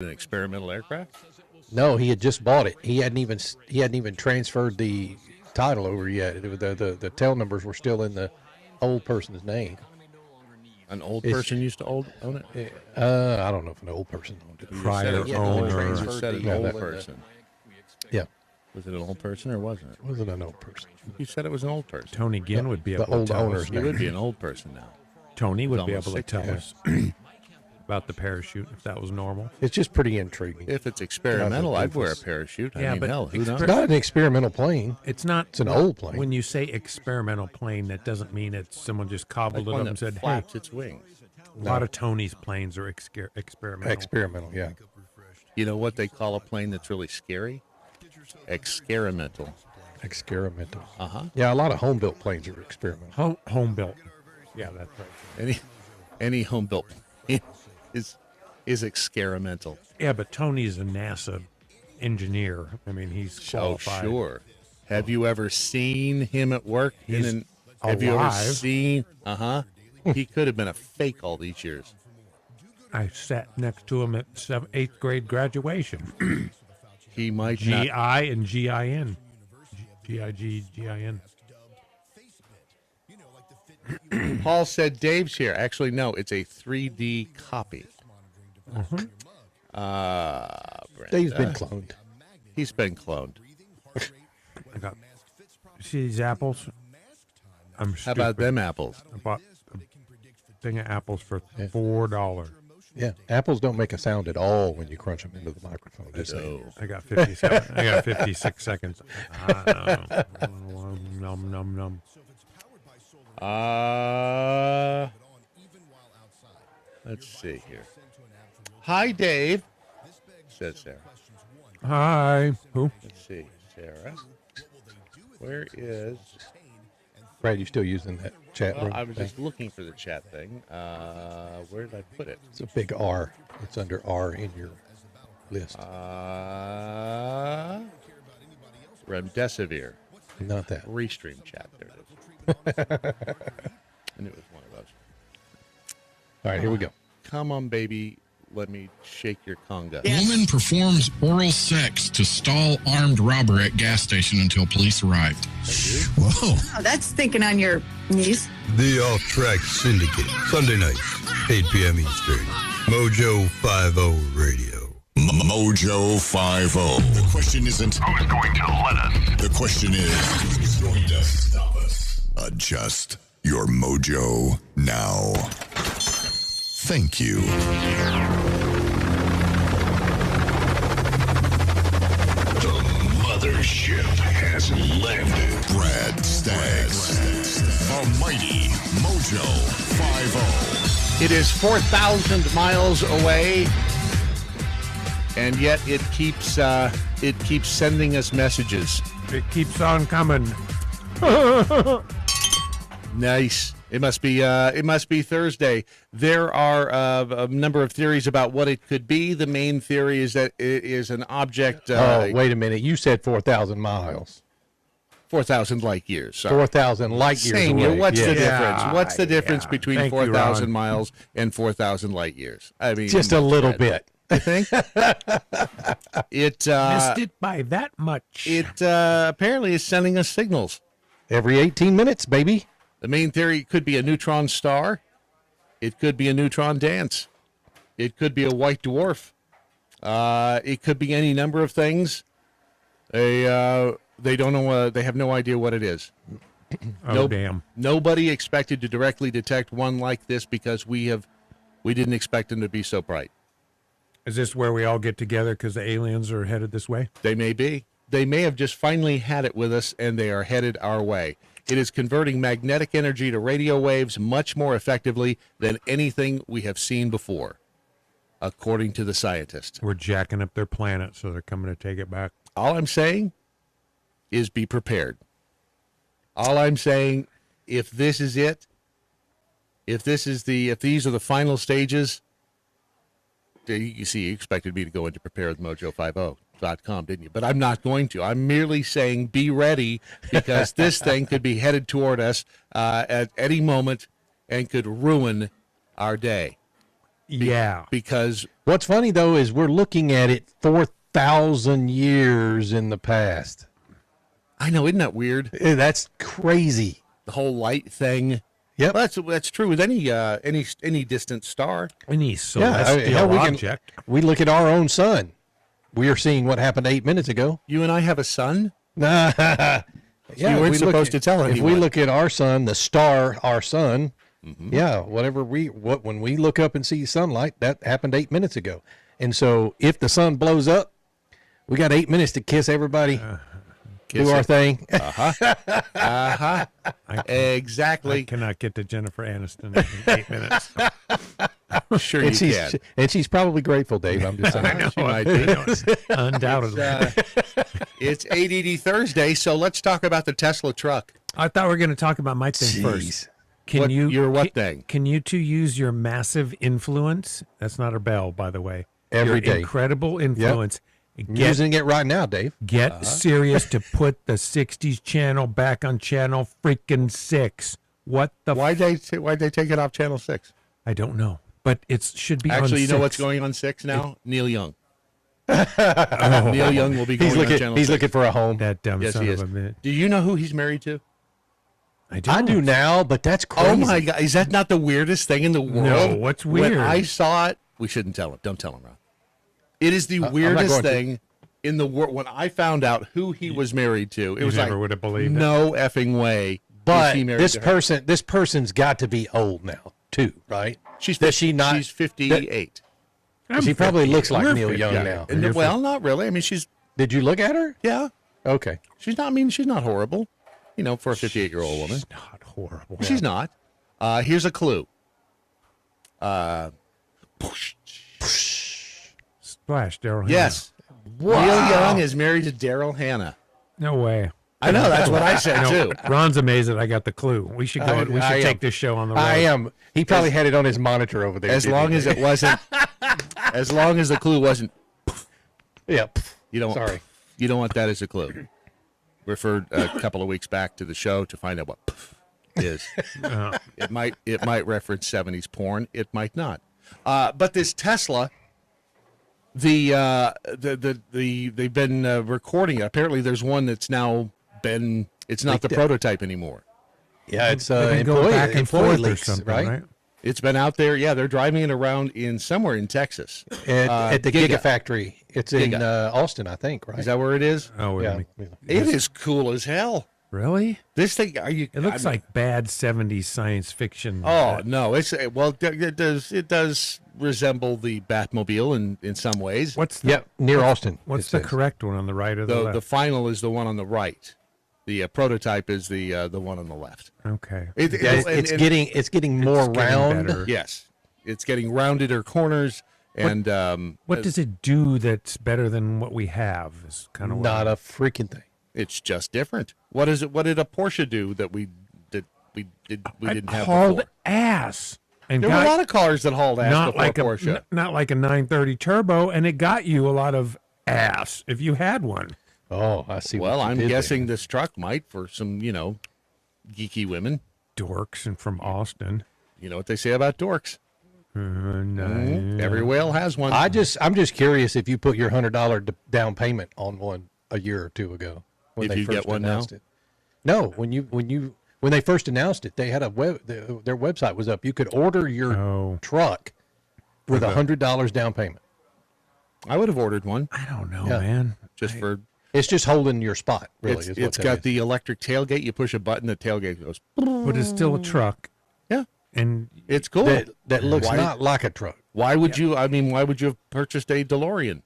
An experimental aircraft? No, he had just bought it. He hadn't even transferred the title over yet. The tail numbers were still in the old person's name. An old person used to own it? I don't know if an old person owned it. Prior owner. You said an old person. Yeah. Was it an old person or wasn't it? Was it an old person? You said it was an old person. Tony Ginn would be able the old to tell owner's us. He would be an old person now. Tony would be almost able to tell 60. us about the parachute if that was normal. It's just pretty intriguing. If it's experimental, I'd wear a parachute. Yeah, but hell, who knows? It's not an experimental plane. It's not. It's an old plane. When you say experimental plane, that doesn't mean it's someone just cobbled Like it one up that and said, "Hey." flaps its wings. A lot of Tony's planes are experimental. Experimental, yeah. You know what they call a plane that's really scary? Experimental. Experimental. Uh-huh. Yeah, a lot of home-built planes are experimental. Home built. Yeah, that's right. Any home built plane is experimental. Yeah, but Tony's a NASA engineer. I mean, he's qualified. Oh, sure. Have you ever seen him at work? He's have you ever alive. seen? He could have been a fake all these years. I sat next to him at 8th grade graduation. He might GI not. and GIN. GIN. Paul said Dave's here. Actually, no, it's a 3D copy. Dave's been cloned. He's been cloned. I got. You see these apples? I'm How about stupid. them apples? I bought a thing of apples for $4. Yeah, apples don't make a sound at all when you crunch them into the microphone. Just Oh. I got 57. I got 56 seconds. Num num num. Let's see here. Hi, Dave. Says Sarah. Hi. Who? Let's see, Sarah. Where is? Brad, you still using that chat room? I was thing? just looking for the chat thing. Where did I put it? It's a big R. It's under R in your list. Remdesivir. Not that. Restream chat. There it is. I knew it was one of those. All right, here we go. Come on, baby. Let me shake your conga. Woman performs oral sex to stall armed robber at gas station until police arrived. Whoa. Oh, that's thinking on your knees. The Off Track Syndicate, Sunday nights, 8 p.m. Eastern. Mojo 50 Radio. Mojo 50. The question isn't who's going to let us. The question is who's going to stop us. Adjust your mojo now. Thank you. The mothership has landed. Brad Staggs. The mighty Mojo 50. It is 4,000 miles away, and yet it keeps sending us messages. It keeps on coming. Nice. It must be Thursday. There are a number of theories about what it could be. The main theory is that it is an object. Wait a minute. You said 4,000 miles. 4,000 light years. Sorry. 4,000 light years Same. away. What's the Yeah. difference? What's the difference Yeah. between Thank you, 4,000 Ron. miles and 4,000 light years? I mean, Just a little bit. I think it Missed it by that much. it apparently is sending us signals. Every 18 minutes, baby. The main theory could be a neutron star. It could be a neutron dance. It could be a white dwarf. It could be any number of things. They don't know. They have no idea what it is. Damn. Nobody expected to directly detect one like this because we didn't expect them to be so bright. Is this where we all get together because the aliens are headed this way? They may be. They may have just finally had it with us, and they are headed our way. It is converting magnetic energy to radio waves much more effectively than anything we have seen before, according to the scientists. We're jacking up their planet, so they're coming to take it back. All I'm saying is be prepared. All I'm saying, if this is it, if these are the final stages, you see, you expected me to go into preparewithmojo50.com, didn't you? But I'm not going to. I'm merely saying be ready because this thing could be headed toward us at any moment and could ruin our day. Yeah. Because What's funny though is we're looking at it 4,000 years in the past. I know, isn't that weird? That's crazy. The whole light thing. Yep. Well, that's true with any distant star. Any celestial hell, object. We look at our own sun. We are seeing what happened 8 minutes ago. You and I have a sun. Yeah, you weren't supposed to tell If anyone. we look at our sun, the star, our sun, yeah, when we look up and see sunlight, that happened 8 minutes ago. And so if the sun blows up, we got 8 minutes to kiss everybody, do our thing. Exactly. I cannot get to Jennifer Aniston in 8 minutes. Sure you can. And she's probably grateful, Dave. I'm just saying. She might be. Undoubtedly. It's 880 Thursday, so let's talk about the Tesla truck. I thought we were going to talk about my thing first. Can Your what thing? Can you two use your massive influence? That's not a bell, by the way. Every your day. Incredible influence. I'm using it right now, Dave. Get serious to put the 60s channel back on channel freaking 6. What the Why'd they take it off channel 6? I don't know. But it should be on Actually, you know 6. what's going on 6 now? Neil Young. Neil Young will be going on channel 6. He's looking for a home. That dumb Yes, son he of is. a bitch. Do you know who he's married to? I don't. I do now, but that's crazy. Oh my God! Is that not the weirdest thing in the world? No, what's weird? When I saw it, we shouldn't tell him. Don't tell him, Ron. It is the I'm not weirdest going to. thing in the world. When I found out who he was married to, it was never like would have believed it. no effing way. But is he married this to her. person's got to be old now too, right? She's Does she not? She's 58. She probably looks like We're Neil 50. Young Yeah. now. And well, not really. I mean, she's Did you look at her? yeah. Okay. She's not. I mean, she's not horrible. You know, for a 58-year-old woman, Not horrible. she's not. Here's a clue. Splash, Daryl. Hannah. Yes. Neil Young is married to Daryl Hannah. No way. I know. That's what I said too. Ron's amazed that I got the clue. We should go. We I should am. take this show on the road. I am. He probably had it on his monitor over there. As didn't long he? as it wasn't. As long as the clue wasn't. Yeah. You don't. Sorry. You don't want that as a clue. Referred a couple of weeks back to the show to find out what is. It might reference 70s porn. It might not. But this Tesla, they've been recording it. Apparently, there's one that's now been. It's not the prototype anymore. Yeah, it's They've been going back and employee forth or leaks, something, right? right? It's been out there. Yeah, they're driving it around in somewhere in Texas. At the Giga. Gigafactory. It's in Austin, I think, right? Is that where it is? Oh, wait a Yeah. minute. It is cool as hell. Really? This thing, are you? It looks like bad 70s science fiction. Oh no! It's well, it does resemble the Batmobile in some ways. What's the, Yep, near Austin. what's it the says. correct one on the right or the left? The final is the one on the right. The prototype is the one on the left. Okay. Yeah, it's getting more getting round. better. Yes, it's getting roundeder corners and What does it do that's better than what we have? Is kind of Not a freaking thing. it's just different. What is it? What did a Porsche do that we didn't have hauled before? ass. And There were a got lot of cars that hauled ass not before like Porsche. not like a 930 turbo, and it got you a lot of ass if you had one. Oh, I see. Well, what you I'm did guessing this truck might for some geeky women. Dorks and from Austin. You know what they say about dorks. No. Every whale has one. there. I'm just curious if you put your $100 down payment on one a year or two ago when If they you first get one now? announced it. No, when they first announced it, they had their website was up. You could order your truck with $100 down payment. I would have ordered one I don't know, Yeah. man. just for. It's just holding your spot, really. is what It's that got is. the electric tailgate. You push a button, the tailgate goes. But it's still a truck, Yeah, and it's cool. that looks Why- not like a truck. Why would you? I mean, why would you have purchased a DeLorean?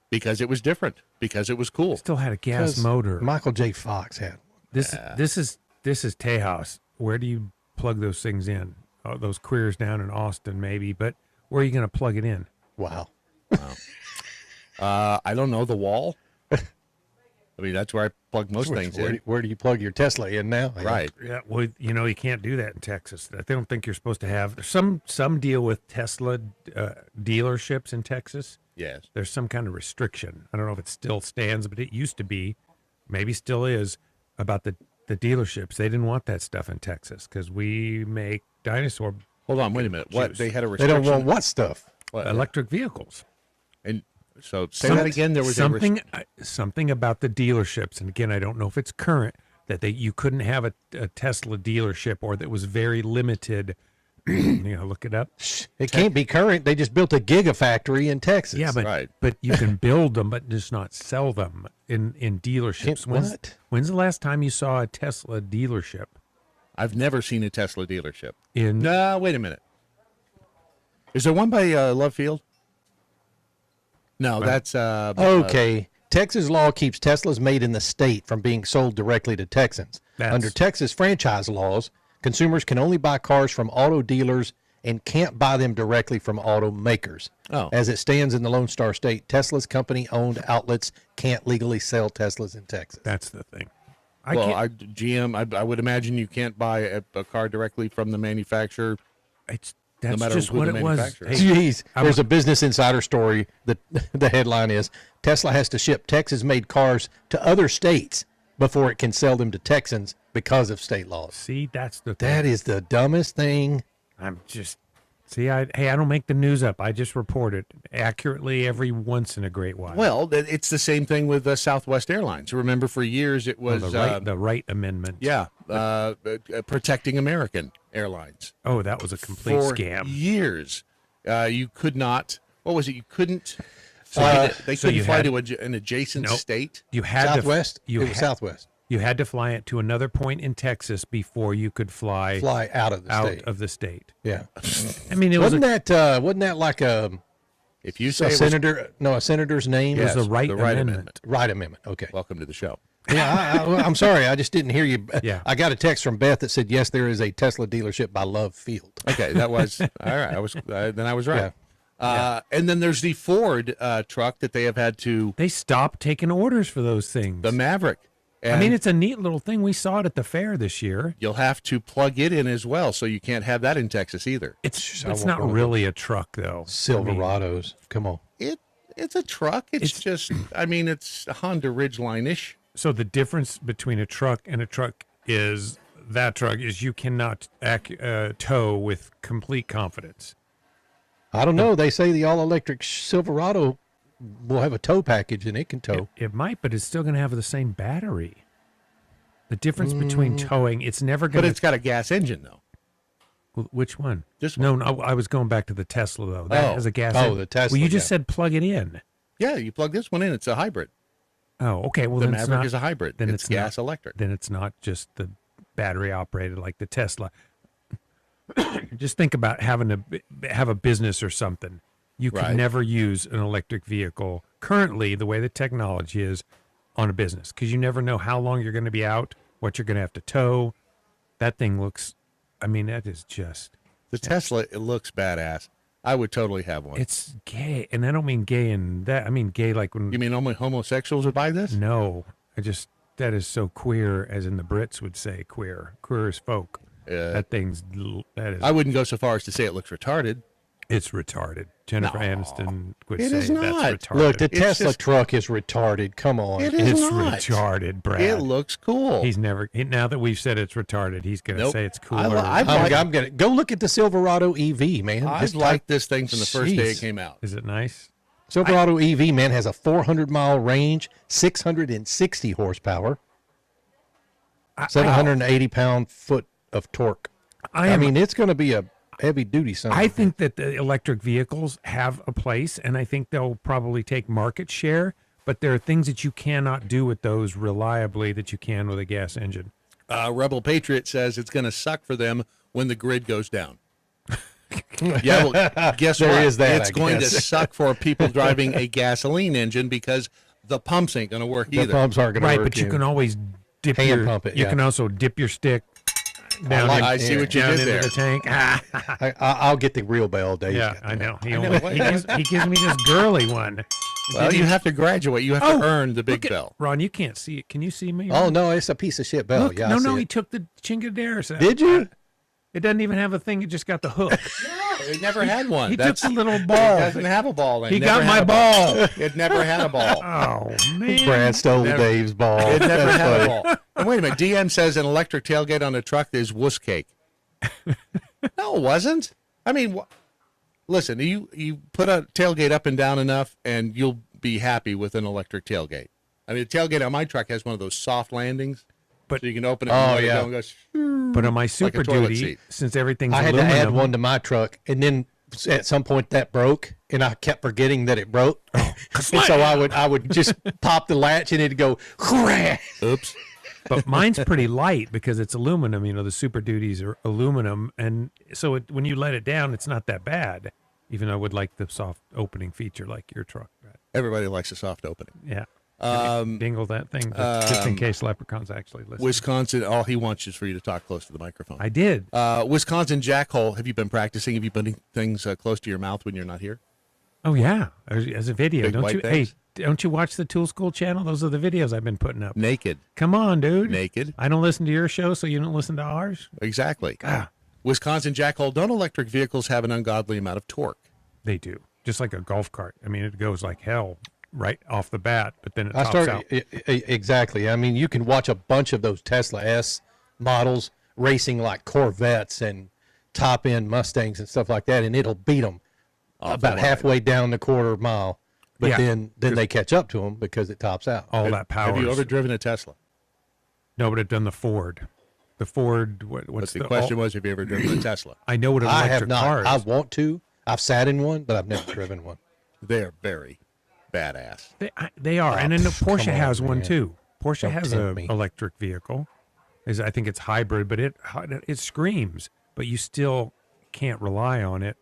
Because it was different. Because it was cool. still had a gas 'Cause motor. Michael J. Fox had. This is Tejas. Where do you plug those things in? Oh, those queers down in Austin, maybe. But where are you going to plug it in? Wow. I don't know, the wall. I mean, that's where I plug most things in. Where do you plug your Tesla in now? Right. Yeah, well, you can't do that in Texas. I don't think you're supposed to have. There's some deal with Tesla dealerships in Texas. Yes. There's some kind of restriction. I don't know if it still stands, but it used to be, maybe still is, about the dealerships. They didn't want that stuff in Texas because we make dinosaur Hold on, wait a minute. What Juice. they had a They restriction? don't want what stuff? What? Electric vehicles. And so say that again. There was something about the dealerships, and again, I don't know if it's current, that you couldn't have a Tesla dealership, or that was very limited. Look it up. It can't be current. They just built a gigafactory in Texas. Yeah, but Right. but you can build them, but just not sell them in dealerships. What? When's the last time you saw a Tesla dealership? I've never seen a Tesla dealership. In No, wait a minute. Is there one by Love Field? No, that's Okay. Texas law keeps Teslas made in the state from being sold directly to Texans. Under Texas franchise laws, consumers can only buy cars from auto dealers and can't buy them directly from automakers. Oh. As it stands in the Lone Star State, Tesla's company-owned outlets can't legally sell Teslas in Texas. That's the thing. GM. I would imagine you can't buy a car directly from the manufacturer. That's matter just who what the it was. manufacturer Hey, Jeez, there's a Business Insider story. The headline is, Tesla has to ship Texas-made cars to other states before it can sell them to Texans because of state laws. see, that's the thing. That is the dumbest thing. I'm just I don't make the news up. I just report it accurately every once in a great while. Well, it's the same thing with Southwest Airlines. Remember, for years it was the right amendment. yeah, protecting American Airlines. Oh, that was a complete For scam. years, you could not. What was it? You couldn't. They so couldn't you fly had- to an adjacent Nope. state. You had Southwest? To, you It was had, Southwest. You had to fly it to another point in Texas before you could fly Out of the out state. of the state. Yeah. I mean, it was Wasn't that like a If you say it was- senator? No, a senator's name. Yes, the right the right amendment. Right amendment. Okay. welcome to the show. Yeah, I'm sorry. I just didn't hear you. Yeah. I got a text from Beth that said, yes, there is a Tesla dealership by Love Field. Okay, that was all right. I was right. And then there's the Ford truck that they have had to They stopped taking orders for those things. the Maverick. And I mean, it's a neat little thing. We saw it at the fair this year. you'll have to plug it in as well, so you can't have that in Texas either. It's want not one of really a truck, though. Silverados. Come on. It's a truck. It's just it's Honda Ridgeline-ish. So the difference between a truck and a truck is you cannot tow with complete confidence. I don't know. They say the all-electric Silverado will have a tow package and it can tow. It might, but it's still going to have the same battery. The difference between towing, it's never going But to. it's got a gas engine, though. Which one? This No, I was going back to the Tesla though. That has a gas. Oh, engine. the Tesla, Well, you just yeah. said plug it in. Yeah, you plug this one in. It's a hybrid. Oh, okay. Well, The then it's Maverick not, is a hybrid. Then It's gas electric. Then it's not just the battery operated like the Tesla. Just think about having a business or something. You could Right. never use an electric vehicle currently, the way the technology is, on a business, because you never know how long you're going to be out, what you're going to have to tow. That thing looks. I mean, that is just. The Tesla, it looks badass. I would totally have one. It's gay, and I don't mean gay in that. I mean gay like when. You mean only homosexuals would buy this? No, that is so queer, as in the Brits would say queer as folk. That is. I wouldn't go so far as to say it looks retarded. It's retarded. Jennifer No, Aniston would it say is that's not. retarded. Look, the It's Tesla just- truck is retarded. Come on. It is it's not. retarded, Brad. It looks cool. Now that we've said it's retarded, he's going to Nope. say it's I cooler. li- I- I'm gonna go look at the Silverado EV, man. I've This liked this thing from the first day it Jeez. came out. Is it nice? Silverado EV, man, has a 400-mile range, 660 horsepower, 780 pound-foot of torque. I mean, it's going to be a heavy-duty son. I think that the electric vehicles have a place, and I think they'll probably take market share. But there are things that you cannot do with those reliably that you can with a gas engine. Rebel Patriot says it's going to suck for them when the grid goes down. Yeah, well, guess There what? is that, It's I going guess. to suck for people driving a gasoline engine because the pumps ain't going to work the either. pumps aren't going to Right, work. but you can always dip Hand your. pump it, You yeah. can also dip your stick down. I see what you down did into there. the tank. I'll get the real bell, Dave. Yeah, I know. He what- gives me this girly one. Well, you have to graduate. You have to earn the big Look at- bell. Ron, you can't see it. Can you see me? Oh, no, it's a piece of shit bell. Look, Yeah, I see he it. took the Chingaderas out. Did you? It doesn't even have a thing. It just got the hook. It never had one. He took the little It ball. doesn't have a ball. It He never got had my a ball. It never had a ball. Oh, man. Brad stole Never- Dave's ball. It never That's had a funny. ball. And wait a minute. DM says an electric tailgate on a truck is wuss cake. No, it wasn't. I mean, listen, you put a tailgate up and down enough, and you'll be happy with an electric tailgate. I mean, the tailgate on my truck has one of those soft landings, but so you can open it and let it go and go. But on my Super toilet Duty, seat. since everything's I had aluminum, to add one to my truck, and then at some point that broke, and I kept forgetting that it broke. And so I would just pop the latch, and it'd go, crash. Oops. But mine's pretty light because it's aluminum. You know, the Super Duties are aluminum, and so when you let it down, it's not that bad. Even though I would like the soft opening feature like your truck. Everybody likes a soft opening. Yeah. Dingle that thing just in case Leprechaun's actually listening. Wisconsin, all he wants is for you to talk close to the microphone. I did. Wisconsin jackhole. Have you been practicing? Have you been putting things close to your mouth when you're not here? Oh yeah, as a video. Big Don't white you? things? Hey, don't you watch the Tool School channel? Those are the videos I've been putting up. Naked. Come on, dude. Naked. I don't listen to your show, so you don't listen to ours. Exactly. Ah, Wisconsin jackhole. Don't electric vehicles have an ungodly amount of torque? they do. Just like a golf cart. I mean, it goes like hell right off the bat, but then it tops out. Exactly. I mean, you can watch a bunch of those Tesla S models racing like Corvettes and top-end Mustangs and stuff like that, and it'll beat them about halfway down the quarter mile. But Yeah. then they catch up to them because it tops out. All that power. Have you ever driven a Tesla? No, but I've done the Ford. The Ford. What's But the question was, have you ever driven a Tesla? I know what an I electric have not. car is. I want to. I've sat in one, but I've never driven one. They're very badass. They are, and then the Porsche come on, has one man. too. Porsche Don't has tempt a me. electric vehicle. I think it's hybrid, but it screams. But you still can't rely on it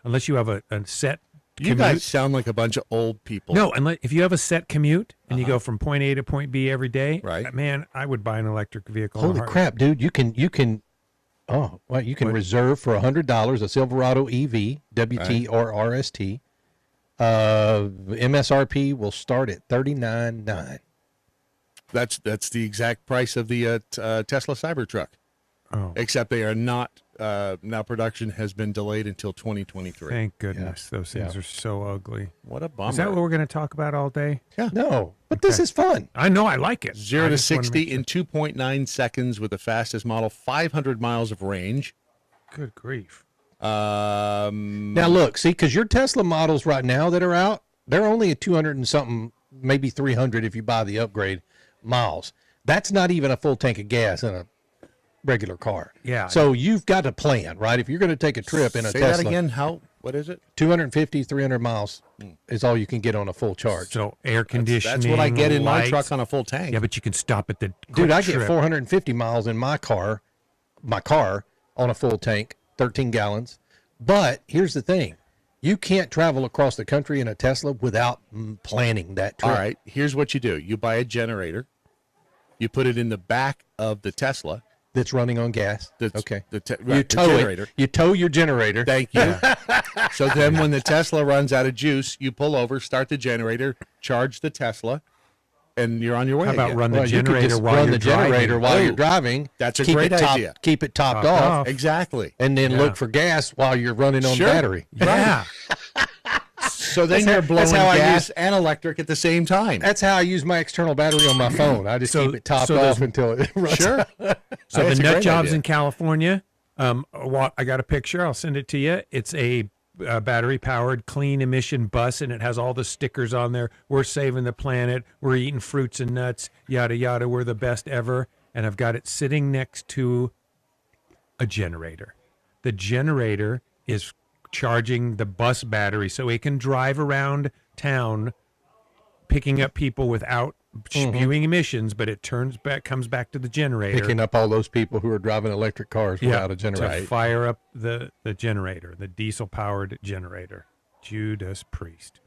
unless you have a set. You commute. guys sound like a bunch of old people. No, unless if you have a set commute and you go from point A to point B every day, Right. Man, I would buy an electric vehicle. in a Holy heartbeat. crap, dude! You can. Oh, well, you can reserve for $100 a Silverado EV, WT or RST. MSRP will start at $39,900. That's the exact price of the Tesla Cybertruck. Oh, Except they are not. Now production has been delayed until 2023. thank goodness. Those things are so ugly. What a bummer. Is that what we're going to talk about all day? No, but this is fun. I know. I like it. 0 I to just wanna 60 make sure. in 2.9 seconds with the fastest model, 500 miles of range. Good grief. Now look, see, because your Tesla models right now that are out, they're only at 200 and something, maybe 300 if you buy the upgrade miles. That's not even a full tank of gas in a regular car. Yeah. So you've got a plan, right? If you're going to take a trip in a Say Tesla, that again. What is it? 250, 300 miles is all you can get on a full charge. So air conditioning. That's what I get in my lights. truck on a full tank. Yeah, but you can stop at the Dude, I quick get trip. 450 miles in my car on a full tank, 13 gallons. But here's the thing. You can't travel across the country in a Tesla without planning that trip. All right. Here's what you do. You buy a generator. You put it in the back of the Tesla. That's running on gas. That's Okay. The You tow generator. it. You tow your generator. Thank you. So then when the Tesla runs out of juice, you pull over, start the generator, charge the Tesla, and you're on your way. How about again. run the Well, you could generator just while run you're the generator driving? while you're Oh, driving. that's a Keep great it idea. Keep it topped Topped off, off. Exactly. and then Yeah. look for gas while you're running on Sure. battery. Yeah. So then you're blowing that's how I gas use- and electric at the same time. That's how I use my external battery on my phone. I just So- keep it topped so off there's- until it runs Sure. out. So That's the a nut great jobs idea. in California. I got a picture. I'll send it to you. It's a battery powered clean emission bus, and it has all the stickers on there. We're saving the planet. We're eating fruits and nuts. Yada yada. We're the best ever. And I've got it sitting next to a generator. The generator is charging the bus battery so it can drive around town picking up people without spewing emissions, but it comes back to the generator. Picking up all those people who are driving electric cars without a generator. to fire up the generator, the diesel powered generator. Judas Priest.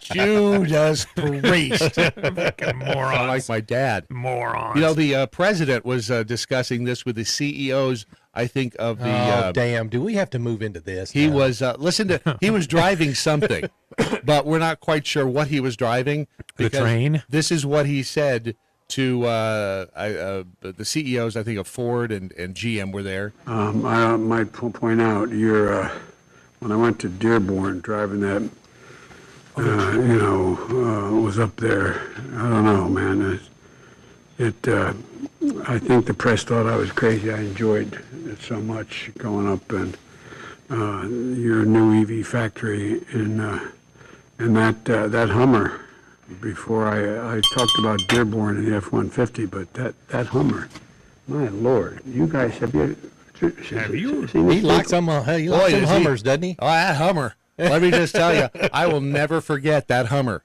Judas Priest. Fucking morons. I like my dad. Morons. You know, the president was discussing this with the CEOs, I think, of the... Oh, damn. Do we have to move into this? He now? was, he was driving something, but we're not quite sure what he was driving. The because train? This is what he said to the CEOs, I think, of Ford and GM were there. I might point out, when I went to Dearborn, driving that, was up there. I don't know, man. I think the press thought I was crazy. I enjoyed it so much going up and your new EV factory and that Hummer. Before I talked about Dearborn and the F-150, but that Hummer, my Lord, you guys have you seen He this likes vehicle? some, some Hummers, doesn't he? Oh, that Hummer. Let me just tell you, I will never forget that Hummer.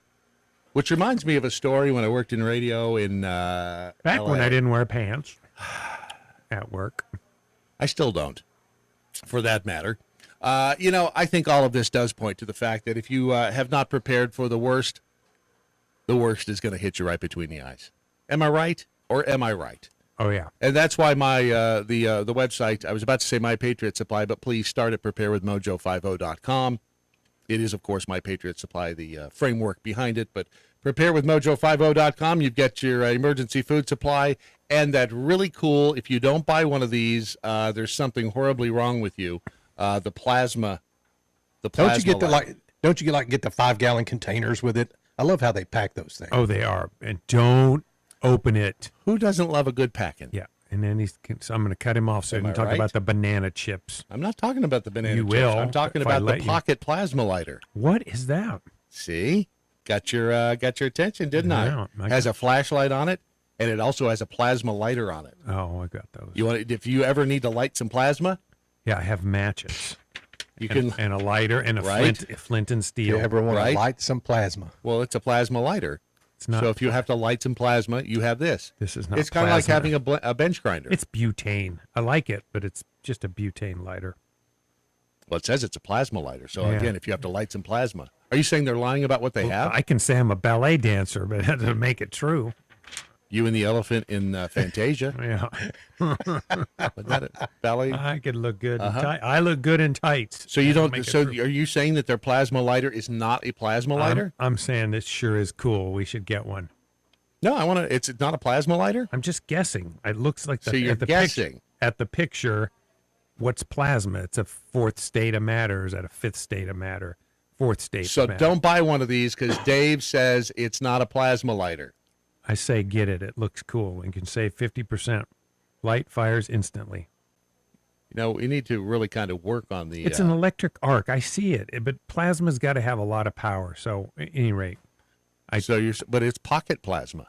Which reminds me of a story when I worked in radio in Back LA. when I didn't wear pants at work. I still don't, for that matter. I think all of this does point to the fact that if you have not prepared for the worst is going to hit you right between the eyes. Am I right, or am I right? Oh, yeah. And that's why my the website, I was about to say My Patriot Supply, but please start at preparewithmojo50.com. It is, of course, My Patriot Supply, the framework behind it, but preparewithmojo50.com, you've got your emergency food supply, and that really cool, if you don't buy one of these, there's something horribly wrong with you, the plasma Don't you get light. get the 5-gallon containers with it? I love how they pack those things. Oh, they are. And don't open it. Who doesn't love a good packing? Yeah. And then so I'm going to cut him off so he Am can I talk right? about the banana chips. I'm not talking about the banana You chips. will, I'm talking if I about the let you. pocket plasma lighter. What is that? See? Got your attention, didn't Yeah, I? Has a flashlight on it, and it also has a plasma lighter on it. Oh, I got those. If you ever need to light some plasma, Yeah, I have matches. you And, can. and a lighter and a Right? flint and If steel. you ever want Right? to light some plasma. Well, it's a plasma lighter. It's not. So if you have to light some plasma, you have this. This is not. It's kind of like plasma. having a bench grinder. It's butane. I like it, but it's just a butane lighter. Well, it says it's a plasma lighter. So Yeah. again, if you have to light some plasma, are you saying they're lying about what they have? I can say I'm a ballet dancer, but that doesn't make it true. You and the elephant in Fantasia. Yeah, Was that a ballet? I could look good. In tight. I look good in tights. So you That don't. make it So true. are you saying that their plasma lighter is not a plasma lighter? I'm saying this sure is cool. We should get one. No, I want to. It's not a plasma lighter. I'm just guessing. It looks like So you're guessing. At the picture, what's plasma? It's a fourth state of matter. Is that a fifth state of matter? Fourth state. So of matter. don't buy one of these because Dave says it's not a plasma lighter. I say get it. It looks cool and can save 50%. Light fires instantly. We need to really kind of work on the. It's an electric arc. I see it, but plasma's got to have a lot of power. So, at any rate, but it's pocket plasma.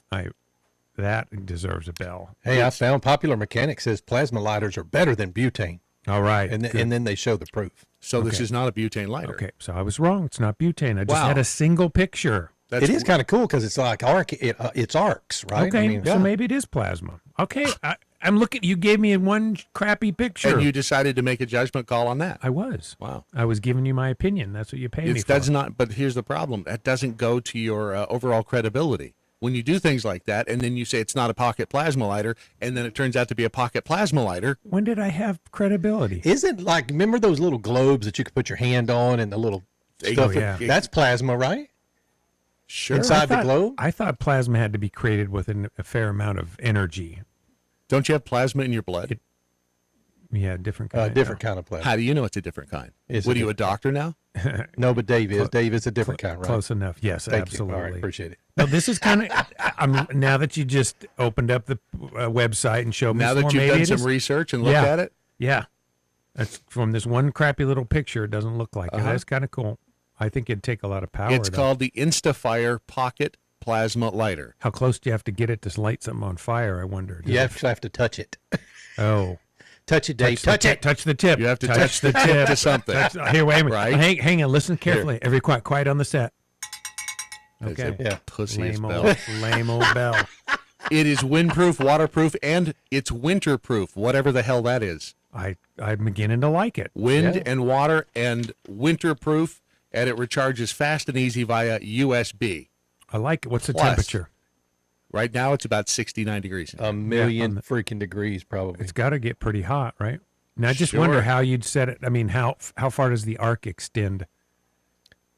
that deserves a bell. Hey, I found Popular Mechanics says plasma lighters are better than butane. All right. And good. then they show the proof. So this Okay. is not a butane lighter. Okay, so I was wrong. It's not butane. I just Wow. had a single picture. It is kind of cool because it's like it's arcs, right? Okay, I mean, so maybe it is plasma. Okay, I'm looking. You gave me one crappy picture. And you decided to make a judgment call on that. I was. Wow. I was giving you my opinion. That's what you paid me for. That's not. But here's the problem. That doesn't go to your overall credibility. When you do things like that, and then you say it's not a pocket plasma lighter, and then it turns out to be a pocket plasma lighter. When did I have credibility? Isn't like remember those little globes that you could put your hand on and the little stuff? yeah. That's plasma, right? Sure. Inside the globe. I thought plasma had to be created with a fair amount of energy. Don't you have plasma in your blood? Yeah, different kind. Different kind of plasma. How do you know it's a different kind? It's What a are you, a doctor now? No, but Dave is. Dave is a different kind, right? Close enough. Yes, Thank absolutely. you. All right, appreciate it. No, this is kind of. Now that you just opened up the website and showed me, Now some that more, you've maybe done it some is- research and looked Yeah. at it, Yeah, that's from this one crappy little picture. It doesn't look like it. That's kind of cool. I think it'd take a lot of power. it's though. called the InstaFire Pocket Plasma Lighter. How close do you have to get it to light something on fire? I wonder. Does You it- have to touch it. Oh, Touch it, Dave. Touch it. Touch the tip. You have to touch the tip to something. Here, wait a minute. Right? Hang on. Listen carefully. Every quiet on the set. It's Okay. a Yeah. Pussiest Lame bell. old, lame old bell. It is windproof, waterproof, and it's winterproof, whatever the hell that is. I'm beginning to like it. Wind Yeah. and water and winterproof, and it recharges fast and easy via USB. I like it. What's the Plus, temperature? Right now, it's about 69 degrees. A million freaking degrees, probably. It's got to get pretty hot, right? Now I just Sure. wonder how you'd set it. I mean, how far does the arc extend?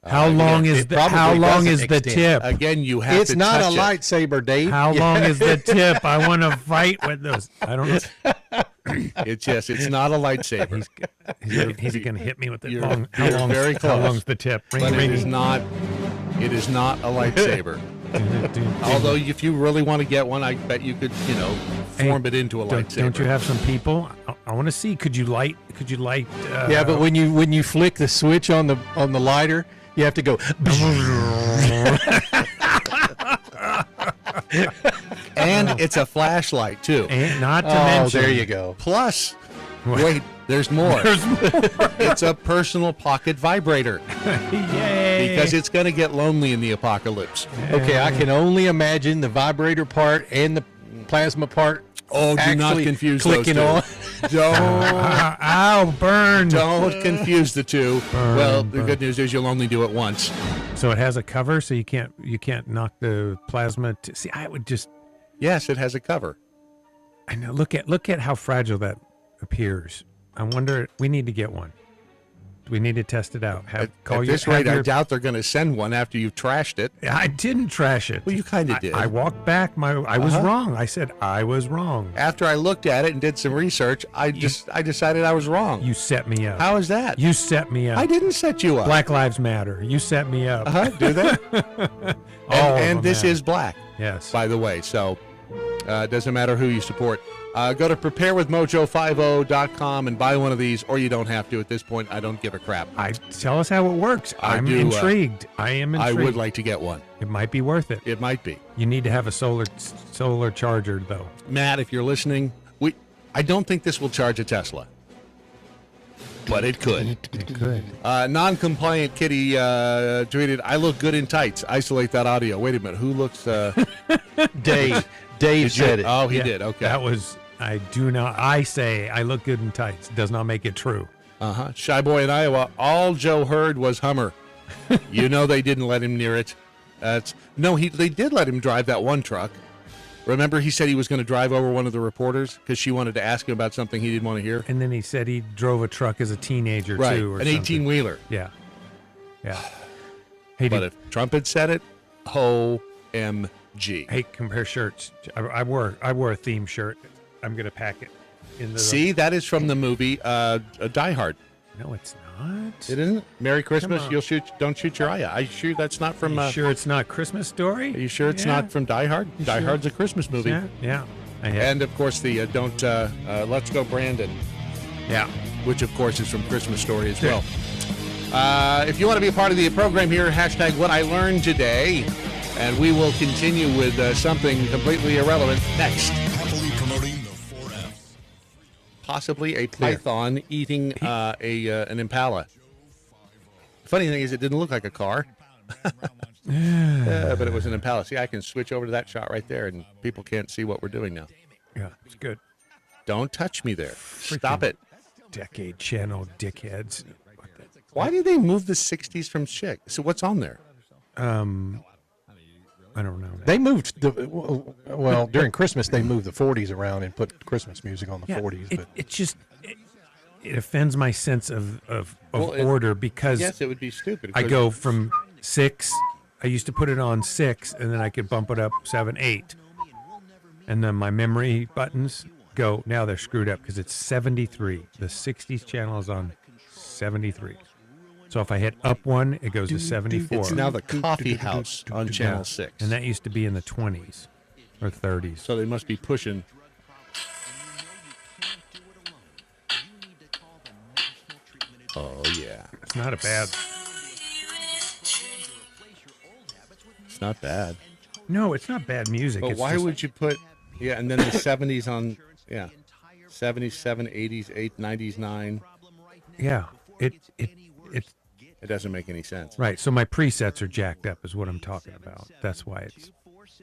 How long is it the probably how long doesn't is the extend. tip? Again, you have It's to not a touch it. lightsaber, Dave. How Yeah. long is the tip? I want to fight with those. I don't know. It's not a lightsaber. He's going to hit me with it. You're very How close. long's the tip? Ring, But ring. it is not a lightsaber. Although, if you really want to get one, I bet you could, form it into a lightsaber. Don't you have some people? I want to see. Could you light? Yeah, but when you flick the switch on the lighter, you have to go. And it's a flashlight too. And not to mention. There you go. Plus, wait, there's more. It's a personal pocket vibrator. Yay! Because it's going to get lonely in the apocalypse. Okay, I can only imagine the vibrator part and the plasma part. Oh, do not confuse clicking those on. two. Don't. Ow, burn. Don't confuse the two. Well, the burn. good news is you'll only do it once. So it has a cover, so you can't knock the plasma. See, I would just. Yes, it has a cover. I know. Look at how fragile that appears. I wonder. We need to get one. We need to test it out. At this rate, I doubt they're going to send one after you've trashed it. I didn't trash it. Well, you kind of did. I walked back. I was wrong. I said I was wrong. After I looked at it and did some research, I decided I was wrong. You set me up. How is that? You set me up. I didn't set you up. Black Lives Matter. You set me up. Do they? and this matter. is black. Yes. By the way, so it doesn't matter who you support. Go to preparewithmojo50.com and buy one of these, or you don't have to at this point. I don't give a crap. Tell us how it works. I'm intrigued. I am intrigued. I would like to get one. It might be worth it. It might be. You need to have a solar charger, though. Matt, if you're listening, I don't think this will charge a Tesla. But it could. It could. Non-compliant Kitty tweeted, "I look good in tights. Isolate that audio." Wait a minute. Who looks... Dave. Dave said it. Oh, he did. Okay. That was... I say I look good in tights. Does not make it true. Shy Boy in Iowa, all Joe heard was Hummer. They didn't let him near it. They did let him drive that one truck. Remember, he said he was going to drive over one of the reporters because she wanted to ask him about something he didn't want to hear? And then he said he drove a truck as a teenager, right. too. Or an 18-wheeler. Yeah. Hey, but if Trump had said it, OMG. Hey, compare shirts. I wore a theme shirt. I'm going to pack it. See, that is from the movie Die Hard. No, it's not. It isn't? Merry Christmas, don't shoot your eye out. Are you sure that's not from... Are you sure it's not Christmas Story? Are you sure it's not from Die Hard? Die Hard's a Christmas movie. Yeah. And, of course, the Let's Go Brandon. Yeah. Which, of course, is from Christmas Story as well. If you want to be a part of the program here, hashtag What I Learned Today. And we will continue with something completely irrelevant next. Happily promoting the 4Fs. Possibly a python eating an impala. Funny thing is, it didn't look like a car. But it was an impala. See, I can switch over to that shot right there, and people can't see what we're doing now. Yeah, it's good. Don't touch me there. Stop it. Decade channel dickheads. Why did they move the 60s from Chick? So what's on there? I don't know. They moved during Christmas they moved the 40s around and put Christmas music on the 40s. But It offends my sense of order because yes, it would be stupid. I go from 6. I used to put it on 6, and then I could bump it up 7, 8, and then my memory buttons go. Now they're screwed up because it's 73. The 60s channel is on 73. So if I hit up 1, it goes to 74. It's now the Coffee House on Channel 6. And that used to be in the 20s or 30s. So they must be pushing. Oh, yeah. It's not a bad... It's not bad. No, it's not bad music. But why would you put... Yeah, and then the 70s on... Yeah. 77, 80s, 8, 90s, 9. Yeah. It doesn't make any sense. Right. So my presets are jacked up is what I'm talking about. That's why it's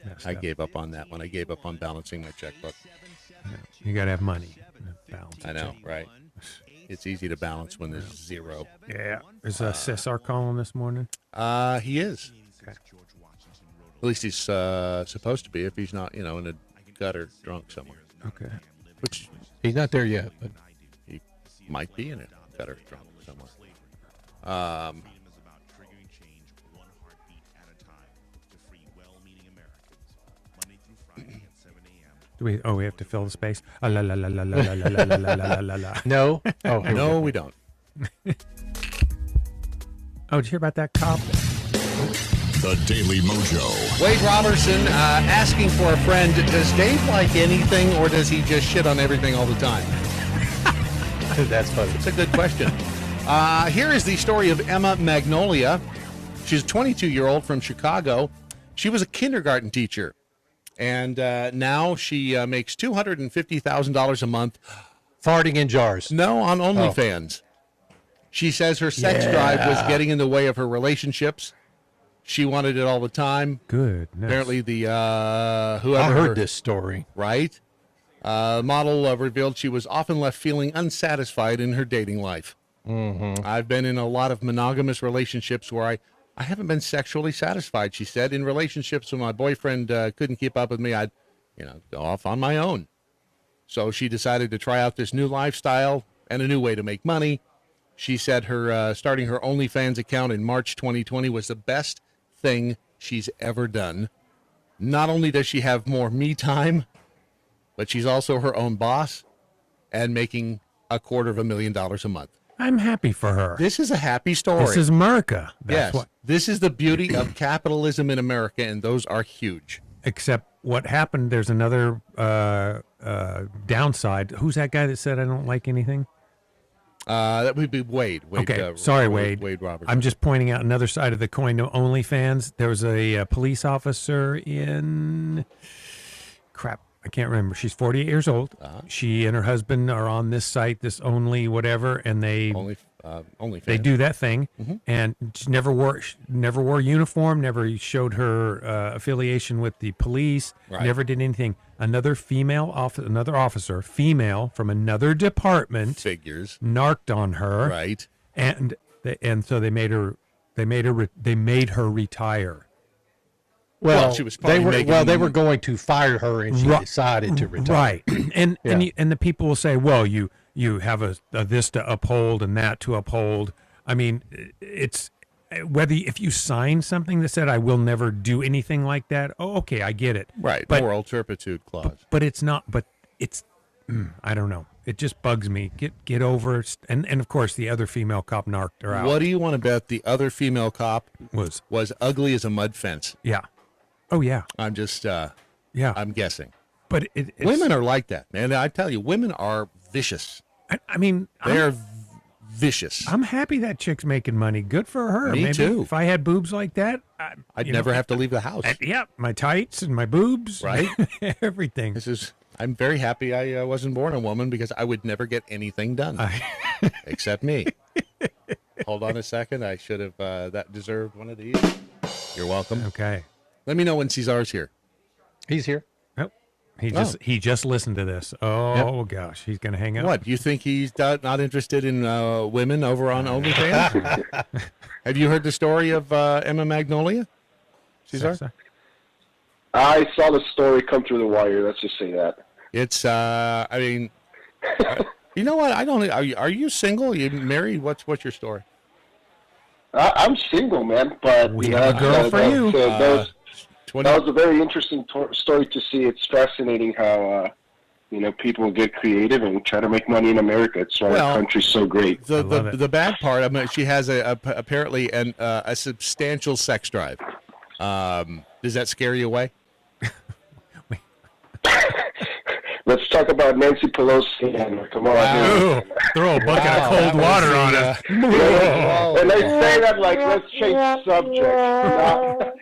messed I up. gave up on that one. I gave up on balancing my checkbook. Yeah. You got to have money. Balance I know, right? It's easy to balance when there's zero. Yeah. Is Cesar calling this morning? He is. Okay. At least he's supposed to be if he's not, in a gutter drunk somewhere. Okay. which he's not there yet, but he might be in a gutter drunk somewhere. We have to fill the space. La la la la la la la la la la la la. no. Oh, no, we don't. Oh, did you hear about that cop? The Daily Mojo. Wade Robertson asking for a friend. Does Dave like anything, or does he just shit on everything all the time? That's funny. It's a good question. Here is the story of Emma Magnolia. She's a 22-year-old from Chicago. She was a kindergarten teacher, and now she makes $250,000 a month. Farting in jars. No, on OnlyFans. She says her sex drive was getting in the way of her relationships. She wanted it all the time. Good. Apparently, the whoever I heard this story. Right? Model revealed she was often left feeling unsatisfied in her dating life. Mm-hmm. I've been in a lot of monogamous relationships where I haven't been sexually satisfied, she said. In relationships when my boyfriend couldn't keep up with me, I'd go off on my own. So she decided to try out this new lifestyle and a new way to make money. She said her starting her OnlyFans account in March 2020 was the best thing she's ever done. Not only does she have more me time, but she's also her own boss and making $250,000 a month. I'm happy for her. This is a happy story. This is America. That's yes. This is the beauty of capitalism in America, and those are huge. Except what happened, there's another downside. Who's that guy that said I don't like anything? That would be Wade. Okay, sorry, Wade. Wade Robertson. I'm just pointing out another side of the coin to OnlyFans. There was a police officer in... Crap, I can't remember. She's 48 years old. She and her husband are on this site, this Only whatever, and they... OnlyFans. They do that thing, and she never wore uniform, never showed her affiliation with the police, never did anything. Another another officer, female from another department, narked on her, right? And so they made her retire. Well, she was they were going to fire her, and she decided to retire. Right, and the people will say, well, you have a this to uphold and that to uphold. I mean, it's if you sign something that said I will never do anything like that. Oh, okay, I get it. Right, but, moral turpitude clause. But it's not. But it's I don't know. It just bugs me. Get over it. And of course the other female cop narked her out. What do you want to bet the other female cop was ugly as a mud fence? Yeah. Oh yeah. I'm just I'm guessing. But women are like that, man. I tell you, women are vicious. I mean, they're vicious. I'm happy that chick's making money. Good for her. Me Maybe too. If I had boobs like that, I'd never have to leave the house. My tights and my boobs, right? Everything. I'm very happy I wasn't born a woman because I would never get anything done except me. Hold on a second. I should have that deserved one of these. You're welcome. Okay. Let me know when Cesar's here. He's here. He just listened to this. Oh gosh, he's gonna hang out. What? You think he's not interested in women over on OnlyFans? Have you heard the story of Emma Magnolia, Cesar? I saw the story come through the wire. Let's just say that. It's. I mean, you know what? I don't. Are you single? Are you married? What's your story? I'm single, man. But we have a girl for you. That was a very interesting story to see. It's fascinating how people get creative and try to make money in America. It's why our country's so great. The bad part, I mean, she has apparently a substantial sex drive. Does that scare you away? Let's talk about Nancy Pelosi. And come on, wow. Throw a bucket of cold water on it. And they say that like, let's change the subject.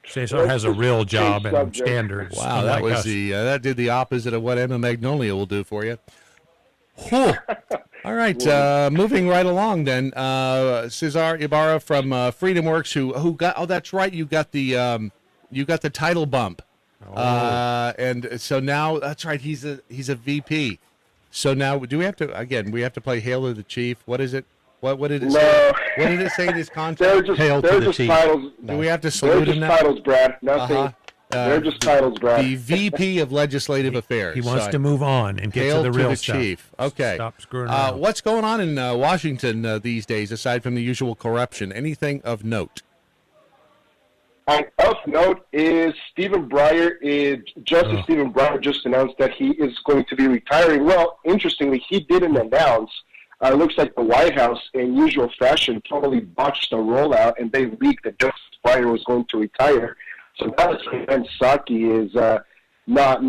Cesar has a real job and standards. Wow, that was that did the opposite of what Emma Magnolia will do for you. All right, moving right along then. Cesar Ibarra from FreedomWorks, who got? Oh, that's right. You got the title bump, and so now that's right. He's a VP. So now do we have to We have to play Hail to the Chief. What is it? What did it say? What did it say in his contract? They're just titles. Do we have to salute him now? They're just titles, Brad. Nothing. They're just titles, Brad. The VP of Legislative Affairs. He wants to move on and get to the real stuff. Chief. Okay. Stop screwing around. What's going on in Washington these days, aside from the usual corruption? Anything of note? Of note is Stephen Breyer. Justice Stephen Breyer just announced that he is going to be retiring. Well, interestingly, he didn't announce. it looks like the White House, in usual fashion, totally botched the rollout, and they leaked that Justice Breyer was going to retire. So now Ben Psaki is not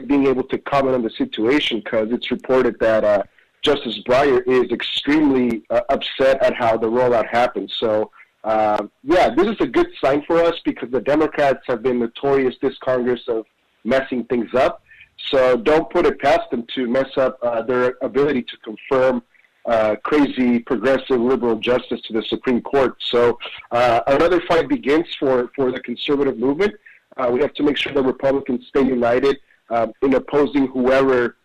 being able to comment on the situation because it's reported that Justice Breyer is extremely upset at how the rollout happened. So, this is a good sign for us because the Democrats have been notorious this Congress of messing things up. So don't put it past them to mess up their ability to confirm crazy, progressive, liberal justice to the Supreme Court. So another fight begins for the conservative movement. We have to make sure that Republicans stay united in opposing whoever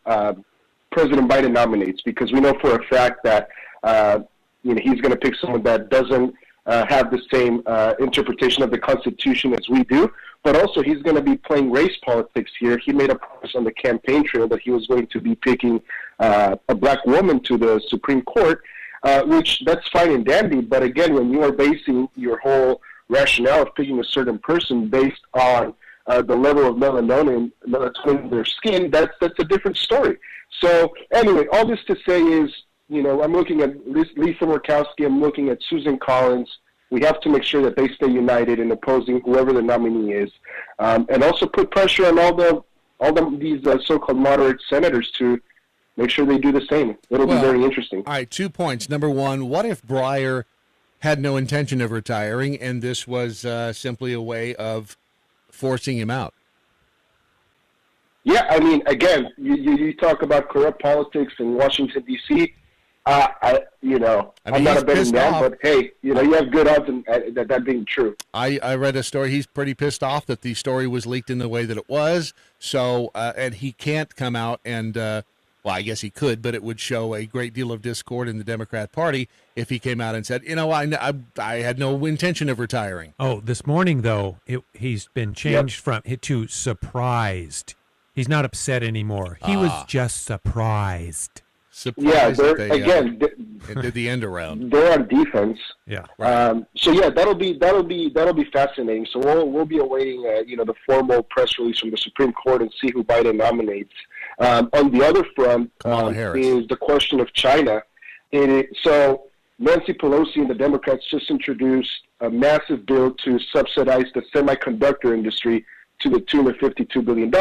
President Biden nominates, because we know for a fact that he's going to pick someone that doesn't have the same interpretation of the Constitution as we do. But also, he's going to be playing race politics here. He made a promise on the campaign trail that he was going to be picking a black woman to the Supreme Court, which that's fine and dandy. But again, when you are basing your whole rationale of picking a certain person based on the level of melatonin in their skin, that's a different story. So anyway, all this to say is, I'm looking at Lisa Murkowski, I'm looking at Susan Collins. We have to make sure that they stay united in opposing whoever the nominee is, and also put pressure on all these so-called moderate senators to make sure they do the same. It'll be very interesting. All right, 2 points. Number one, what if Breyer had no intention of retiring, and this was simply a way of forcing him out? Yeah, I mean, again, you talk about corrupt politics in Washington, D.C., I'm not a betting man, but hey, you have good odds at that being true. I read a story. He's pretty pissed off that the story was leaked in the way that it was. So, and he can't come out and, I guess he could, but it would show a great deal of discord in the Democrat Party if he came out and said, I had no intention of retiring. Oh, this morning, though, he's been changed to surprised. He's not upset anymore. He was just surprised. Surprised again, they did the end around. They're on defense. Yeah. Right. That'll be fascinating. So we'll be awaiting the formal press release from the Supreme Court and see who Biden nominates. On the other front is the question of China. So Nancy Pelosi and the Democrats just introduced a massive bill to subsidize the semiconductor industry to the tune of $52 billion.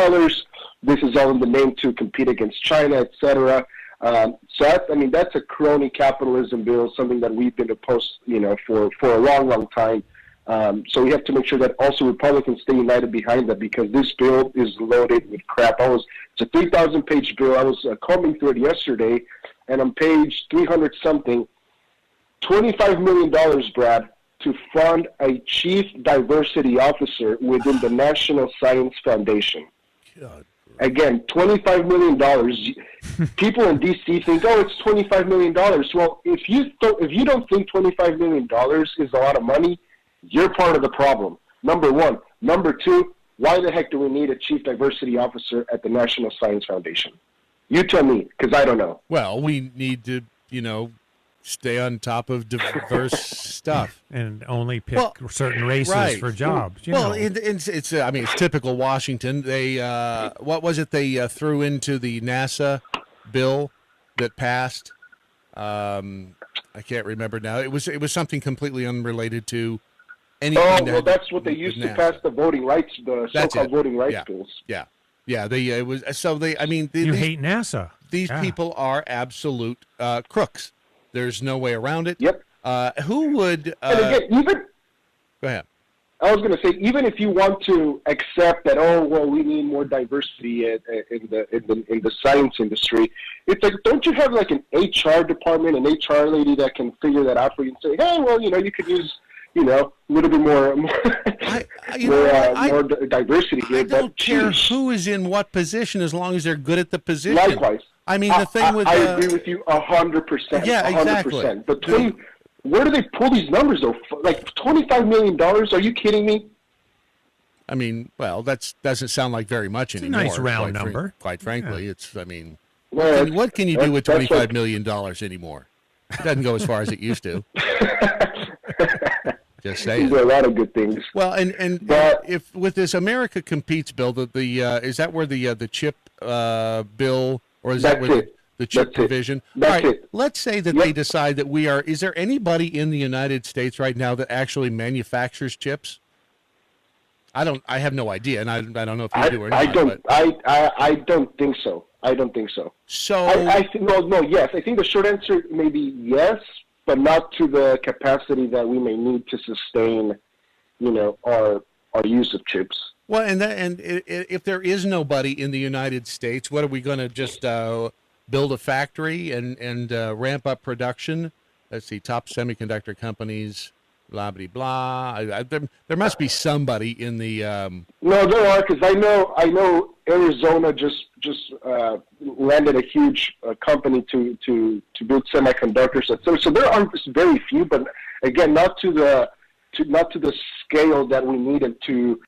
This is all in the name to compete against China, etc. That's a crony capitalism bill, something that we've been opposed, for a long, long time. So we have to make sure that also Republicans stay united behind that, because this bill is loaded with crap. It's a 3,000-page bill. I was combing through it yesterday, and on page 300-something, $25 million, Brad, to fund a chief diversity officer within the National Science Foundation. God. Again, $25 million. People in D.C. think, it's $25 million. Well, if you don't think $25 million is a lot of money, you're part of the problem, number one. Number two, why the heck do we need a chief diversity officer at the National Science Foundation? You tell me, because I don't know. Well, we need to, stay on top of diverse stuff and only pick certain races for jobs. It's typical Washington. They what was it they threw into the NASA bill that passed? I can't remember now. It was something completely unrelated to anything. That's what they used to pass the voting rights, the so-called voting rights bills. Yeah. It was so they. You hate NASA. These people are absolute crooks. There's no way around it. Yep. Who would? And again, go ahead. I was going to say, even if you want to accept that, we need more diversity in the science industry. It's like, don't you have like an HR department, an HR lady that can figure that out for you and say, hey, you could use, a little bit more diversity here. I don't care who is in what position as long as they're good at the position. Likewise. The thing with I agree with you 100%. Yeah, exactly. 100%. But where do they pull these numbers though? Like $25 million? Are you kidding me? That doesn't sound like very much anymore. A nice round number. Quite frankly, it's. What can you do with $25 million anymore? It doesn't go as far as it used to. Just saying. There are a lot of good things. Well, and if with this America Competes bill, is that where the chip bill, or is that where The chip That's it. provision. That's All right, it. let's say that they decide that we are. Is there anybody in the United States right now that actually manufactures chips? I have no idea, and I don't know if you do or not. I don't think so. I don't think so. So I think no. Yes, I think the short answer may be yes, but not to the capacity that we may need to sustain, our use of chips. Well, if there is nobody in the United States, what are we going to just build a factory and ramp up production? Let's see, top semiconductor companies, blah blah blah. There must be somebody in the. No, there are, because I know Arizona just landed a huge company to build semiconductors. So there are very few, but again, not to the scale that we needed to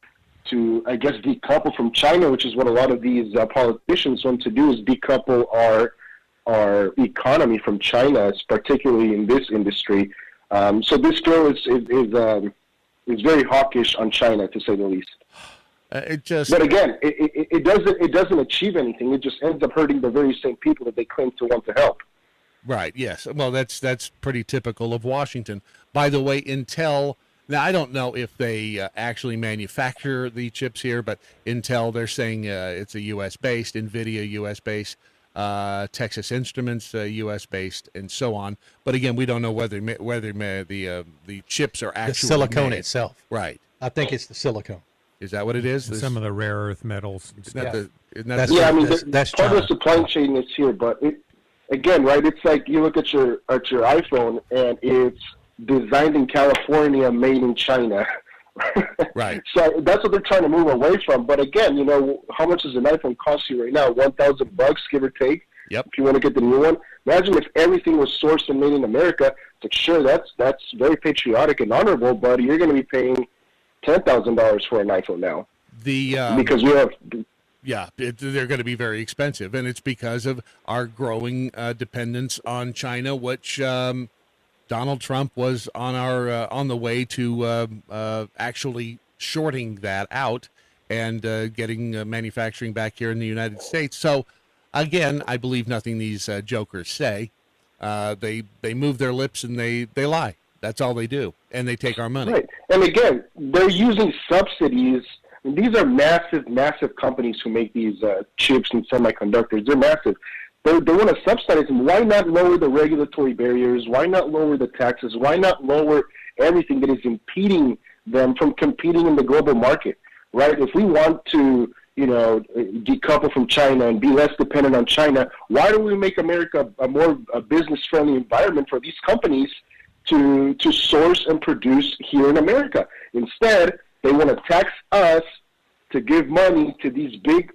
I guess decouple from China, which is what a lot of these politicians want to do, is decouple our economy from China, particularly in this industry. So this bill is very hawkish on China, to say the least. But again, it doesn't achieve anything. It just ends up hurting the very same people that they claim to want to help. Right. Yes. Well, that's pretty typical of Washington. By the way, Intel. Now, I don't know if they actually manufacture the chips here, but Intel, they're saying it's a U.S.-based, NVIDIA U.S.-based, Texas Instruments U.S.-based, and so on. But again, we don't know whether the chips are actually the silicone made. itself. Right. I think it's the silicone. Is that what it is? Some of the rare earth metals. That's part of the supply chain is here, but again, right? It's like you look at your iPhone and it's designed in California, made in China. Right. So that's what they're trying to move away from. But again, how much does an iPhone cost you right now? $1,000, give or take. Yep. If you want to get the new one, imagine if everything was sourced and made in America. It's like, sure, that's very patriotic and honorable, but you're going to be paying $10,000 for an iPhone now. Because we have. Yeah, they're going to be very expensive, and it's because of our growing dependence on China, which. Donald Trump was on the way to actually shorting that out and getting manufacturing back here in the United States. So, again, I believe nothing these jokers say. They move their lips and they lie. That's all they do, and they take our money. Right, and again, they're using subsidies. These are massive, massive companies who make these chips and semiconductors. They're massive. They want to subsidize them. Why not lower the regulatory barriers? Why not lower the taxes? Why not lower everything that is impeding them from competing in the global market? Right? If we want to, decouple from China and be less dependent on China, why don't we make America a more business-friendly environment for these companies to source and produce here in America? Instead, they want to tax us to give money to these big,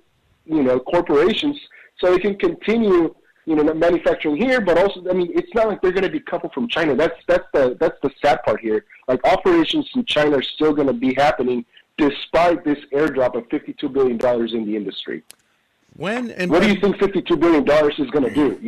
corporations, so they can continue, manufacturing here. But also, it's not like they're going to be decoupled from China. That's the sad part here. Like, operations in China are still going to be happening despite this airdrop of $52 billion in the industry. What do you think $52 billion is going to do?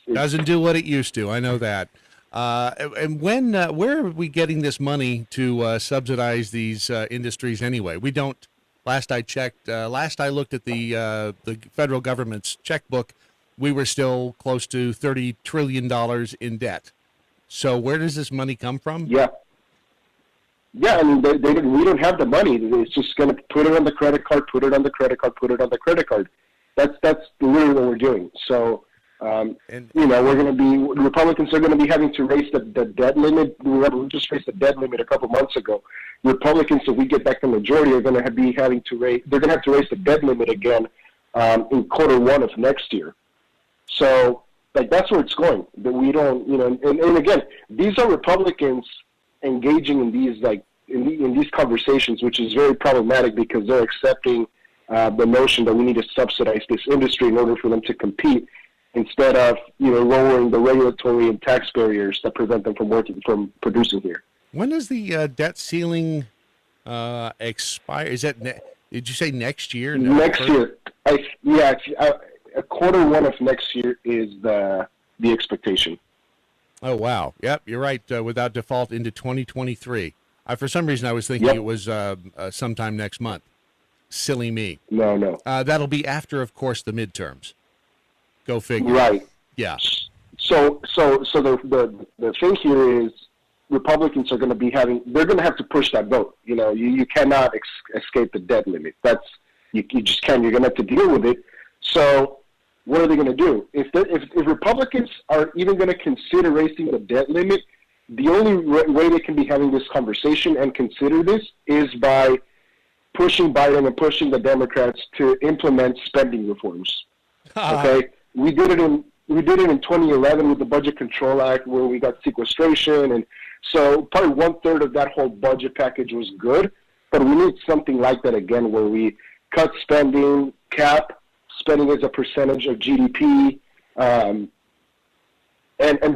It doesn't do what it used to. I know that. And where are we getting this money to subsidize these industries anyway? We don't. Last I checked, last I looked at the federal government's checkbook, we were still close to $30 trillion in debt. So where does this money come from? Yeah, we don't have the money. It's just going to put it on the credit card, put it on the credit card, put it on the credit card. That's literally what we're doing. So, Republicans are going to be having to raise the debt limit. We just raised the debt limit a couple months ago. Republicans, if we get back the majority, are going to have to raise the debt limit again in Q1 of next year. So, that's where it's going. But we don't, and again, these are Republicans engaging in these in these conversations, which is very problematic because they're accepting the notion that we need to subsidize this industry in order for them to compete, instead of lowering the regulatory and tax barriers that prevent them from producing here. When does the debt ceiling expire? Is that did you say next year? Next year, Q1 of next year is the expectation. Oh wow! Yep, you're right. Without default into 2023. For some reason, I was thinking it was sometime next month. Silly me. No. That'll be after, of course, the midterms. Go figure. Right. Yeah. So the thing here is Republicans are going to be they're going to have to push that vote. You know, you cannot escape the debt limit. You just can't. You're going to have to deal with it. So what are they going to do? If Republicans are even going to consider raising the debt limit, the only way they can be having this conversation and consider this is by pushing Biden and pushing the Democrats to implement spending reforms. Okay, we did it in 2011 with the Budget Control Act, where we got sequestration, and so probably 1/3 of that whole budget package was good. But we need something like that again, where we cut spending, cap spending as a percentage of GDP, and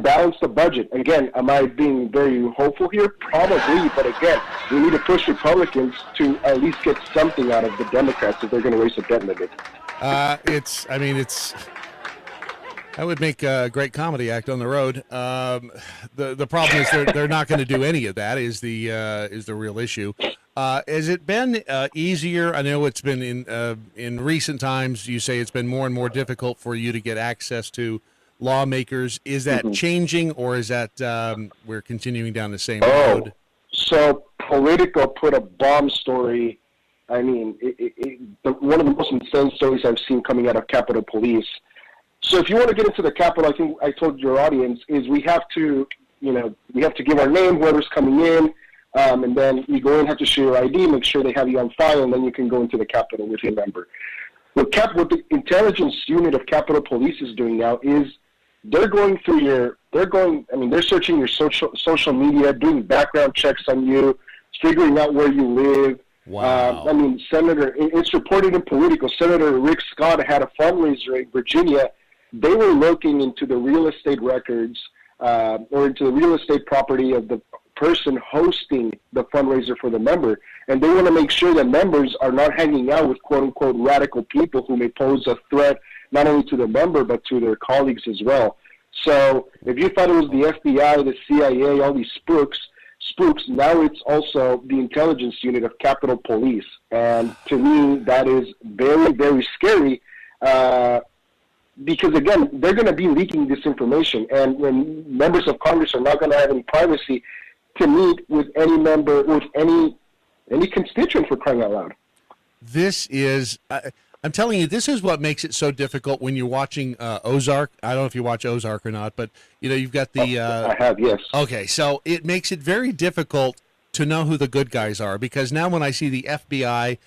balance the budget. Again, am I being very hopeful here? Probably, but again, we need to push Republicans to at least get something out of the Democrats if they're going to raise the debt limit. That would make a great comedy act on the road. The problem is they're not going to do any of that. Is the real issue. Has it been easier? I know it's been in recent times. You say it's been more and more difficult for you to get access to lawmakers. Is that changing, or is that we're continuing down the same road? So Politico put a bomb story. I mean, one of the most insane stories I've seen coming out of Capitol Police. So if you want to get into the Capitol, I think I told your audience, is we have to give our name, whoever's coming in, and then you go in, have to show your ID, make sure they have you on file, and then you can go into the Capitol with your member. What the intelligence unit of Capitol Police is doing now is they're searching your social media, doing background checks on you, figuring out where you live. Wow. It's reported in Politico, Senator Rick Scott had a fundraiser in Virginia. They were looking into the real estate records or into the real estate property of the person hosting the fundraiser for the member. And they want to make sure that members are not hanging out with quote-unquote radical people who may pose a threat not only to the member but to their colleagues as well. So if you thought it was the FBI, the CIA, all these spooks, now it's also the intelligence unit of Capitol Police. And to me, that is very, very scary because, again, they're going to be leaking this information. And when members of Congress are not going to have any privacy to meet with any member, with any constituent, for crying out loud. This is... I'm telling you, this is what makes it so difficult when you're watching Ozark. I don't know if you watch Ozark or not, but you've got the. I have, yes. Okay, so it makes it very difficult to know who the good guys are, because now when I see the FBI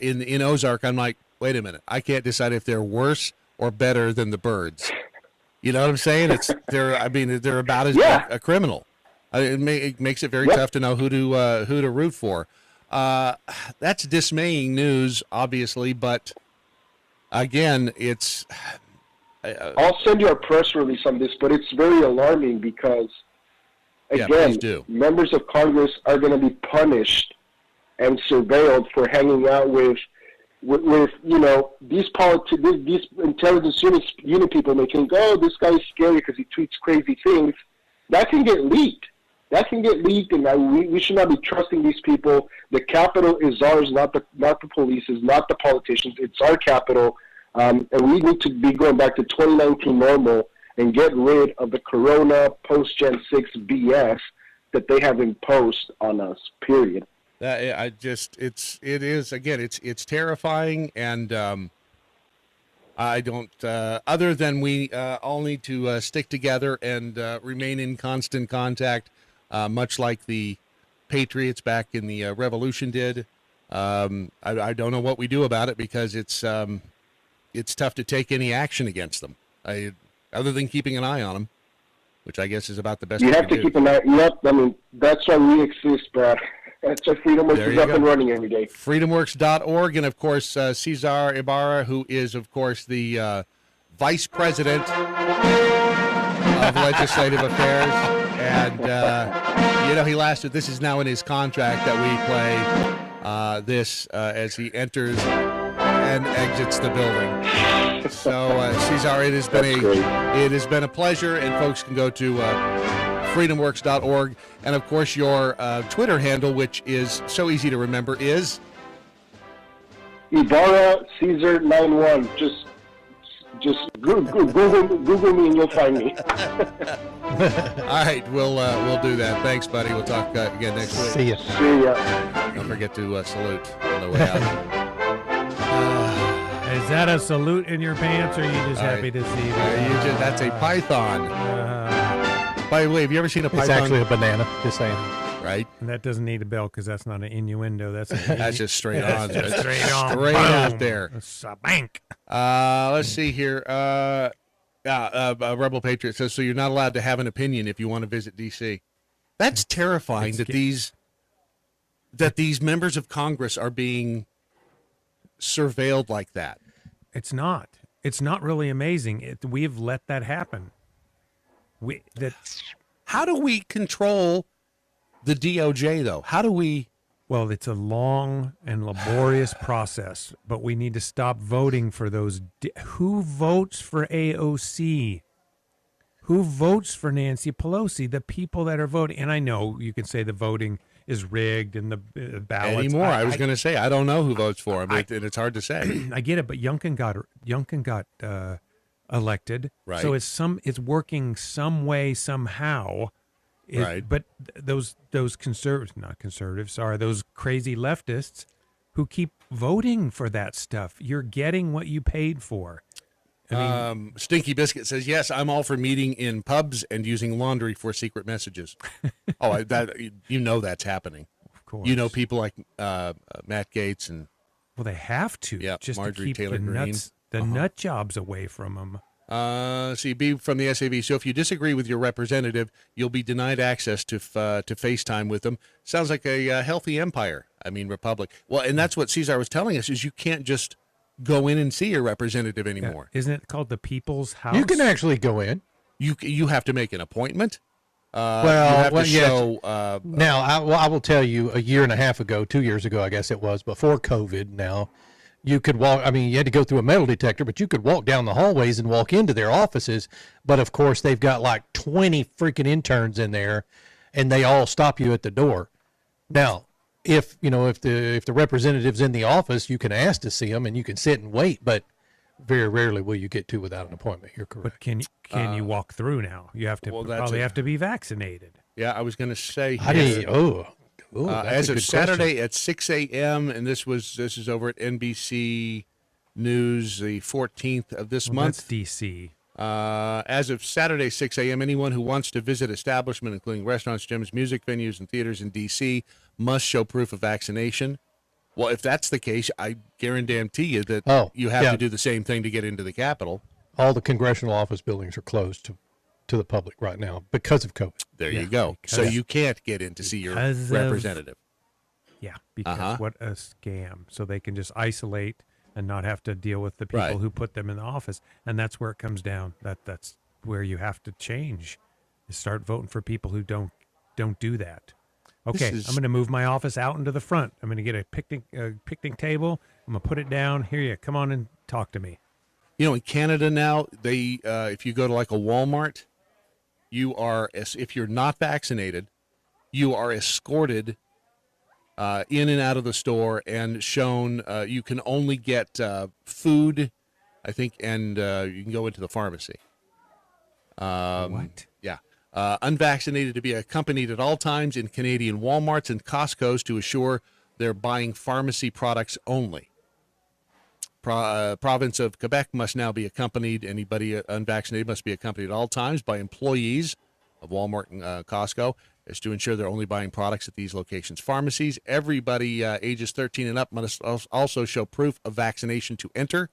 in Ozark, I'm like, wait a minute, I can't decide if they're worse or better than the birds. You know what I'm saying? They're about as a criminal. It makes it very tough to know who to root for. That's dismaying news, obviously, but again, it's. I'll send you a press release on this, but it's very alarming because, again, members of Congress are going to be punished and surveilled for hanging out with these intelligence unit people. May think, oh, this guy's scary because he tweets crazy things. That can get leaked. And we should not be trusting these people. The Capitol is ours, not the police's, not the politicians. It's our Capitol, and we need to be going back to 2019 normal and get rid of the Corona post-Gen 6 BS that they have imposed on us. Period. It's terrifying, and I don't. Other than we all need to stick together and remain in constant contact. Much like the Patriots back in the Revolution did. I don't know what we do about it, because it's tough to take any action against them, other than keeping an eye on them, which I guess is about the best you have to do. keep an eye. Yep, I mean, that's why we exist, Brad. That's why FreedomWorks is up and running every day. FreedomWorks.org, and, of course, Cesar Ibarra, who is, of course, the Vice President of Legislative Affairs. And, this is now in his contract that we play this as he enters and exits the building. So, Cesar, it has been a pleasure, and folks can go to freedomworks.org. And, of course, your Twitter handle, which is so easy to remember, is? Ibarra Caesar 91. Just Just Google me and you'll find me. All right, we'll do that. Thanks, buddy. We'll talk again next week. See ya. See ya. Don't forget to salute on the way out. Is that a salute in your pants, or are you just happy to see that? That's a python. By the way, have you ever seen a python? It's actually a banana, just saying. Right? And that doesn't need a bell because that's not an innuendo. That's just straight on. Straight on. Straight out there. It's a bank. Let's see here. Rebel Patriot says, so you're not allowed to have an opinion if you want to visit D.C. That's terrifying that these members of Congress are being surveilled like that. It's not. It's not really amazing. We've let that happen. How do we control the DOJ, though? How do we? Well, it's a long and laborious process, but we need to stop voting for those. Who votes for AOC? Who votes for Nancy Pelosi? The people that are voting. And I know you can say the voting is rigged and the ballots. Anymore. I was going to say, I don't know who votes for him, and it's hard to say. I get it, but Youngkin got elected. Right. So it's working some way, somehow. Right. But those conservatives are those crazy leftists who keep voting for that stuff. You're getting what you paid for. I mean, Stinky Biscuit says, yes, I'm all for meeting in pubs and using laundry for secret messages. That's happening. Of course. You know, people like Matt Gaetz and they have to. Yeah, just Marjorie to keep Taylor Greene. nut jobs away from them. B from the SAV. So if you disagree with your representative, you'll be denied access to FaceTime with them. Sounds like a healthy empire. I mean, republic. Well, and that's what Cesar was telling us, is you can't just go in and see your representative anymore. Yeah. Isn't it called the People's House? You can actually go in. You have to make an appointment. Now, I will tell you, a year and a half ago, 2 years ago, I guess it was, before COVID now, you could walk, I mean, you had to go through a metal detector, but you could walk down the hallways and walk into their offices. But, of course, they've got like 20 freaking interns in there, and they all stop you at the door. Now, if the representative's in the office, you can ask to see them, and you can sit and wait, but very rarely will you get to without an appointment. You're correct. But can you walk through now? You have to have to be vaccinated. Yeah, I was going to say. As of Saturday at 6 a.m., and this is over at NBC News, the 14th of this month. That's D.C. As of Saturday, 6 a.m., anyone who wants to visit establishment, including restaurants, gyms, music venues, and theaters in D.C., must show proof of vaccination. Well, if that's the case, I guarantee you that you have to do the same thing to get into the Capitol. All the congressional office buildings are closed to the public right now because of COVID. There you go. So you can't get in to see your representative. Because what a scam. So they can just isolate and not have to deal with the people who put them in the office. And that's where it comes down. That's where you have to change. Is start voting for people who don't do that. Okay, I'm going to move my office out into the front. I'm going to get a picnic table. I'm going to put it down. Here, come on and talk to me. You know, in Canada now, they if you go to like a Walmart, if you're not vaccinated, you are escorted in and out of the store and shown you can only get food, I think, and you can go into the pharmacy. What? Yeah. Unvaccinated to be accompanied at all times in Canadian Walmarts and Costco's to assure they're buying pharmacy products only. Province of Quebec must now be accompanied. Anybody unvaccinated must be accompanied at all times by employees of Walmart and Costco, is to ensure they're only buying products at these locations. Pharmacies, everybody ages 13 and up must also show proof of vaccination to enter.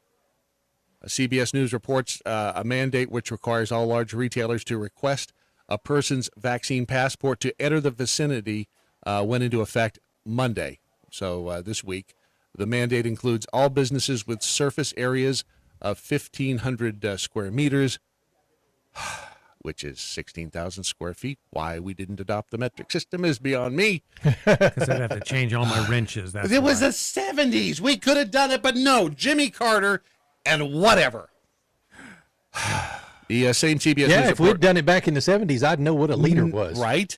CBS News reports a mandate which requires all large retailers to request a person's vaccine passport to enter the vicinity went into effect Monday, so this week. The mandate includes all businesses with surface areas of 1,500 square meters, which is 16,000 square feet. Why we didn't adopt the metric system is beyond me. Because I'd have to change all my wrenches. It was the 70s. We could have done it, but no, Jimmy Carter and whatever. The same CBS News if we'd done it back in the 70s, I'd know what a liter was. Right?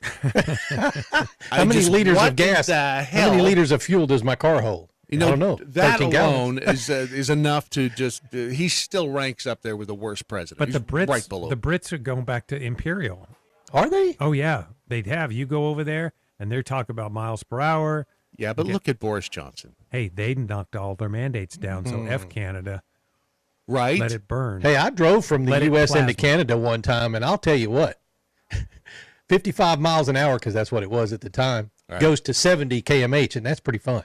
How many liters of gas? How many liters of fuel does my car hold? You know, I don't know. that 13 alone gallons. is enough to just. He still ranks up there with the worst president. But He's the Brits, right below. the Brits are going back to imperial. Are they? Oh yeah, they'd have. You go over there, and they're talking about miles per hour. yeah, but look at Boris Johnson. Hey, they knocked all their mandates down. So F Canada, Right? let it burn. Hey, I drove from the Let it U.S. into plasma. Canada one time, and I'll tell you what, 55 miles an hour, because that's what it was at the time, Right. goes to 70 kmh, and that's pretty fun.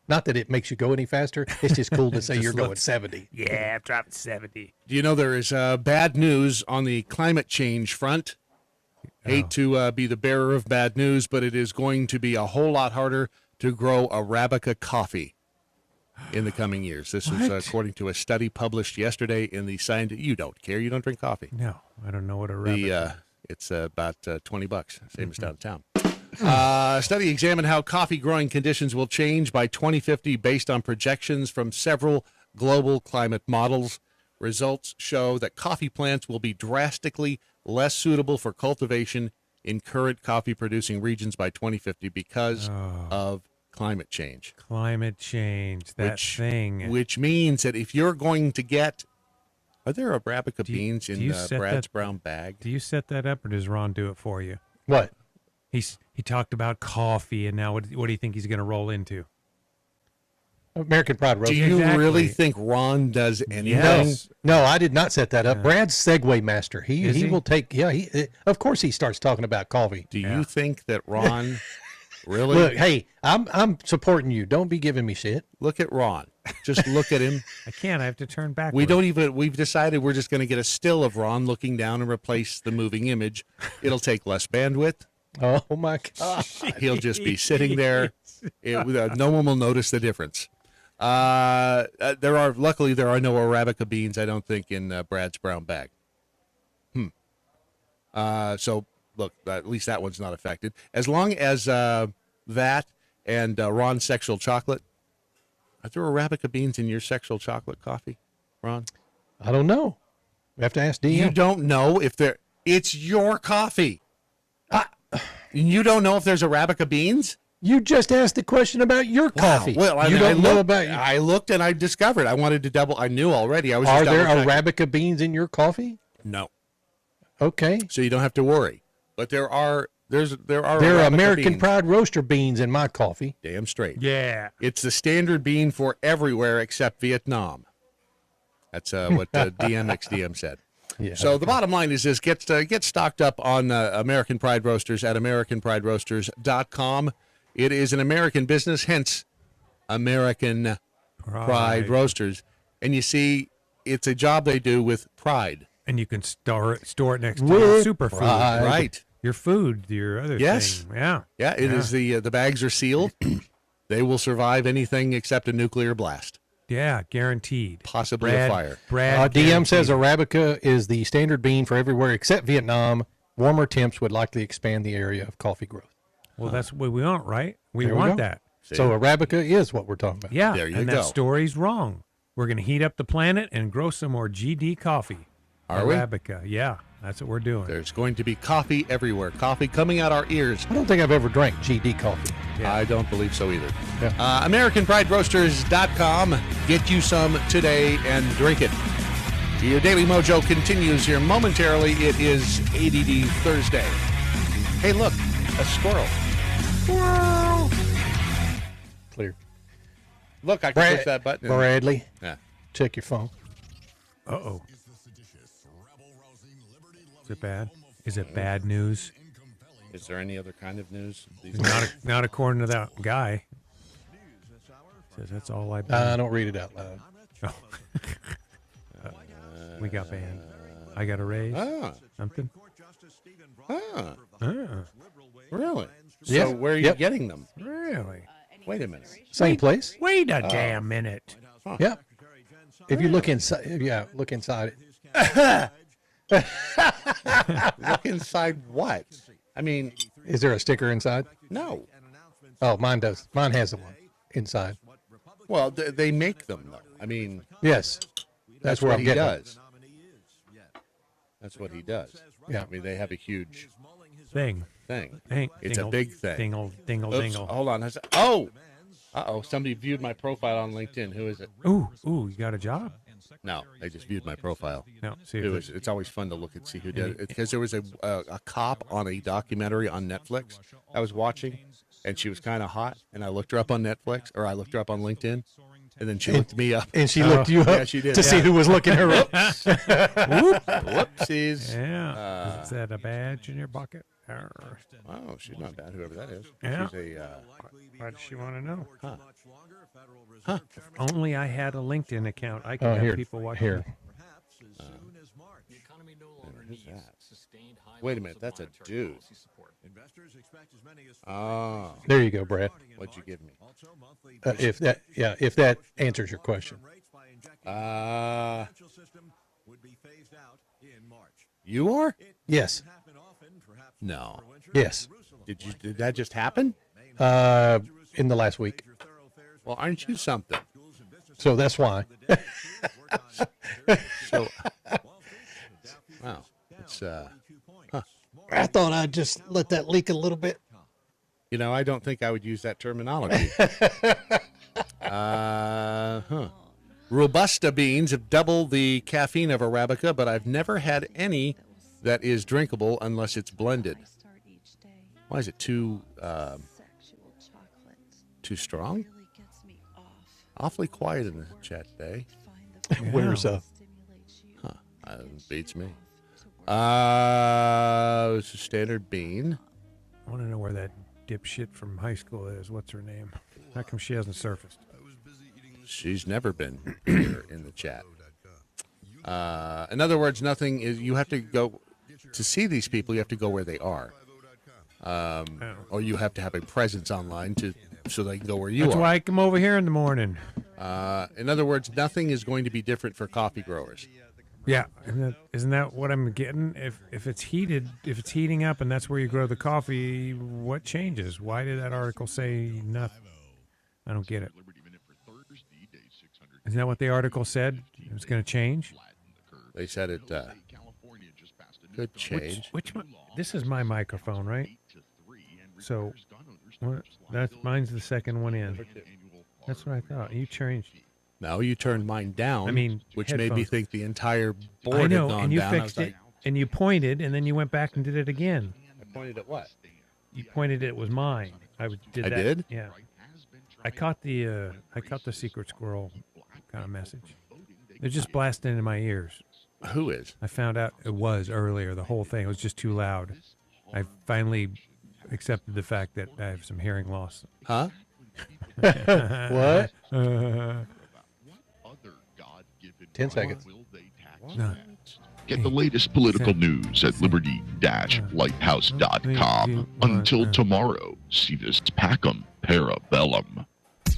Not that it makes you go any faster. It's just cool to say Just you're going looks- 70. Yeah, I'm driving 70. Do you know there is bad news on the climate change front? Hate to be the bearer of bad news, but it is going to be a whole lot harder to grow Arabica coffee in the coming years. This was according to a study published yesterday in the Science. You don't care. You don't drink coffee. No, I don't know what a rabbit. It's about $20, same as downtown. Study examined how coffee growing conditions will change by 2050 based on projections from several global climate models. Results show that coffee plants will be drastically less suitable for cultivation in current coffee producing regions by 2050 because of climate change. Climate change, that thing. Which means that if you're going to get, are there Arabica Do you- beans do in you set Brad's that- brown bag? Do you set that up, or does Ron do it for you? What? He talked about coffee, and now what do you think he's going to roll into? American Pride Do Roast. you Exactly. really think Ron does anything? Yes. No, I did not set that up. Brad's Segway master. Is He he? will take. Yeah, of course he starts talking about coffee. Do you think that Ron really? Look, hey, I'm supporting you. Don't be giving me shit. Look at Ron. Just look at him. I can't. I have to turn back. We've decided we're just going to get a still of Ron looking down and replace the moving image. It'll take less bandwidth. Oh my god. He'll just be sitting there. No one will notice the difference. Luckily there are no Arabica beans, I don't think, in Brad's brown bag. So look, at least that one's not affected. As long as that and Ron's sexual chocolate. Are there Arabica beans in your sexual chocolate coffee, Ron? I don't know. We have to ask DM. You don't know if there. It's your coffee. You don't know if there's Arabica beans? You just asked the question about your coffee. Well, you don't know about. I looked and I discovered. I wanted to double. I knew already. I was. Are just there double-checking. Arabica beans in your coffee? No. Okay. So you don't have to worry. But there are. There are. There are Arabica American beans. Pride Roaster beans in my coffee. Damn straight. Yeah. It's the standard bean for everywhere except Vietnam. That's what DMXDM said. Yeah. So the bottom line is this: get stocked up on American Pride Roasters at AmericanPrideRoasters.com. It is an American business, hence American Pride Roasters. And you see, it's a job they do with pride. And you can store it next to With your superfood. pride. Right. Your food, your other Yes. thing. Yeah. Yeah, it is the bags are sealed. They will survive anything except a nuclear blast, Yeah, guaranteed. possibly a fire. Brad DM says guaranteed. Arabica is the standard bean for everywhere except Vietnam. Warmer temps would likely expand the area of coffee growth. Well, that's what we want, right? We There we want go. that. So Arabica is what we're talking about. Yeah, There you and go. that story's wrong. We're going to heat up the planet and grow some more GD coffee. Are we? Arabica. Yeah, that's what we're doing. There's going to be coffee everywhere. Coffee coming out our ears. I don't think I've ever drank GD coffee. Yeah. I don't believe so either. Yeah. AmericanPrideRoasters.com. Get you some today and drink it. Your Daily Mojo continues here momentarily. It is ADD Thursday. Hey, look, a squirrel. Squirrel. Clear. Look, I can push that button. Bradley, Yeah. check your phone. Uh-oh. Is it bad? Is it bad news? Is there any other kind of news? These Not according to that guy. Says that's all I. Don't read it out loud. Oh. We got banned. I got a raise. Something. Really? Yeah. So where are you Yep. getting them? Really? Wait a minute. Same place. Wait a damn minute. Yeah. If you look inside, look inside it. Look inside what? I mean, Is there a sticker inside? no. Oh, mine does. Mine has one inside. Well, they make them, though. I mean, Yes. That's where what I'm he getting. does. That's what he does. Yeah. I mean, they have a huge Thing. thing. Ding, It's dingle, a big thing. Dingle, dingle, Oops, dingle. hold on. Oh, Uh-oh, somebody viewed my profile on LinkedIn. Who is it? Ooh, you got a job? No, they just viewed my profile. No, see It's always fun to look and see who did it. Because there was a cop on a documentary on Netflix I was watching, and she was kind of hot, and I looked her up on Netflix, or I looked her up on LinkedIn, and then she looked me up. And she looked you up yeah, she did. to see who was looking her up. Whoopsies. Yeah. Is that a badge in your bucket? Oh, she's not bad, whoever that is. Yeah. She's a... Why does she want to know? Huh. If only I had a LinkedIn account. I could have people watching. Here. Who's that? Wait a minute, that's a dude. Oh. There you go, Brad. What'd you give me? If that answers your question. You are? Yes. No. Yes. Did that just happen? In the last week. Well, aren't you something? So that's why. So, wow. It's I thought I'd just let that leak a little bit. You know, I don't think I would use that terminology. Robusta beans have double the caffeine of Arabica, but I've never had any that is drinkable unless it's blended. Why is it too strong? Awfully quiet in the chat today. Where's Beats me. It's a standard bean. I want to know where that dipshit from high school is. What's her name? How come she hasn't surfaced? She's never been here in the chat. In other words, nothing is. You have to go to see these people. You have to go where they are, or you have to have a presence online so they can go where you That's are. why I come over here in the morning. In other words, nothing is going to be different for coffee growers. Yeah, isn't that what I'm getting? If it's heating up, and that's where you grow the coffee, what changes? Why did that article say nothing? I don't get it. Isn't that what the article said? It was going to change. They said it could change. Which one? This is my microphone, right? So mine's the second one in. That's what I thought. You changed. No, you turned mine down. I mean, which headphones. made me think the entire board I know, had gone and you down. fixed it, and you pointed, and then you went back and did it again. I pointed at what? You pointed it was mine. I did. Yeah. I caught the secret squirrel kind of message. They're just blasting into my ears. Who is? I found out it was earlier. The whole thing was just too loud. I finally accepted the fact that I have some hearing loss. Huh? What? 10 seconds. No. Get the latest political news at liberty-lighthouse.com. Until tomorrow, see this Packum Parabellum.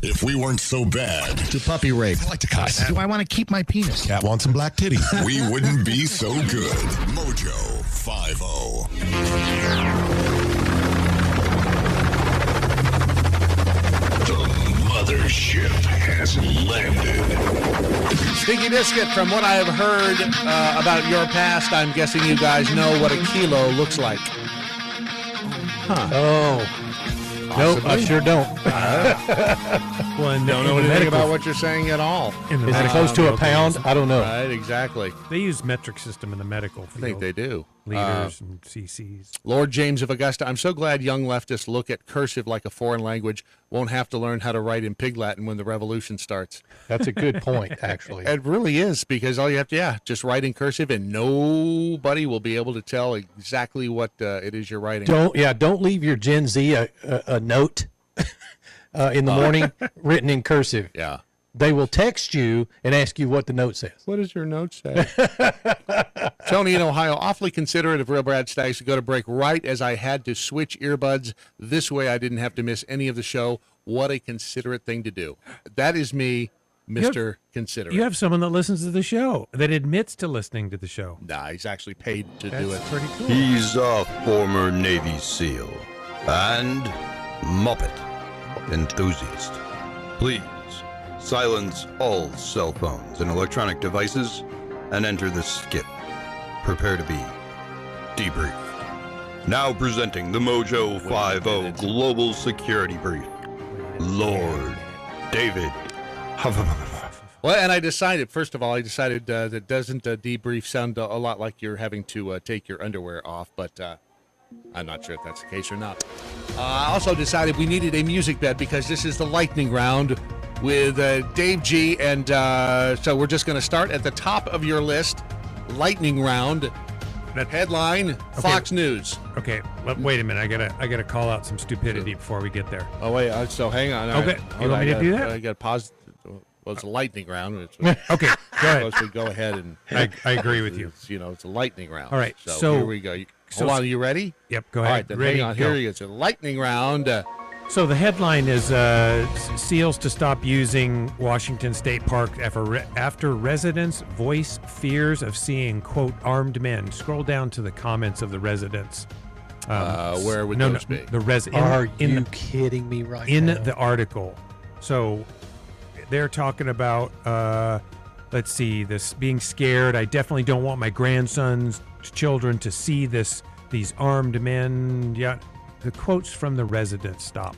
If we weren't so bad, To puppy rape. I like to cuss. Do I want to keep my penis? Cat wants some black titties. we wouldn't be so good. Mojo 50. Mothership has landed. Stinky Biscuit, from what I have heard about your past, I'm guessing you guys know what a kilo looks like. Huh. Oh. Nope, I sure don't. Well, Don't know anything about what you're saying at all. Is it close to a pound? I don't know. Right, exactly. They use metric system in the medical field. I think they do. Liters and cc's. Lord James of Augusta, I'm so glad young leftists look at cursive like a foreign language, won't have to learn how to write in Pig Latin when the revolution starts. That's a good point, actually. It really is, because all you have to, just write in cursive, and nobody will be able to tell exactly what it is you're writing. Don't leave your Gen Z a note in the morning written in cursive. Yeah. They will text you and ask you what the note says. What does your note say? Tony in Ohio, awfully considerate of Real Brad Staggs to go to break right as I had to switch earbuds. This way I didn't have to miss any of the show. What a considerate thing to do. That is me, Mr. Considerate. You have someone that listens to the show, that admits to listening to the show. Nah, he's actually paid to do it. That's pretty cool. He's a former Navy SEAL and Muppet enthusiast. Please silence all cell phones and electronic devices and enter the skip. Prepare to be debriefed. Now presenting the Mojo 50 Global Security Brief, Lord David. Well, and I decided, first of all, that doesn't debrief sound a lot like you're having to take your underwear off, but I'm not sure if that's the case or not. I also decided we needed a music bed because this is the lightning round with Dave G, and so we're just going to start at the top of your list. Lightning round. That headline, okay. Fox News. Okay, wait a minute. I gotta call out some stupidity before we get there. Oh wait, so hang on. Okay, you want me to do that? I got to pause. Well, it's a lightning round. Okay, go ahead. So we go ahead and. I agree with you. It's a lightning round. All right, so here we go. Hold on, you ready? Yep, go ahead. All right, then ready, hang on. Here it's a lightning round. So the headline is SEALs to stop using Washington State Park after residents voice fears of seeing, quote, armed men. Scroll down to the comments of the residents. Where would those be? Are you kidding me right in now? the article. So they're talking about, let's see, this being scared. I definitely don't want my grandson's children to see these armed men. Yeah. The quotes from the residents stop.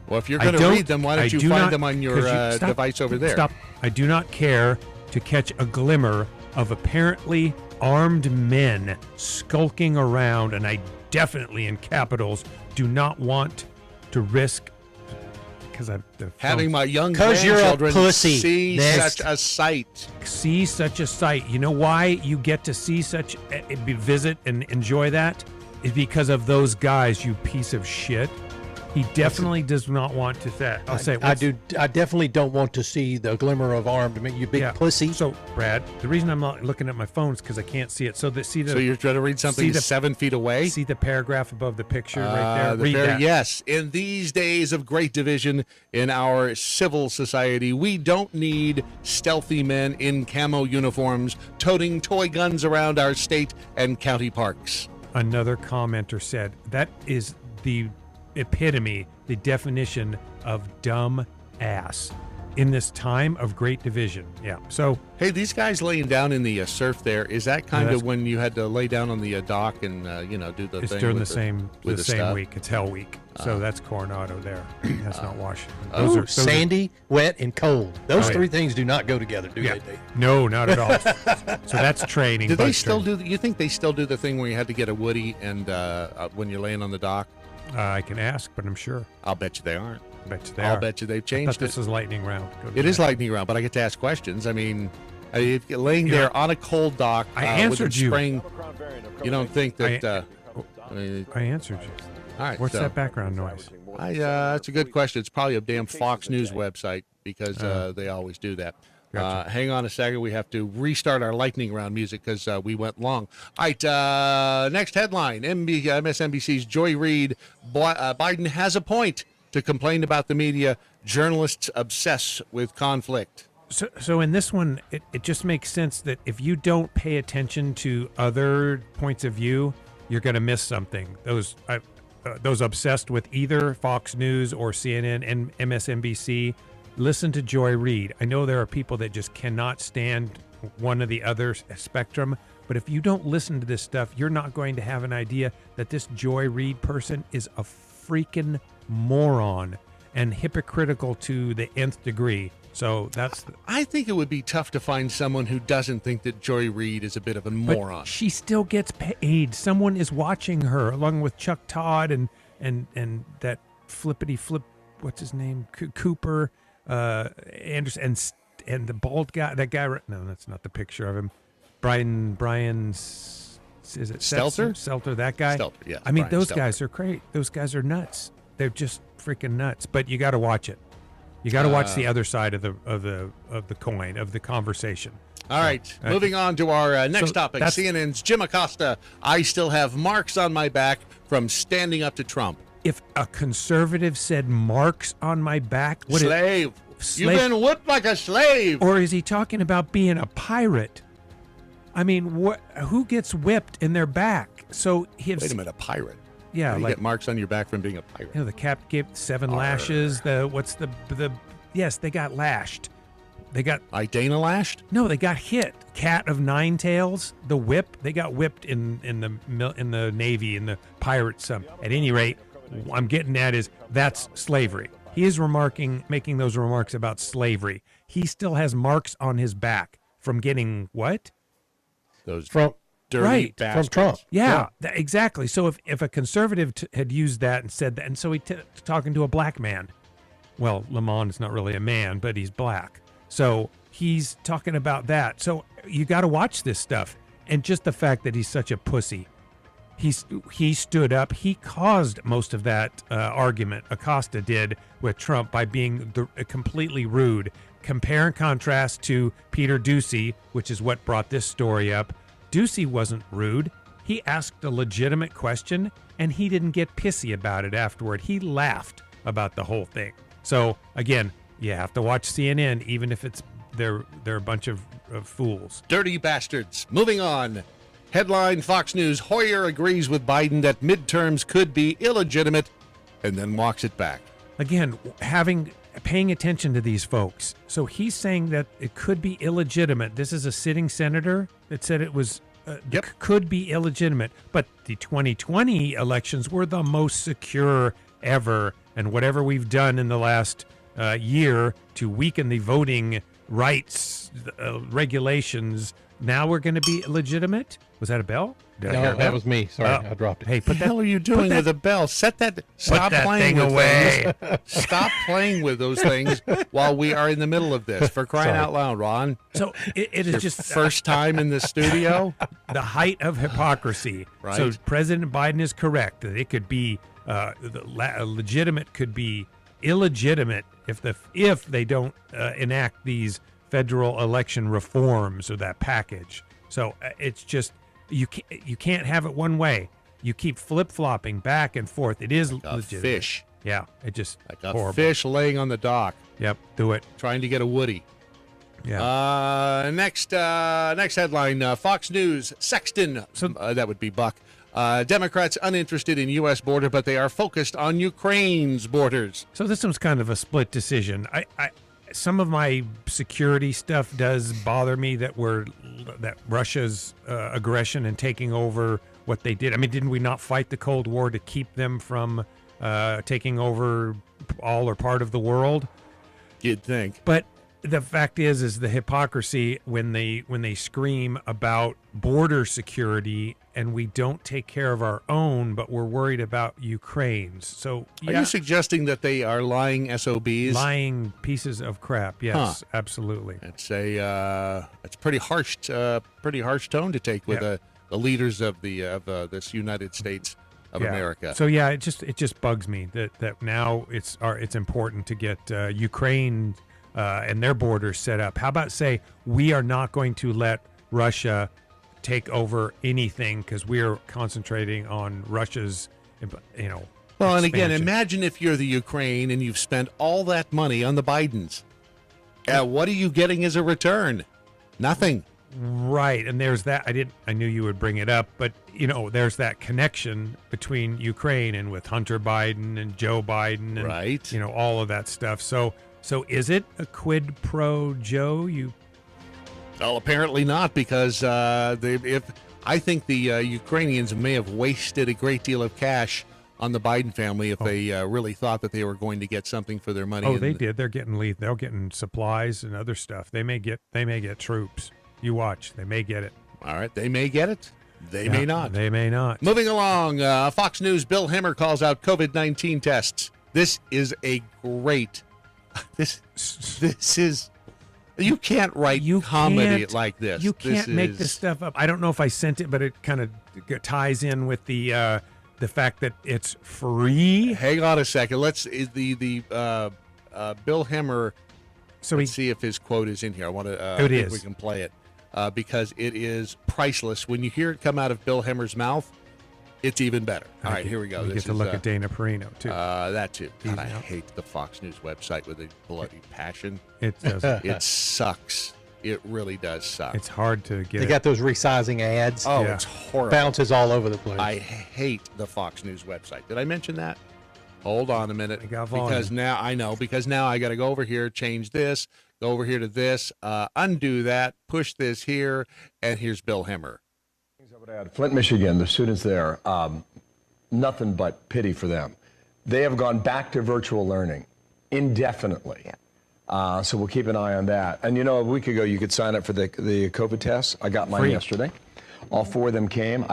Well, if you're going to read them, why don't you find them on your device over there? Stop. I do not care to catch a glimmer of apparently armed men skulking around, and I definitely, in capitals, do not want to risk, because I'm having my young grandchildren see such a sight. See such a sight. You know why you get to see such, visit and enjoy that? Is because of those guys, you piece of shit. He definitely does not want to say. I'll say I definitely don't want to see the glimmer of armed men. You big pussy. So, Brad, the reason I'm not looking at my phone is because I can't see it. So you're trying to read something 7 feet away. See the paragraph above the picture right there. Read that. Yes. In these days of great division in our civil society, we don't need stealthy men in camo uniforms toting toy guns around our state and county parks. Another commenter said, that is the epitome, the definition of dumb ass in this time of great division. Yeah. So, hey, these guys laying down in the surf there, is that kind of when you had to lay down on the dock and, do the it's thing? During with the same stuff? week. It's Hell Week. So that's Coronado there. That's not Washington. Those are sandy, wet, and cold. Those three things do not go together, do they? No, not at all. So that's training. Do they still do? You think they still do the thing where you had to get a Woody and when you're laying on the dock? I can ask, but I'm sure. I'll bet you they aren't. I'll bet you they've changed it. This is lightning round. It is lightning round, but I get to ask questions. I mean, if you're laying there on a cold dock, I answered with a spring, you don't think that? I answered you. All right. What's that background noise? That's a good question. It's probably a damn Fox News website because they always do that. Gotcha. Hang on a second. We have to restart our lightning round music because we went long. All right. Next headline. MSNBC's Joy Reid. Biden has a point to complain about the media. Journalists obsess with conflict. So in this one, it just makes sense that if you don't pay attention to other points of view, you're going to miss something. Those obsessed with either Fox News or CNN and MSNBC, listen to Joy Reid. I know there are people that just cannot stand one or the other spectrum, but if you don't listen to this stuff, you're not going to have an idea that this Joy Reid person is a freaking moron and hypocritical to the nth degree. So I think it would be tough to find someone who doesn't think that Joy Reid is a bit of a moron. But she still gets paid. Someone is watching her, along with Chuck Todd and that flippity flip. What's his name? Cooper, Anderson, and the bald guy. That guy. No, that's not the picture of him. Brian. Is it Stelter? Stelter, that guy. Stelter, yeah. I mean, Brian those Stelter. guys are great. Those guys are nuts. They're just freaking nuts. But you got to watch it. You got to watch the other side of the coin, of the conversation. All right, moving on to our next topic. CNN's Jim Acosta. I still have marks on my back from standing up to Trump. If a conservative said marks on my back, slave. You've been whipped like a slave. Or is he talking about being a pirate? I mean, who gets whipped in their back? So wait a minute, a pirate. Yeah, you get marks on your back from being a pirate. You know, the cap gave 7 lashes. Yes, they got lashed. They got Dana lashed? No, they got hit. Cat of 9 tails, the whip. They got whipped in the Navy, in the pirates. At any rate, what I'm getting at is that's slavery. He is making those remarks about slavery. He still has marks on his back from getting what? Those From dirty from bastards. Trump. Yeah, exactly. So if a conservative had used that and said that, and so talking to a black man, well, Lamont is not really a man, but he's black. So he's talking about that. So you got to watch this stuff. And just the fact that he's such a pussy. He stood up. He caused most of that argument. Acosta did with Trump by being completely rude. Compare and contrast to Peter Doocy, which is what brought this story up. Doocy wasn't rude. He asked a legitimate question, and he didn't get pissy about it afterward. He laughed about the whole thing. So, again, you have to watch CNN, even if they're a bunch of fools. Dirty bastards. Moving on. Headline Fox News, Hoyer agrees with Biden that midterms could be illegitimate and then walks it back. Again, paying attention to these folks. So he's saying that it could be illegitimate. This is a sitting senator that said it was could be illegitimate. But the 2020 elections were the most secure ever. And whatever we've done in the last year to weaken the voting rights regulations, now we're going to be legitimate? Was that a bell? Did I hear No, that was me. Sorry, I dropped it. Hey, What the hell are you doing with a bell? Stop that playing thing with away. things. Stop playing with those things while we are in the middle of this. For crying Sorry. out loud, Ron. So it is just First time in the studio. the height of hypocrisy. Right. So President Biden is correct that it could be legitimate, could be illegitimate if they don't enact these federal election reforms or that package. So it's just you can't have it one way. You keep flip-flopping back and forth. It is A legitimate. fish. Yeah, it just Like a horrible. fish laying on the dock. Yep, do it. Trying to get a woody. Yeah. Next headline, Fox News, Sexton, that would be Buck. Democrats uninterested in U.S. border, but they are focused on Ukraine's borders. So this was kind of a split decision. I some of my security stuff does bother me that Russia's aggression and taking over what they did. I mean, didn't we not fight the Cold War to keep them from taking over all or part of the world? You'd think. But the fact is the hypocrisy when they scream about border security and we don't take care of our own, but we're worried about Ukraine's. So Are you suggesting that they are lying SOBs? lying pieces of crap? Yes, absolutely. It's it's pretty harsh tone to take with the leaders of this United States of America. So yeah, it just bugs me that now it's important to get Ukraine and their borders set up. How about say we are not going to let Russia take over anything because we're concentrating on Russia's, Well, and again, expansion. imagine if you're the Ukraine and you've spent all that money on the Bidens. What are you getting as a return? Nothing. Right, and there's that. I knew you would bring it up, but there's that connection between Ukraine and with Hunter Biden and Joe Biden, and Right. All of that stuff. So is it a quid pro Joe? Well, apparently not, because I think the Ukrainians may have wasted a great deal of cash on the Biden family if they really thought that they were going to get something for their money. Oh, they did. They're getting supplies and other stuff. They may get troops. You watch. They may get it. All right, they may get it. They may not. They may not. Moving along, Fox News, Bill Hemmer calls out COVID-19 tests. This is a great. This is. You can't write comedy like this. You can't make this stuff up. I don't know if I sent it, but it kind of ties in with the fact that it's free. Hang on a second. Let's the Bill Hemmer. So let's see if his quote is in here. I want to. It is. We can play it because it is priceless. When you hear it come out of Bill Hemmer's mouth, it's even better. All right, here we go. We get to look at Dana Perino too. That too. God, I hate the Fox News website with a bloody passion. It does. It sucks. It really does suck. It's hard to get. They got those resizing ads. Oh, it's horrible. Bounces all over the place. I hate the Fox News website. Did I mention that? Hold on a minute. Because now I got to go over here, change this, go over here to this, undo that, push this here, and here's Bill Hemmer. Flint, Michigan, the students there, nothing but pity for them. They have gone back to virtual learning. indefinitely. Yeah. So we'll keep an eye on that. And a week ago you could sign up for the COVID tests. I got mine Free. yesterday. All 4 of them came.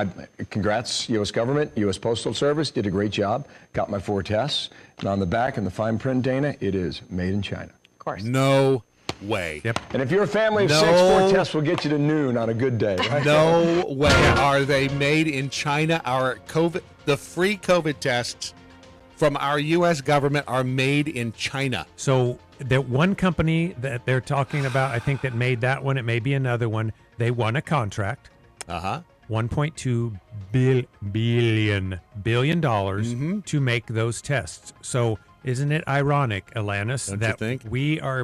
Congrats, U.S. government, U.S. Postal Service did a great job. Got my 4 tests. And on the back in the fine print, Dana, it is made in China. Of course. No way. Yep. And if you're a family of 6, 4 tests will get you to noon on a good day. Right? No way are they made in China. The free COVID tests from our U.S. government are made in China. So that one company that they're talking about, I think that made that one. It may be another one. They won a contract. $1.2 billion to make those tests. So isn't it ironic, Alanis, Don't that you think? we are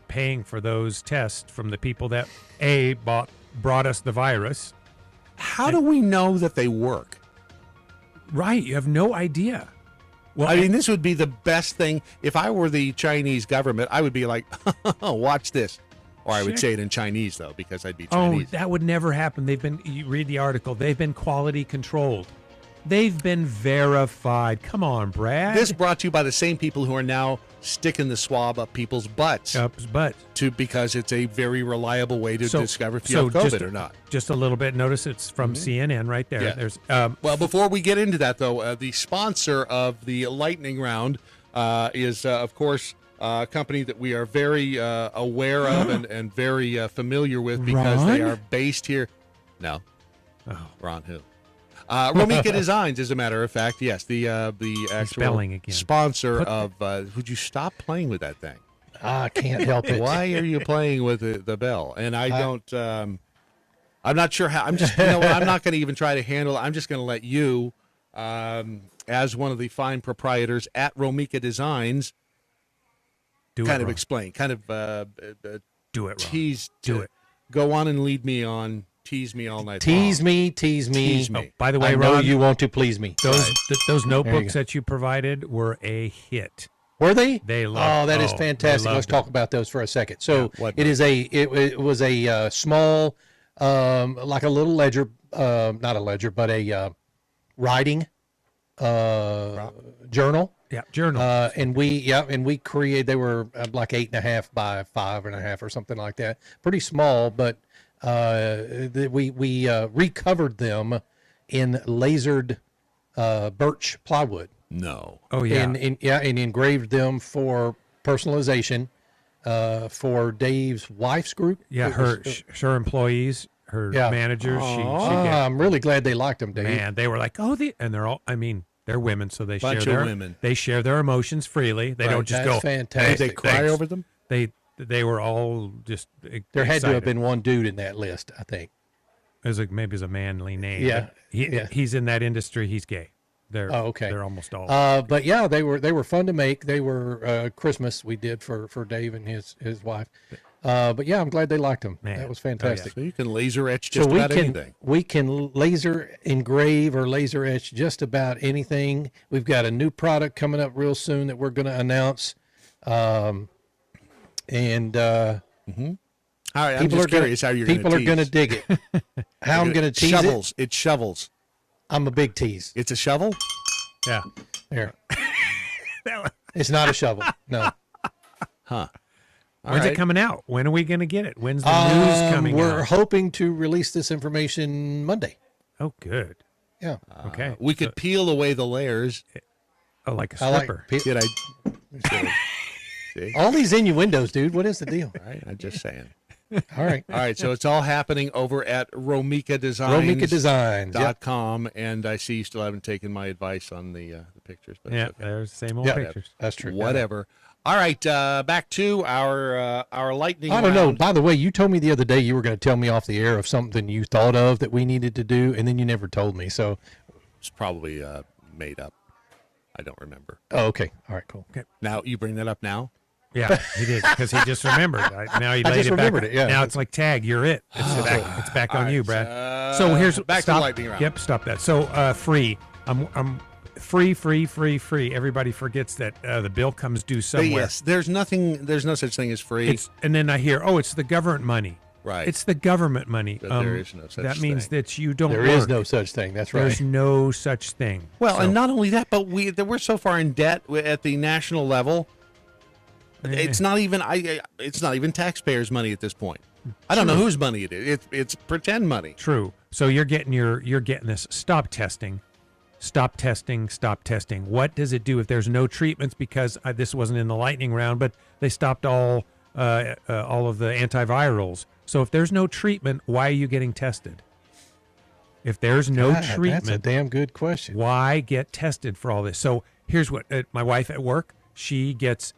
paying for those tests from the people that brought us the virus? How do we know that they work? Right, you have no idea. Well, I mean, this would be the best thing. If I were the Chinese government, I would be like, watch this. Or I would say it in Chinese, though, because I'd be Chinese. Oh, that would never happen. You read the article. They've been quality controlled. They've been verified. Come on, Brad. This brought to you by the same people who are now sticking the swab up people's butts. Because it's a very reliable way to discover if you have COVID or not. Just a little bit. Notice it's from CNN right there. Yeah. There's well, before we get into that, though, the sponsor of the lightning round is, of course, a company that we are very aware of and very familiar with because they are based here. No. Oh, Ron who? Romika Designs, as a matter of fact, yes, the actual spelling again. Sponsor of. Would you stop playing with that thing? I can't help it. Why are you playing with the bell? And I don't. I'm not sure how. I'm just. I'm not going to even try to handle it. I'm just going to let you, as one of the fine proprietors at Romika Designs, explain. Do it. Wrong. Tease. Do it. Go on and lead me on. Tease me all night. Tease me. Oh, by the way, I know Ron, you want to please me. Those notebooks that you provided were a hit. Were they? They love. Oh, that is fantastic. Let's talk about those for a second. So it was a small, like a little ledger, not a ledger, but a writing journal. Yeah, journal. And we created. They were like 8.5 by 5.5 or something like that. Pretty small, but we recovered them in lasered birch plywood. No. Oh yeah. And engraved them for personalization for Dave's wife's group. Yeah, her employees, her managers. I'm really glad they liked them, Dave. Man, they were like, and they're all. I mean, they're women, so they Bunch share of their women. They share their emotions freely. They don't just That's go. fantastic. Did they cry over them? They were all just. There had to have been one dude in that list, I think. Maybe it's a manly name. Yeah, he's in that industry. He's gay. Okay. They're almost all. But yeah, they were fun to make. They were Christmas we did for Dave and his wife. But yeah, I'm glad they liked them. Man. That was fantastic. So you can laser etch just about anything. We can laser engrave or laser etch just about anything. We've got a new product coming up real soon that we're going to announce. All right, I'm people just curious how you're going to tease. People are going to dig it. How I'm going to tease shovels. It's shovels. I'm a big tease. It's a shovel? Yeah. There. It's not a shovel. No. Huh. When's it coming out? When are we going to get it? When's the news coming out? We're hoping to release this information Monday. Oh, good. Yeah. Okay. We could peel away the layers. Oh, like a stripper. Did I? See? All these innuendos, dude. What is the deal? All right, I'm just saying. All right. All right, so it's all happening over at Romika Designs. RomikaDesigns.com. And I see you still haven't taken my advice on the pictures. But Yeah, it's okay. there's the same old pictures. That's true. Whatever. All right, back to our lightning I don't know. round. By the way, you told me the other day you were going to tell me off the air of something you thought of that we needed to do, and then you never told me. So It's probably made up. I don't remember. Oh, okay. All right, cool. Okay. Now, you bring that up now? Yeah, he did because he just remembered. Now he I laid just it back. remembered it, yeah. Now it's like tag. You're it. It's back on you, Brad. So here's back to stop. the lightning round. Yep, stop that. So free. I'm free. Everybody forgets that the bill comes due somewhere. Yes, there's no such thing as free. And then I hear, it's the government money. Right. It's the government money. But there is no such that means thing. that you don't. There work. is no such thing. That's right. There's no such thing. Well, and not only that, but we're so far in debt at the national level It's not even it's not even taxpayers' money at this point. I don't know whose money it is. It's pretend money. True. So you're getting this. Stop testing. Stop testing. Stop testing. What does it do if there's no treatments? Because this wasn't in the lightning round, but they stopped all of the antivirals. So if there's no treatment, why are you getting tested? If there's no treatment, that's a damn good question. Why get tested for all this? So here's what my wife at work, she gets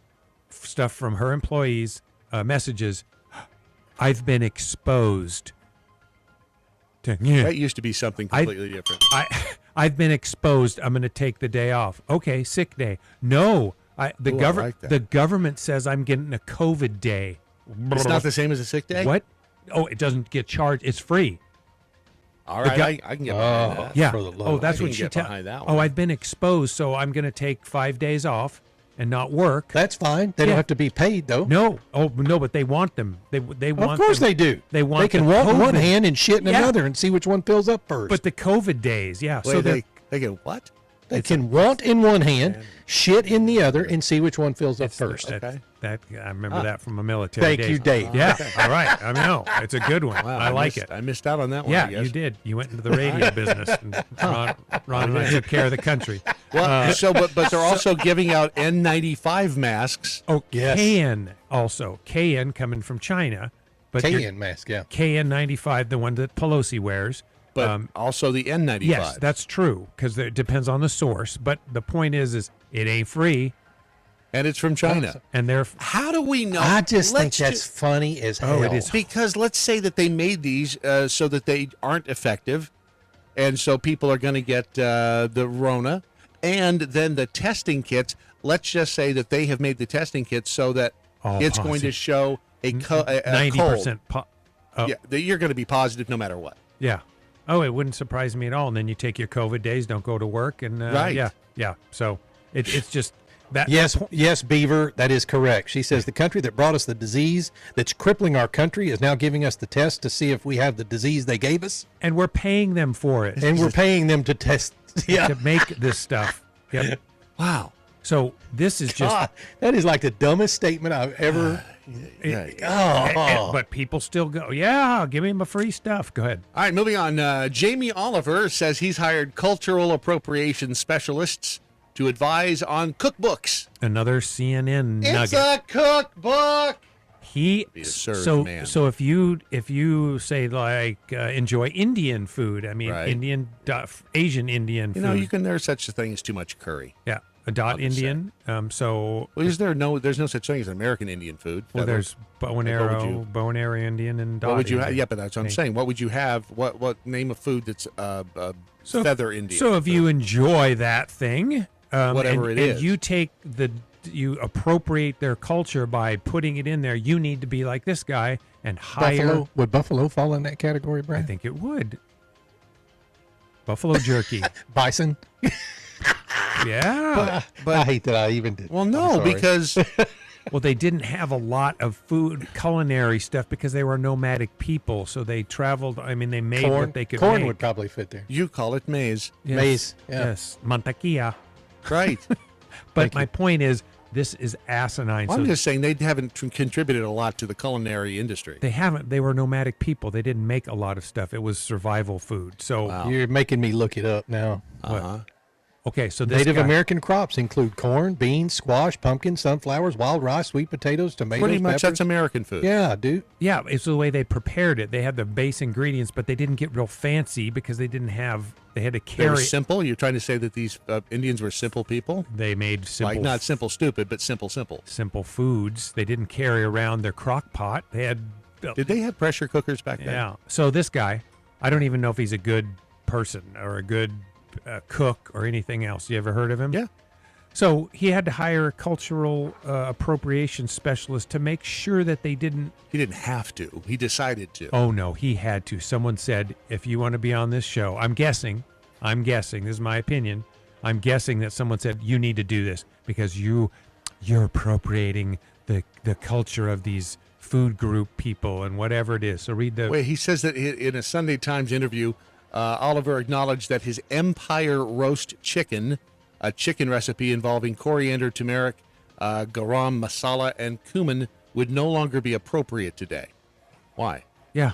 stuff from her employees, messages. I've been exposed. That used to be something completely different. I've been exposed. I'm going to take the day off. Okay, sick day. No, the government says I'm getting a COVID day. It's not the same as a sick day? What? Oh, it doesn't get charged. It's free. All right, I can get behind that. Yeah. That's what she tells. Oh, I've been exposed, so I'm going to take 5 days off and not work. That's fine. They don't have to be paid, though. No. Oh, no, but they want them. They want. Of course they do. They want. They can walk in one hand and shit in another and see which one fills up first. But the COVID days, yeah. Wait, so they get what? They can want in one hand, shit in the other, and see which one fills up first. Okay. I remember that from a military days. Thank you, Dave. Yeah. All right. I know. It's a good one. Wow, I like it. I missed out on that one. Yeah, you did. You went into the radio business. And Ron and I took care of the country. Well, but they're also giving out N95 masks. Oh, yes. KN coming from China. But KN mask, yeah. KN95, the one that Pelosi wears. But also the N95. Yes, that's true, because it depends on the source. But the point is it ain't free. And it's from China. And they're... How do we know? I just think that's funny as hell. Oh, it is. Because let's say that they made these so that they aren't effective, and so people are going to get the Rona. And then the testing kits, let's just say that they have made the testing kits so that it's going to show a 90% yeah, that you're going to be positive no matter what. Yeah. Oh, it wouldn't surprise me at all. And then you take your COVID days, don't go to work, and right. Yeah. So it's just that. Yes, Beaver, that is correct. She says the country that brought us the disease that's crippling our country is now giving us the test to see if we have the disease they gave us, and we're paying them for it. And we're paying them to test, to make this stuff. Yep. Wow. So this is just God, that is like the dumbest statement I've ever. But people still go, yeah, give me my free stuff. Go ahead. All right, moving on. Jamie Oliver says he's hired cultural appropriation specialists to advise on cookbooks. Another CNN nugget. It's a cookbook. So if you say like enjoy Indian food, I mean right. Asian Indian food. There's such a thing as too much curry. Yeah. Indian. Well, there's no such thing as American Indian food. Well, there's bow and arrow Indian, and dot. What would you have? Indian. Yeah, but that's what I'm saying. What would you have? What name of food that's feather Indian? So if you enjoy that thing, whatever it is, and you appropriate their culture by putting it in there, you need to be like this guy and hire. Would buffalo fall in that category, Brad? I think it would. Buffalo jerky, bison. Yeah, but I hate that I even did. Well, no, because they didn't have a lot of food culinary stuff because they were nomadic people, so they traveled. I mean, they made what they could. Corn make. would probably fit there. You call it maize. Yes. Maize. Yeah. Yes, mantequilla. Right. But my point is, this is asinine. Well, I'm just saying they haven't contributed a lot to the culinary industry. They haven't. They were nomadic people. They didn't make a lot of stuff. It was survival food. So You're making me look it up now. Okay, so this Native American crops include corn, beans, squash, pumpkin, sunflowers, wild rice, sweet potatoes, tomatoes, pretty much peppers. That's American food. Yeah, dude. Yeah, it's the way they prepared it. They had the base ingredients, but they didn't get real fancy because they didn't have. They had to carry. They were simple. You're trying to say that these Indians were simple people? They made simple, like not simple, stupid, but simple. Simple foods. They didn't carry around their crock pot. They had. Did they have pressure cookers back then? Yeah. So this guy, I don't even know if he's a good person or a good cook or anything else. You ever heard of him? Yeah. So he had to hire a cultural appropriation specialist to make sure that they didn't. He didn't have to. He decided to. Oh no, he had to. Someone said, if you want to be on this show, I'm guessing, this is my opinion. I'm guessing that someone said, you need to do this because you're appropriating the culture of these food group people and whatever it is. So read the. Wait, he says that in a Sunday Times interview, Oliver acknowledged that his Empire roast chicken, a chicken recipe involving coriander, turmeric, garam masala and cumin would no longer be appropriate today. Why? Yeah.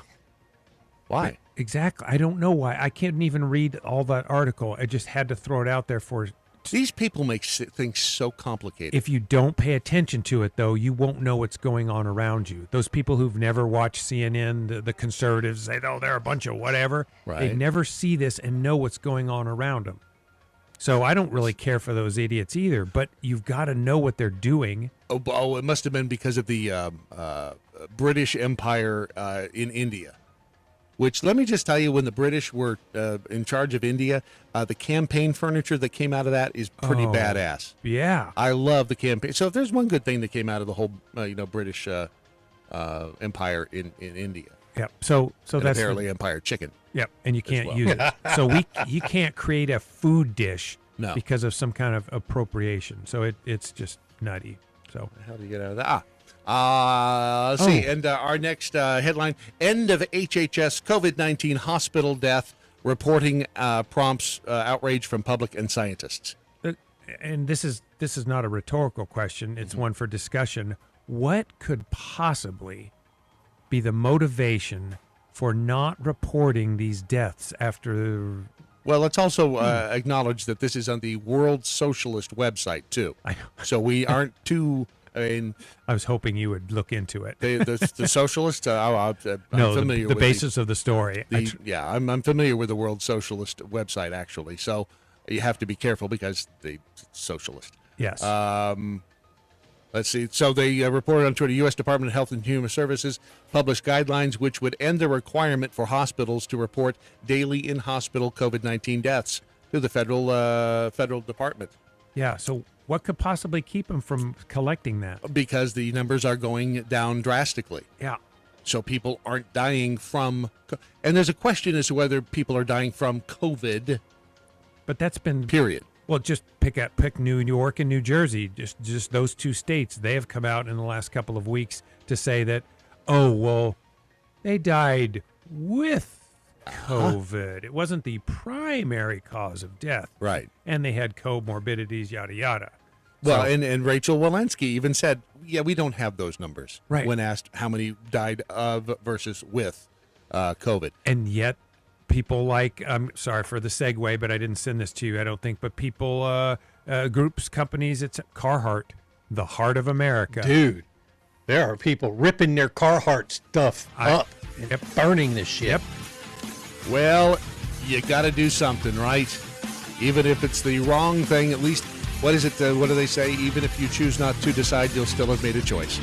Why? Exactly. I don't know why. I can't even read all that article. I just had to throw it out there for. These people make things so complicated. If you don't pay attention to it, though, you won't know what's going on around you. Those people who've never watched CNN, the conservatives say, oh, they're a bunch of whatever. Right. They never see this and know what's going on around them. So I don't really care for those idiots either, but you've got to know what they're doing. Oh, it must have been because of the British Empire in India. Which, let me just tell you, when the British were in charge of India, the campaign furniture that came out of that is pretty badass. Yeah. I love the campaign. So if there's one good thing that came out of the whole, British empire in India. Yep. So and that's apparently Empire Chicken. Yep. And you can't use it. So you can't create a food dish because of some kind of appropriation. So it's just nutty. So how do you get out of that? Let's see. And our next headline, end of HHS COVID-19 hospital death, reporting prompts outrage from public and scientists. And this is not a rhetorical question. It's one for discussion. What could possibly be the motivation for not reporting these deaths after... Well, let's also acknowledge that this is on the World Socialist website, too. I know. So we aren't too... I was hoping you would look into it. The socialists? I'm no, familiar the with basis of the story. I'm familiar with the World Socialist website, actually. So you have to be careful because the socialist. Yes. Let's see. So they reported on Twitter, U.S. Department of Health and Human Services published guidelines which would end the requirement for hospitals to report daily in-hospital COVID-19 deaths to the federal department. Yeah, so what could possibly keep them from collecting that? Because the numbers are going down drastically. Yeah. So people aren't dying from... And there's a question as to whether people are dying from COVID. But that's been... Period. Well, just pick New York and New Jersey, just those two states. They have come out in the last couple of weeks to say that, they died with COVID. It wasn't the primary cause of death. Right. And they had comorbidities, yada, yada. Well, and Rachel Walensky even said, we don't have those numbers. Right. When asked how many died of versus with COVID. And yet people like, I'm sorry for the segue, but I didn't send this to you, I don't think, but people, groups, companies, it's Carhartt, the heart of America. Dude, there are people ripping their Carhartt stuff up and burning this shit. Yep. Well, you got to do something, right? Even if it's the wrong thing, at least, what is it? What do they say? Even if you choose not to decide, you'll still have made a choice.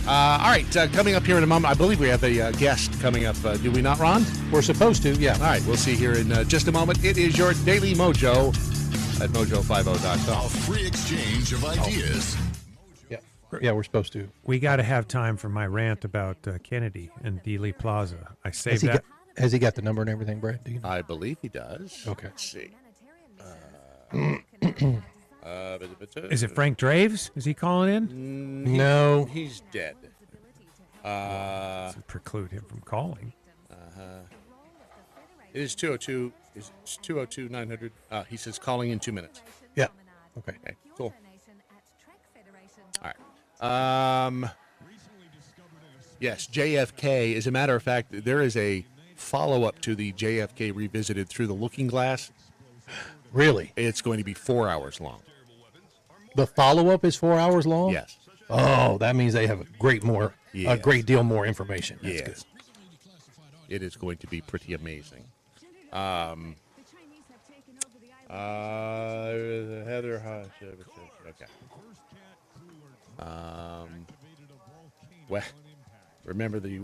All right, coming up here in a moment, I believe we have a guest coming up. Do we not, Ron? We're supposed to, yeah. All right, we'll see here in just a moment. It is your Daily Mojo at mojo50.com. A free exchange of ideas. Yeah, we're supposed to. We got to have time for my rant about Kennedy and Dealey Plaza. I saved that. Has he got the number and everything, Brad? Do you know? I believe he does. Okay. Let's see. Is it Frank Draves? Is he calling in? No. He's dead. Doesn't preclude him from calling. It is 202. It's 202-900. He says calling in 2 minutes. Yeah. Okay. Cool. All right. Yes, JFK. As a matter of fact, there is a follow-up to the JFK Revisited Through the Looking Glass. Really? It's going to be 4 hours long. The follow-up is 4 hours long? Yes. Oh, that means they have a great deal more information. That's good. It is going to be pretty amazing. Heather Hush. Okay. Remember the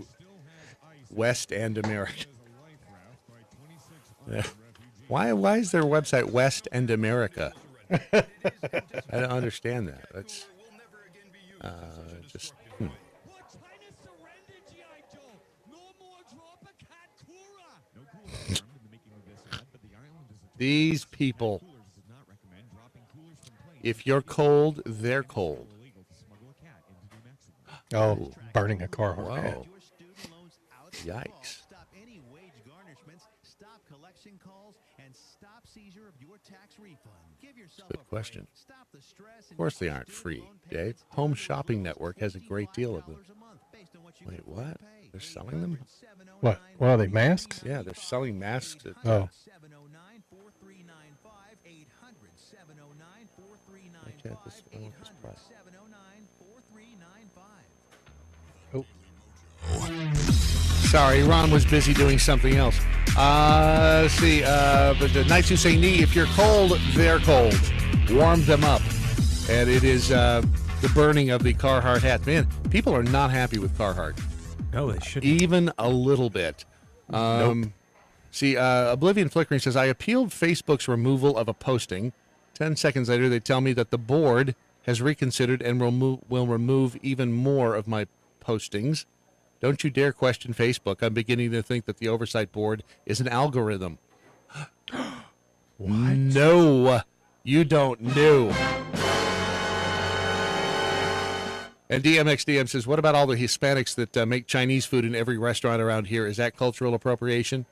West End America. Why is their website West End America? I don't understand that. That's just. These people, if you're cold, they're cold. Oh, burning a car. Whoa. Yikes. Good question. Of course they aren't free, Dave. Home Shopping Network has a great deal of them. Wait, what? They're selling them? What? What are they, masks? Yeah, they're selling masks. Oh. Oh. Sorry, Ron was busy doing something else. Let's see. But the Knights Who Say Knee, if you're cold, they're cold. Warm them up. And it is the burning of the Carhartt hat. Man, people are not happy with Carhartt. No, they shouldn't. Even a little bit. Nope. See, Oblivion Flickering says, I appealed Facebook's removal of a posting. 10 seconds later, they tell me that the board has reconsidered and will remove even more of my postings. Don't you dare question Facebook. I'm beginning to think that the oversight board is an algorithm. What? No, you don't know. And DMXDM says, what about all the Hispanics that make Chinese food in every restaurant around here? Is that cultural appropriation?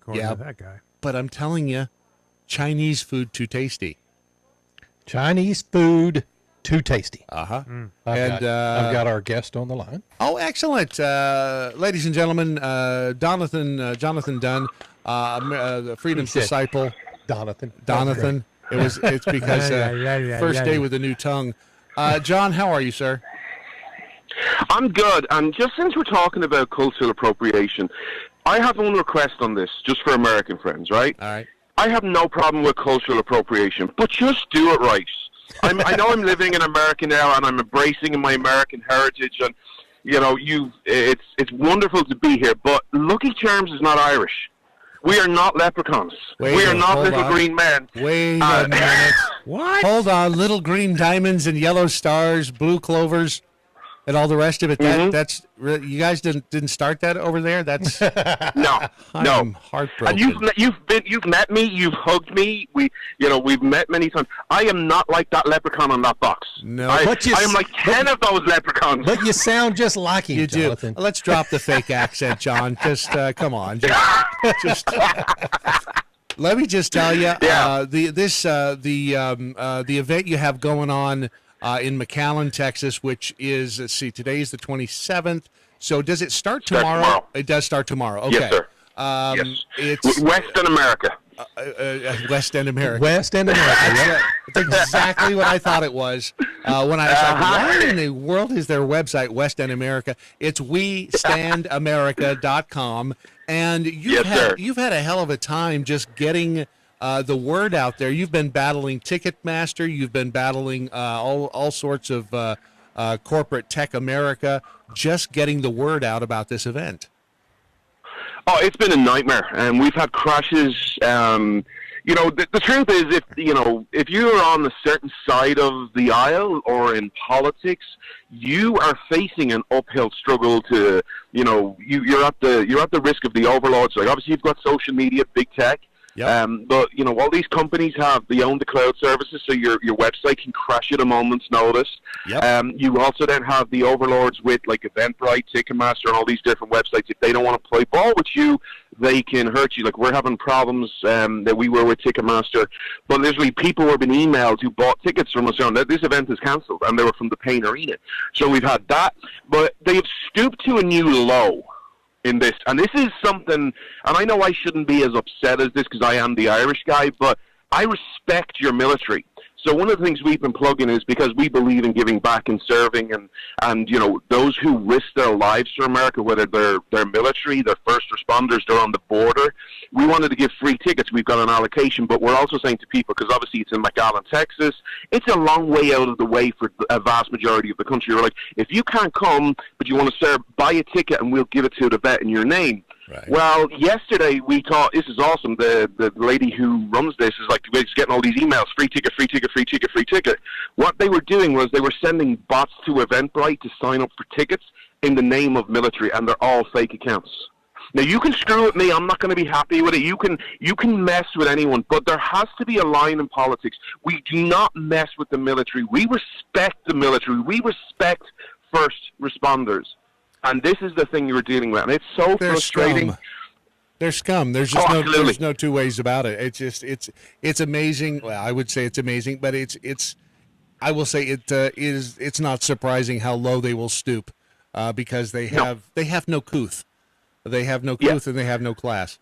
According Yeah, to that guy. but I'm telling you, Chinese food too tasty. Chinese food too tasty. Uh-huh. I've got our guest on the line. Oh, excellent. Ladies and gentlemen, Jonathan Dunn, the Freedom's Disciple. Donathan. It's because first day with a new tongue. John, how are you, sir? I'm good. And just since we're talking about cultural appropriation, I have one request on this, just for American friends, right? All right. I have no problem with cultural appropriation, but just do it right. I know I'm living in America now, and I'm embracing my American heritage, and you know, it's wonderful to be here. But Lucky Charms is not Irish. We are not leprechauns. We are not little green men. Wait a minute. What? Hold on. Little green diamonds and yellow stars, blue clovers, and all the rest of it. That's you guys didn't start that over there. That's no. I'm heartbroken. And you've met me. You've hugged me. We've met many times. I am not like that leprechaun on that box. No, I am like 10 of those leprechauns. But you sound just like him, You do. Jonathan. Let's drop the fake accent, John. Just come on. Just let me just tell you, the event you have going on in McAllen, Texas, which is, let's see, today is the 27th. So does it start tomorrow? It does start tomorrow. Okay. Yes, sir. Yes. It's Western America. West End America. West End America. That's exactly what I thought it was. When I was like, why in the world is their website, West End America? It's WeStandAmerica.com. And you've had a hell of a time just getting the word out there. You've been battling Ticketmaster. You've been battling all sorts of corporate tech America, just getting the word out about this event. Oh, it's been a nightmare, and we've had crashes. The truth is, if you're on a certain side of the aisle or in politics, you are facing an uphill struggle to, you're at the risk of the overlords. Like, obviously, you've got social media, big tech. Yep. But all these companies they own the cloud services, so your website can crash at a moment's notice. Yep. You also then have the overlords with like Eventbrite, Ticketmaster, and all these different websites. If they don't want to play ball with you, they can hurt you. Like, we're having problems that we were with Ticketmaster, but literally people have been emailed who bought tickets from us saying that this event is cancelled, and they were from the Payne Arena. So we've had that, but they've stooped to a new low in this, and this is something, and I know I shouldn't be as upset as this because I am the Irish guy, but I respect your military. So one of the things we've been plugging is because we believe in giving back and serving, and those who risk their lives for America, whether they're military, they're first responders, they're on the border. We wanted to give free tickets. We've got an allocation, but we're also saying to people, because obviously it's in McAllen, Texas, it's a long way out of the way for a vast majority of the country. We're like, if you can't come, but you want to serve, buy a ticket and we'll give it to the vet in your name. Right. Well, yesterday we thought, this is awesome. The lady who runs this is like, we're just getting all these emails, free ticket, free ticket, free ticket, free ticket. What they were doing was they were sending bots to Eventbrite to sign up for tickets in the name of military, and they're all fake accounts. Now, you can screw with me. I'm not going to be happy with it. You can mess with anyone, but there has to be a line in politics. We do not mess with the military. We respect the military. We respect first responders. And this is the thing you were dealing with, and it's so frustrating. They're scum. There's just there's no two ways about it. It's just it's amazing. Well, I would say it's amazing, but it's I will say it's not surprising how low they will stoop, because they have no couth. They have no couth and they have no class.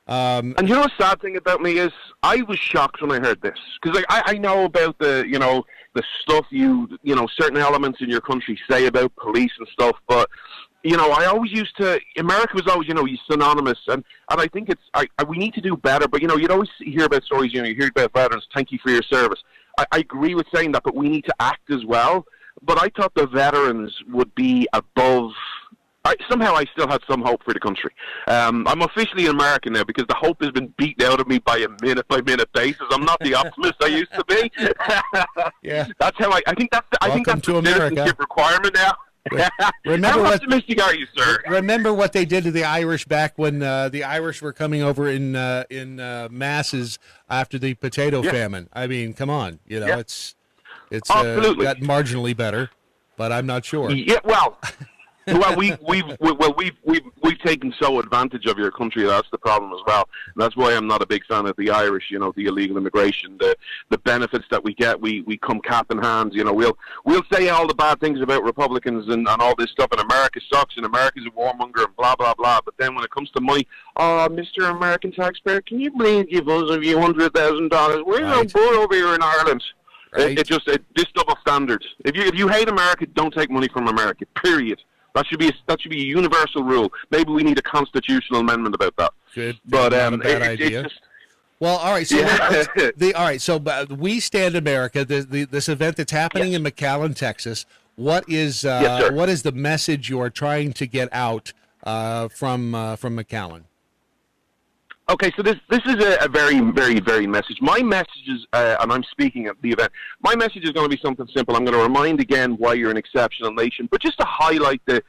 And you know the sad thing about me is I was shocked when I heard this, because like I know about the stuff certain elements in your country say about police and stuff, but I always America was always synonymous, and I think we need to do better. But you'd always hear about stories, you hear about veterans, thank you for your service. I agree with saying that, but we need to act as well. But I thought the veterans would be above. Somehow I still had some hope for the country. I'm officially an American now because the hope has been beaten out of me by a minute-by-minute basis. I'm not the optimist I used to be. Yeah, that's how I think that's the citizenship requirement now. Remember how optimistic are you, sir? Remember what they did to the Irish back when the Irish were coming over in masses after the potato famine. I mean, come on, it's got marginally better, but I'm not sure. Yeah, well, we've taken so advantage of your country. That's the problem as well. And that's why I'm not a big fan of the Irish. The illegal immigration, the benefits that we get, we come cap in hand. We'll say all the bad things about Republicans and all this stuff, and America sucks, and America's a warmonger, and blah blah blah. But then when it comes to money, Mr. American taxpayer, can you believe you us of you $100,000? We're no good over here in Ireland. Right. This double standard. If you hate America, don't take money from America. Period. That should be a universal rule. Maybe we need a constitutional amendment about that. Good, but not a bad idea. Well, all right. So all right. So We Stand America. This event that's happening in McAllen, Texas. What is what is the message you are trying to get out from McAllen? Okay, so this is a very, very, very message. My message is, and I'm speaking at the event, my message is going to be something simple. I'm going to remind again why you're an exceptional nation, but just to highlight the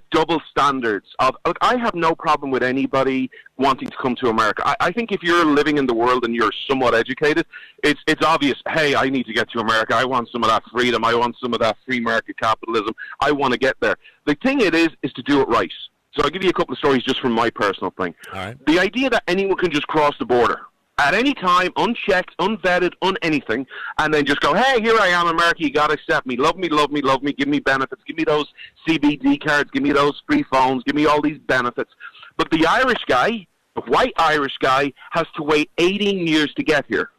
double standards of, look, I have no problem with anybody wanting to come to America. I think if you're living in the world and you're somewhat educated, it's obvious, hey, I need to get to America. I want some of that freedom. I want some of that free market capitalism. I want to get there. The thing is to do it right. So I'll give you a couple of stories just from my personal thing. All right. The idea that anyone can just cross the border at any time, unchecked, unvetted, anything, and then just go, hey, here I am, America, you got to accept me. Love me, love me, love me. Give me benefits. Give me those CBD cards. Give me those free phones. Give me all these benefits. But the Irish guy, the white Irish guy, has to wait 18 years to get here.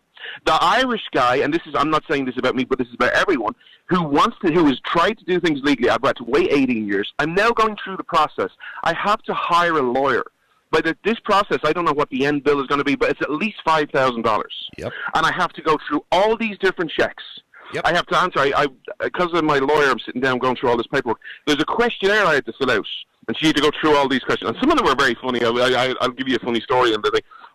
The Irish guy, and I'm not saying this about me, but this is about everyone, who has tried to do things legally. I've had to wait 18 years. I'm now going through the process. I have to hire a lawyer. But this process, I don't know what the end bill is going to be, but it's at least $5,000. Yep. And I have to go through all these different checks. Yep. I have to answer. Because of my lawyer, I'm sitting down going through all this paperwork. There's a questionnaire I had to fill out, and she had to go through all these questions. And some of them were very funny. I'll give you a funny story. And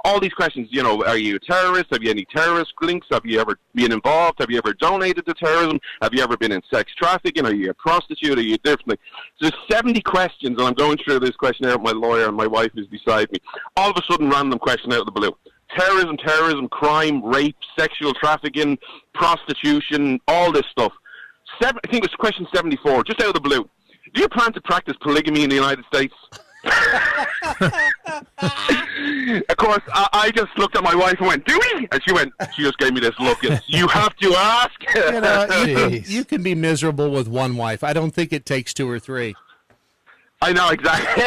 all these questions, are you a terrorist? Have you any terrorist links? Have you ever been involved? Have you ever donated to terrorism? Have you ever been in sex trafficking? Are you a prostitute? Are you different? So there's 70 questions, and I'm going through this questionnaire with my lawyer, and my wife is beside me. All of a sudden, random question out of the blue. Terrorism, crime, rape, sexual trafficking, prostitution, all this stuff. I think it was question 74, just out of the blue. Do you plan to practice polygamy in the United States? Of course, I just looked at my wife and went, do we? And she just gave me this look. You have to ask. You can be miserable with one wife. I don't think it takes two or three. I know, exactly.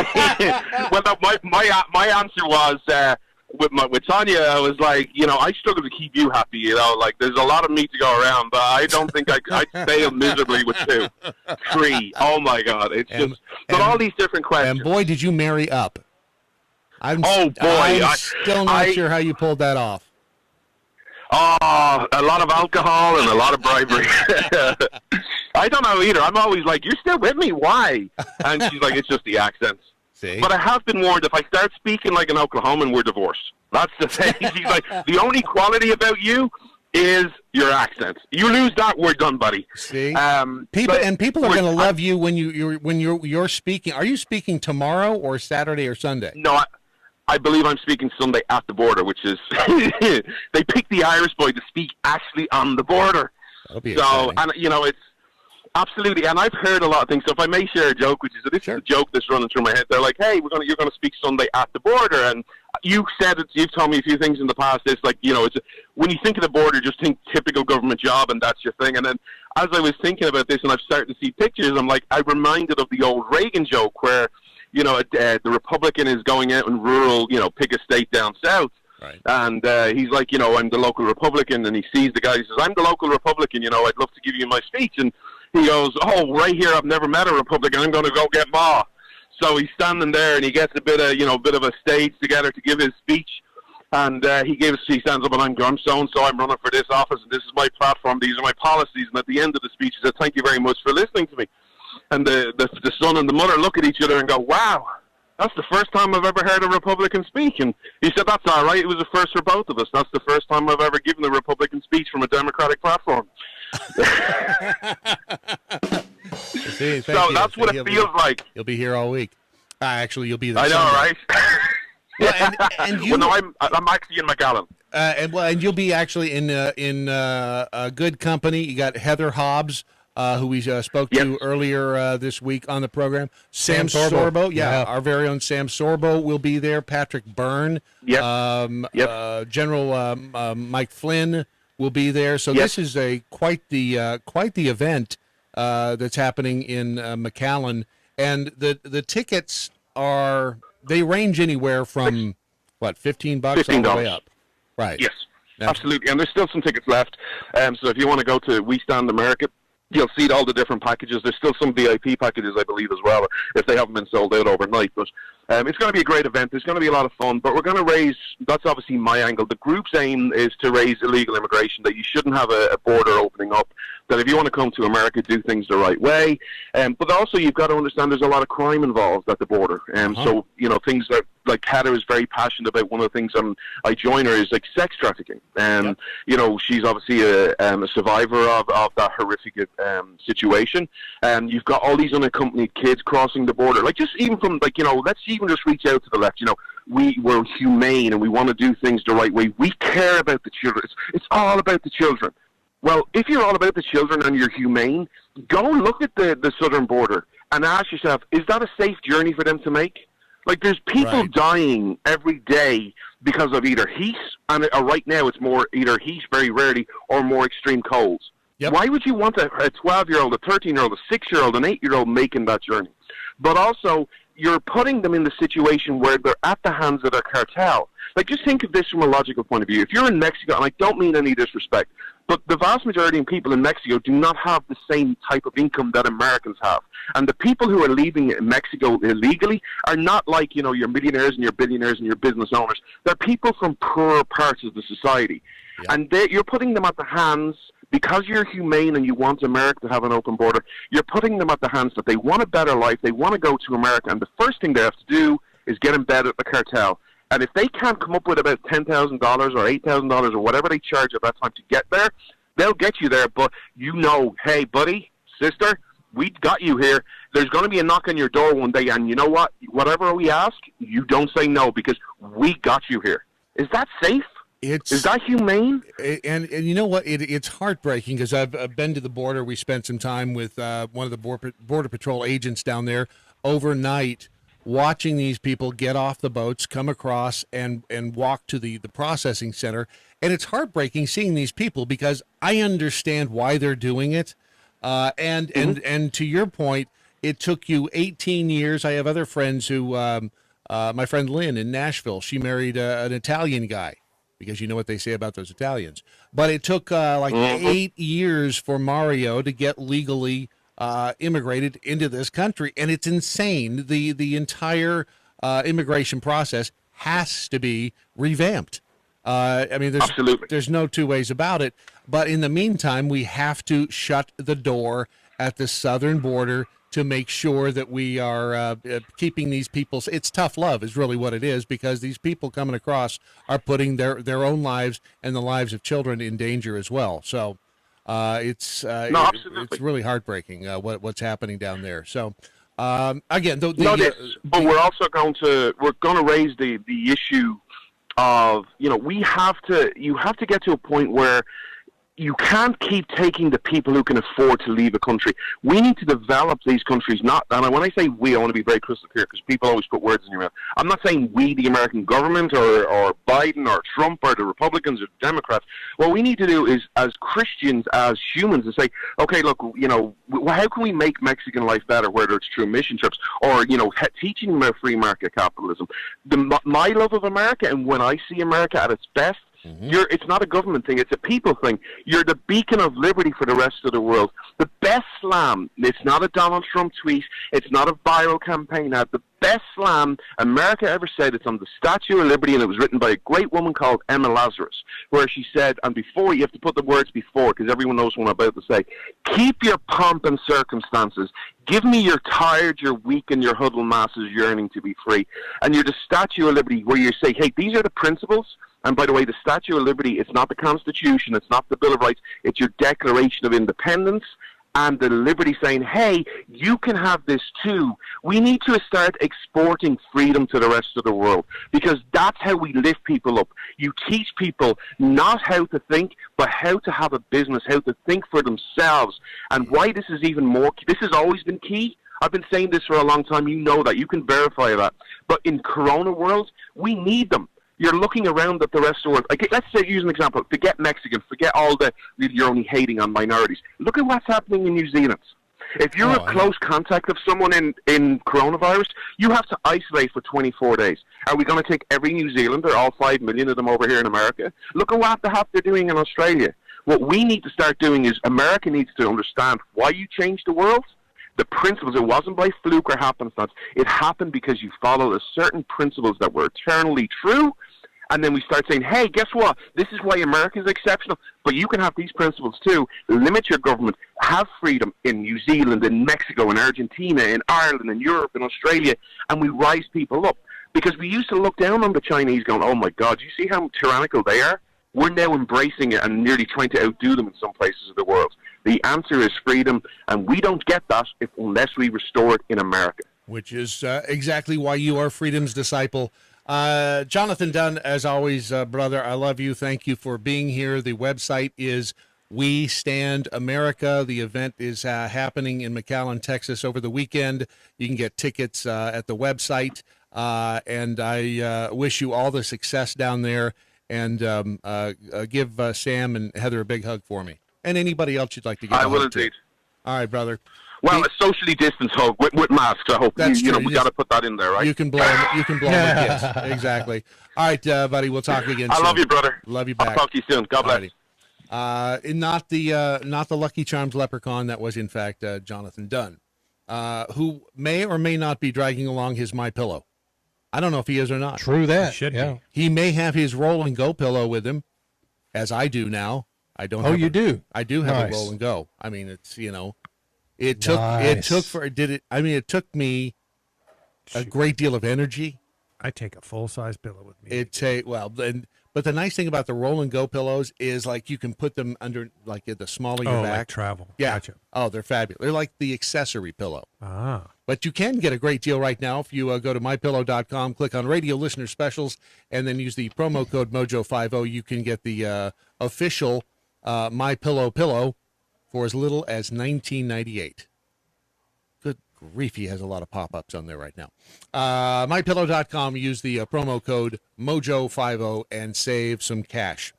Well, my answer was, with Tanya, I was like, I struggle to keep you happy, like there's a lot of meat to go around, but I don't think I'd fail miserably with 2, 3. Oh my God. It's all these different questions. And boy, did you marry up. I'm still not sure how you pulled that off. Oh, a lot of alcohol and a lot of bribery. I don't know either. I'm always like, you're still with me? Why? And she's like, it's just the accents. See? But I have been warned, if I start speaking like an Oklahoman, we're divorced. That's the thing. She's like, the only quality about you is your accent. You lose that, we're done, buddy. See, people are going to love you when you're speaking. Are you speaking tomorrow or Saturday or Sunday? No, I believe I'm speaking Sunday at the border, which is they picked the Irish boy to speak actually on the border. That'll be exciting. And it's absolutely, and I've heard a lot of things. So if I may share a joke, which is this is a joke that's running through my head, they're like, "Hey, you're going to speak Sunday at the border," and you said it. You've told me a few things in the past. It's like, it's when you think of the border, just think typical government job, and that's your thing. And then as I was thinking about this, and I've started to see pictures, I'm like, I'm reminded of the old Reagan joke where, the Republican is going out in rural, pick a state down south. Right. And he's like, I'm the local Republican, and he sees the guy. He says, I'm the local Republican. I'd love to give you my speech. And he goes, oh, right here, I've never met a Republican. I'm going to go get Ma. So he's standing there, and he gets a bit of a stage together to give his speech. And he stands up, and I'm so-and-so. I'm running for this office, and this is my platform. These are my policies. And at the end of the speech, he said, thank you very much for listening to me. And the son and the mother look at each other and go, wow. That's the first time I've ever heard a Republican speak. And he said, that's all right. It was a first for both of us. That's the first time I've ever given a Republican speech from a Democratic platform. See, so that's what it feels like. You'll be here all week. Actually, you'll be there. I know, Sunday. right? Well, and you, well, no, I'm actually in McAllen. And you'll be actually in a good company. You got Heather Hobbs, who we spoke to earlier this week on the program. Sam Sorbo, our very own Sam Sorbo will be there. Patrick Byrne, General Mike Flynn will be there. So this is quite the event that's happening in McAllen, and the tickets they range anywhere from what, $15 all the way up, right? Yes, absolutely. And there's still some tickets left. So if you want to go to We Stand America, you'll see all the different packages. There's still some VIP packages, I believe, as well, if they haven't been sold out overnight. But it's going to be a great event. There's going to be a lot of fun. But we're going to raise, that's obviously my angle. The group's aim is to raise illegal immigration, that you shouldn't have a border opening up, that if you want to come to America, do things the right way. But also you've got to understand there's a lot of crime involved at the border. So, things like Heather is very passionate about. One of the things I join her is like sex trafficking. She's obviously a survivor of that horrific situation. And you've got all these unaccompanied kids crossing the border. Like, just even from, let's even just reach out to the left. We're humane and we want to do things the right way. We care about the children. It's all about the children. Well, if you're all about the children and you're humane, go look at the southern border and ask yourself, is that a safe journey for them to make? Like, there's people dying every day because of either heat, and right now it's more either heat, very rarely, or more extreme colds. Yep. Why would you want a 12-year-old, a 13-year-old, a 6-year-old, an 8-year-old making that journey? But also, you're putting them in the situation where they're at the hands of a cartel. Like, just think of this from a logical point of view. If you're in Mexico, and I don't mean any disrespect, but the vast majority of people in Mexico do not have the same type of income that Americans have. And the people who are leaving Mexico illegally are not like, your millionaires and your billionaires and your business owners. They're people from poorer parts of the society. Yeah. And you're putting them at the hands, because you're humane and you want America to have an open border, you're putting them at the hands that they want a better life, they want to go to America, and the first thing they have to do is get in bed at the cartel. And if they can't come up with about $10,000 or $8,000 or whatever they charge at that time to get there, they'll get you there. But hey, buddy, sister, we got you here. There's going to be a knock on your door one day, and you know what? Whatever we ask, you don't say no, because we got you here. Is that safe? Is that humane? And you know what? It's heartbreaking, because I've been to the border. We spent some time with one of the Border Patrol agents down there overnight, watching these people get off the boats, come across, and walk to the processing center. And it's heartbreaking seeing these people, because I understand why they're doing it. And to your point, it took you 18 years. I have other friends who, my friend Lynn in Nashville, she married an Italian guy, because you know what they say about those Italians. But it took 8 years for Mario to get legally immigrated into this country, and it's insane. The entire immigration process has to be revamped. There's no two ways about it. But in the meantime, we have to shut the door at the southern border to make sure that we are keeping these people. It's tough love is really what it is, because these people coming across are putting their own lives and the lives of children in danger as well. So it's really heartbreaking what's happening down there. So again, but we're also going to raise the issue of you have to get to a point where you can't keep taking the people who can afford to leave a country. We need to develop these countries. Not, and when I say we, I want to be very crystal clear because people always put words in your mouth. I'm not saying we, the American government, or Biden, or Trump, or the Republicans, or the Democrats. What we need to do is, as Christians, as humans, to say, okay, look, you know, how can we make Mexican life better, whether it's through mission trips or, you know, teaching them about free market capitalism. My love of America, and when I see America at its best, it's not a government thing, it's a people thing. You're the beacon of liberty for the rest of the world. The best slam, it's not a Donald Trump tweet, it's not a viral campaign ad, the best slam America ever said, it's on the Statue of Liberty, and it was written by a great woman called Emma Lazarus, where she said, and before, you have to put the words before, because everyone knows what I'm about to say, keep your pomp and circumstances, give me your tired, your weak, and your huddled masses yearning to be free. And you're the Statue of Liberty, where you say, hey, these are the principles. And by the way, the Statue of Liberty, it's not the Constitution, it's not the Bill of Rights, it's your Declaration of Independence and the liberty saying, hey, you can have this too. We need to start exporting freedom to the rest of the world, because that's how we lift people up. You teach people not how to think, but how to have a business, how to think for themselves. And why this is even more, this has always been key. I've been saying this for a long time. You know that. You can verify that. But in Corona world, we need them. You're looking around at the rest of the world. Like, let's say, use an example. Forget Mexican. Forget all the you're only hating on minorities. Look at what's happening in New Zealand. If you're a close contact of someone in coronavirus, you have to isolate for 24 days. Are we going to take every New Zealander, all 5 million of them over here in America? Look at what they're doing in Australia. What we need to start doing is America needs to understand why you changed the world. The principles, it wasn't by fluke or happenstance. It happened because you followed a certain principles that were eternally true. And then we start saying, hey, guess what? This is why America is exceptional. But you can have these principles too. Limit your government. Have freedom in New Zealand, in Mexico, in Argentina, in Ireland, in Europe, in Australia. And we rise people up. Because we used to look down on the Chinese going, oh my God, you see how tyrannical they are? We're now embracing it and nearly trying to outdo them in some places of the world. The answer is freedom, and we don't get that unless we restore it in America. Which is exactly why you are freedom's disciple. Jonathan Dunn, as always, brother, I love you. Thank you for being here. The website is We Stand America. The event is happening in McAllen, Texas over the weekend. You can get tickets at the website, and I wish you all the success down there, and give Sam and Heather a big hug for me. And anybody else you'd like to give I a will hug indeed. To. All right, brother. Well, a socially distanced hug with masks. I hope you know we got to put that in there, right? You can blow him. You can blow him a kiss. Exactly. All right, buddy. We'll talk again. I soon. love you, brother. Love you back. I'll talk to you soon. God bless. Not the Lucky Charms leprechaun. That was in fact Jonathan Dunn, who may or may not be dragging along his My Pillow. I don't know if he is or not. True that. He should be. He may have his roll and go pillow with him, as I do now. I don't. Oh, you do? I do have Nice. a roll and go. I mean, it's it took me a great deal of energy. I take a full-size pillow with me. But the nice thing about the roll and go pillows is like you can put them under like at the small of your back. Like travel. Yeah. Gotcha. Oh, they're fabulous. They're like the accessory pillow. Ah. But you can get a great deal right now if you go to mypillow.com, click on radio listener specials, and then use the promo code Mojo50. You can get the official My Pillow for as little as $19.98. Good grief, he has a lot of pop-ups on there right now. MyPillow.com, use the promo code Mojo50 and save some cash.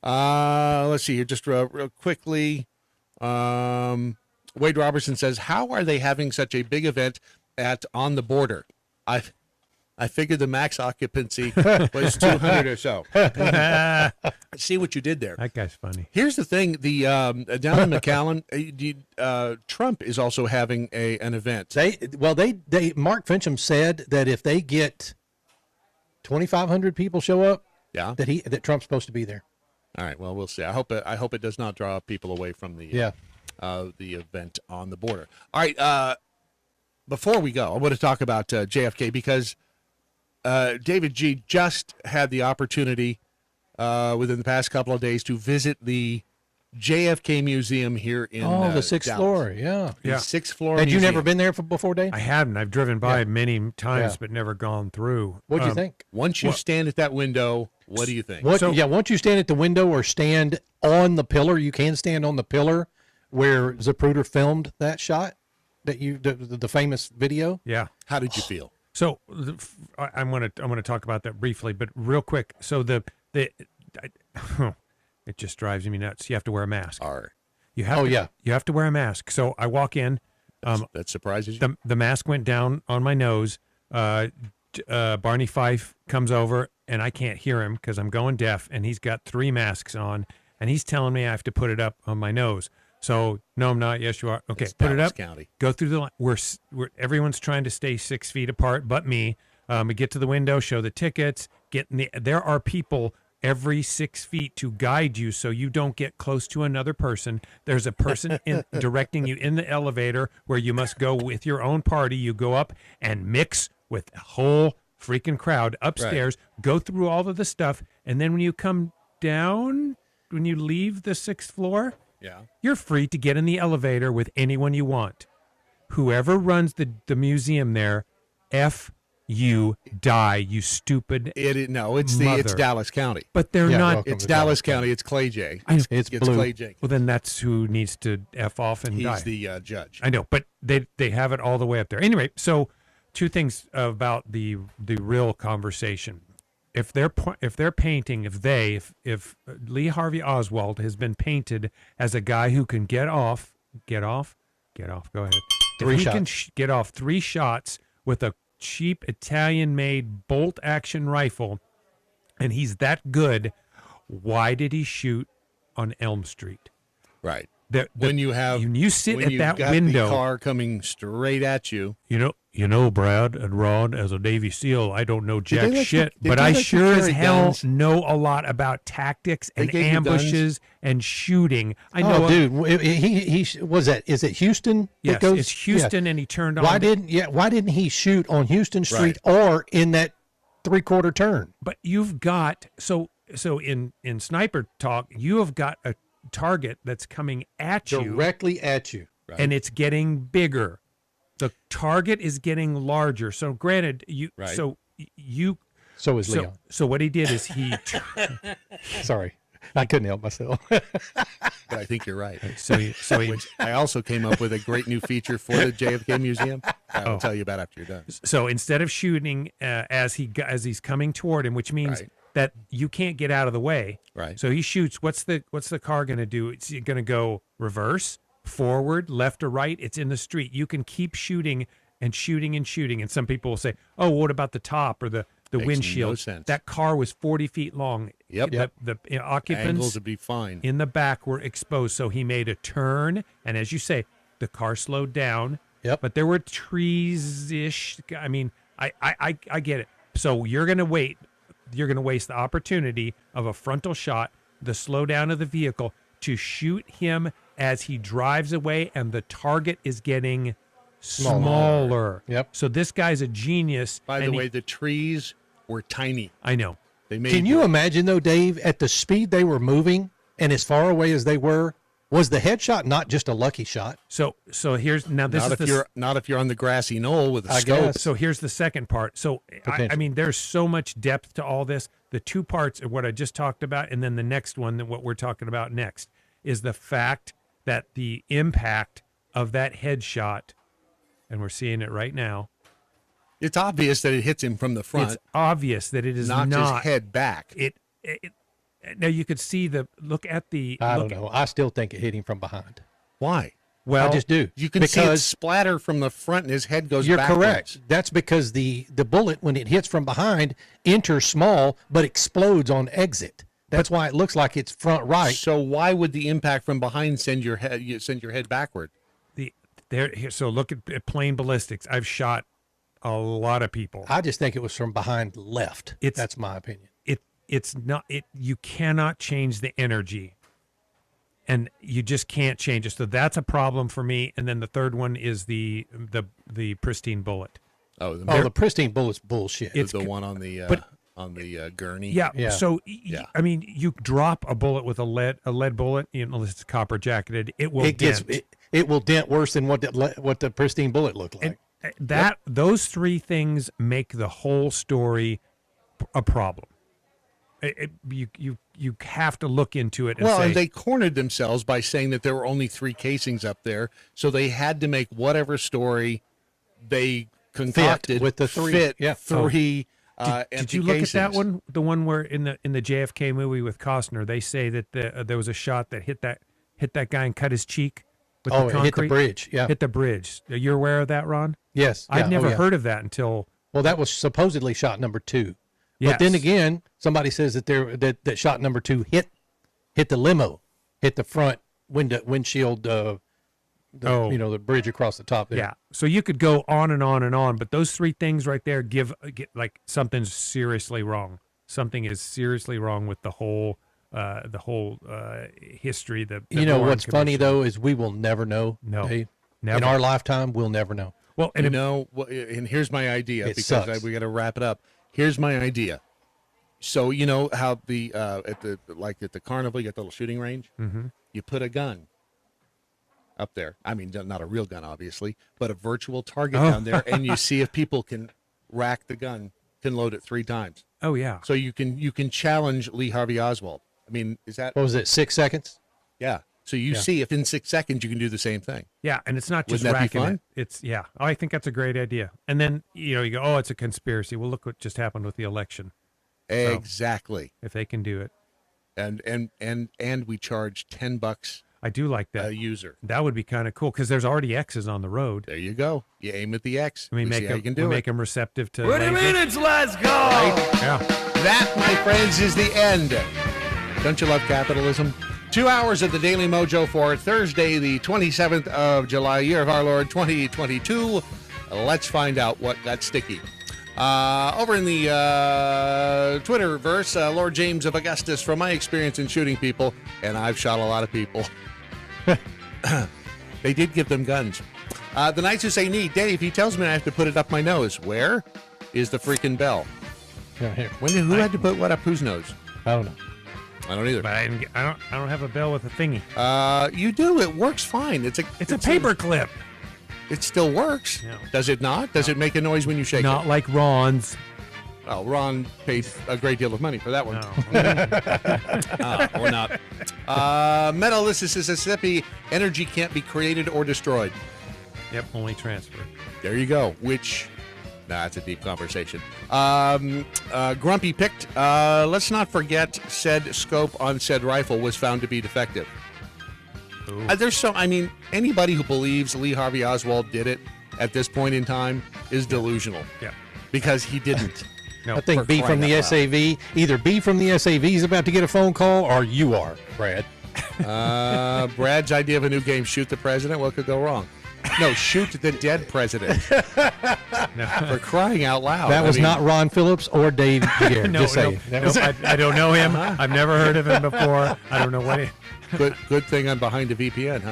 Let's see here, just real quickly. Wade Robertson says, how are they having such a big event at On the Border? I figured the max occupancy was 200 or so. See what you did there. That guy's funny. Here's the thing: the down in McAllen, Trump is also having an event. Mark Fincham said that if they get 2,500 people show up, that Trump's supposed to be there. All right. Well, we'll see. I hope it does not draw people away from the event on the border. All right. Before we go, I want to talk about JFK because David G. just had the opportunity within the past couple of days to visit the JFK Museum here in the sixth Dallas. floor. Yeah. The sixth floor. Had you museum. never been there before, Dave? I hadn't. I've driven by many times, Yeah. but never gone through. What'd you think? Once you stand at that window, what do you think? Once you stand at the window or stand on the pillar, you can stand on the pillar where Zapruder filmed that shot, the famous video. Yeah. How did you feel? So I'm gonna talk about that briefly, but real quick. So it just drives me nuts. You have to wear a mask. You have to wear a mask. So I walk in. That surprises you. The mask went down on my nose. Barney Fife comes over, and I can't hear him because I'm going deaf, and he's got 3 masks on, and he's telling me I have to put it up on my nose. So no, I'm not. Yes, you are. Okay, It's put it Dallas up. County. Go through the line. We're everyone's trying to stay 6 feet apart, but me. We get to the window, show the tickets. There are people every 6 feet to guide you so you don't get close to another person. There's a person directing you in the elevator where you must go with your own party. You go up and mix with a whole freaking crowd upstairs, go through all of the stuff, and then when you come down, when you leave the 6th floor, you're free to get in the elevator with anyone you want. Whoever runs the museum there, F you die, you stupid It's Dallas County. But they're not. It's Dallas County. It's Clay J. It's blue. Clay J. Well, then that's who needs to F off and die. He's the judge. I know, but they have it all the way up there. Anyway, so 2 things about the real conversation. If Lee Harvey Oswald has been painted as a guy who can get off, go ahead. Three if he shots. can get off 3 shots with a cheap Italian-made bolt-action rifle, and he's that good, why did he shoot on Elm Street? Right. When you sit at that window, the car coming straight at you. You know, Brad and Ron, as a Navy SEAL, I don't know jack shit, did but they I let you sure as carry hell guns? know a lot about tactics and gave you guns? ambushes and shooting. I know. Oh, dude, he was that? Is it Houston? Yes, it's Houston, and he turned on. Why didn't he shoot on Houston Street or in that 3/4 turn? But you've got so in sniper talk, you have got a target that's coming at you directly at you, and it's getting bigger. The target is getting larger. So granted, So is Leon. So what he did is he. Sorry, I couldn't help myself. But I think you're right. Which I also came up with a great new feature for the JFK Museum. I'll tell you about after you're done. So instead of shooting as he's coming toward him, which means that you can't get out of the way. Right. So he shoots. What's the car going to do? It's going to go reverse, forward, left or right. It's in the street. You can keep shooting and shooting and shooting. And some people will say, "Oh, what about the top or the windshield?" No sense. That car was 40 feet long. Yep. The occupants Angles would be fine. in the back were exposed. So he made a turn, and as you say, the car slowed down. Yep. But there were trees-ish. I mean, I get it. So you're going to wait. You're going to waste the opportunity of a frontal shot, the slowdown of the vehicle, to shoot him as he drives away, and the target is getting smaller. Yep. So this guy's a genius. By the way, the trees were tiny. I know. They made. Can you imagine though, Dave, at the speed they were moving and as far away as they were, was the headshot not just a lucky shot? So here's now this not is if you're on the grassy knoll with a I scope. guess. So here's the second part. So I mean, there's so much depth to all this. The 2 parts of what I just talked about, and then the next one, that what we're talking about next, is the fact that the impact of that headshot, and we're seeing it right now. It's obvious that it hits him from the front. It's obvious that it is knocked not his head back. Now you could see look at the. I don't know. I still think it hit him from behind. Why? Well, I just do. You can see it splatter from the front, and his head goes You're backwards. correct. That's because the bullet, when it hits from behind, enters small but explodes on exit. That's why it looks like it's front right. So why would the impact from behind send your head backward? So look at plain ballistics. I've shot a lot of people. I just think it was from behind left. That's my opinion. It's not. You cannot change the energy, and you just can't change it. So that's a problem for me. And then the third one is the pristine bullet. Oh, the pristine bullet's bullshit. It's the one on the. gurney. Yeah. So I mean, you drop a bullet with a lead bullet, unless it's copper jacketed, it will dent. It will dent worse than what the pristine bullet looked like. And those three things make the whole story a problem. You have to look into it. And they cornered themselves by saying that there were only 3 casings up there, so they had to make whatever story they concocted with the 3. Fit yeah. 3. Did you look at that one? The one where in the JFK movie with Costner, they say that there was a shot that hit that guy and cut his cheek with the concrete. It hit the bridge. Yeah, hit the bridge. You're aware of that, Ron? Yes. I'd never heard of that until. Well, that was supposedly shot number 2. Yes. But then again, somebody says that that shot number 2 hit the limo, hit the front windshield. The bridge across the top there. Yeah. So you could go on and on and on, but those 3 things right there get like something's seriously wrong. Something is seriously wrong with the whole history. What's funny though is we will never know. No, Dave. never. In our lifetime, we'll never know. Well, and here's my idea because we got to wrap it up. Here's my idea. So you know how at the carnival you got the little shooting range. Mm-hmm. You put a gun up there. I mean, not a real gun, obviously, but a virtual target down there, and you see if people can rack the gun, can load it 3 times. Oh yeah. So you can challenge Lee Harvey Oswald. I mean, is that what was it? 6 seconds? Yeah. So you see if in 6 seconds you can do the same thing. Yeah, and it's not just Wouldn't that be racking fun? it. It's I think that's a great idea. And then you go, oh, it's a conspiracy. Well, look what just happened with the election. Exactly. So, if they can do it, and we charge $10. I do like that. A user. That would be kind of cool because there's already X's on the road. There you go. You aim at the X. We make them receptive to. 20 minutes, let's go. Right? Yeah. That, my friends, is the end. Don't you love capitalism? 2 hours of the Daily Mojo for Thursday, the 27th of July, year of our Lord 2022. Let's find out what got sticky. Over in the Twitterverse, Lord James of Augustus, from my experience in shooting people, and I've shot a lot of people, they did give them guns. The Knights Who Say Need, Dave, he tells me I have to put it up my nose. Where is the freaking bell? Yeah, here. Who had to put what up whose nose? I don't know. I don't either. But I don't have a bell with a thingy. You do. It works fine. It's a paper clip. It still works. No. Does it not? Does it make a noise when you shake it? Not like Ron's. Well, Ron paid a great deal of money for that one. No. Or not. Metal, this is Mississippi. Energy can't be created or destroyed. Yep, only transferred. There you go. That's a deep conversation. Grumpy picked. Let's not forget said scope on said rifle was found to be defective. Anybody who believes Lee Harvey Oswald did it at this point in time is delusional. Yeah. Because he didn't. No, I think B from the SAV, either B from the SAV is about to get a phone call or you are, Brad. Brad's idea of a new game, shoot the president. What could go wrong? No, shoot the dead president. For crying out loud. That was not Ron Phillips or Dave Gare. No, I don't know him. I've never heard of him before. I don't know what he... Good thing I'm behind a VPN,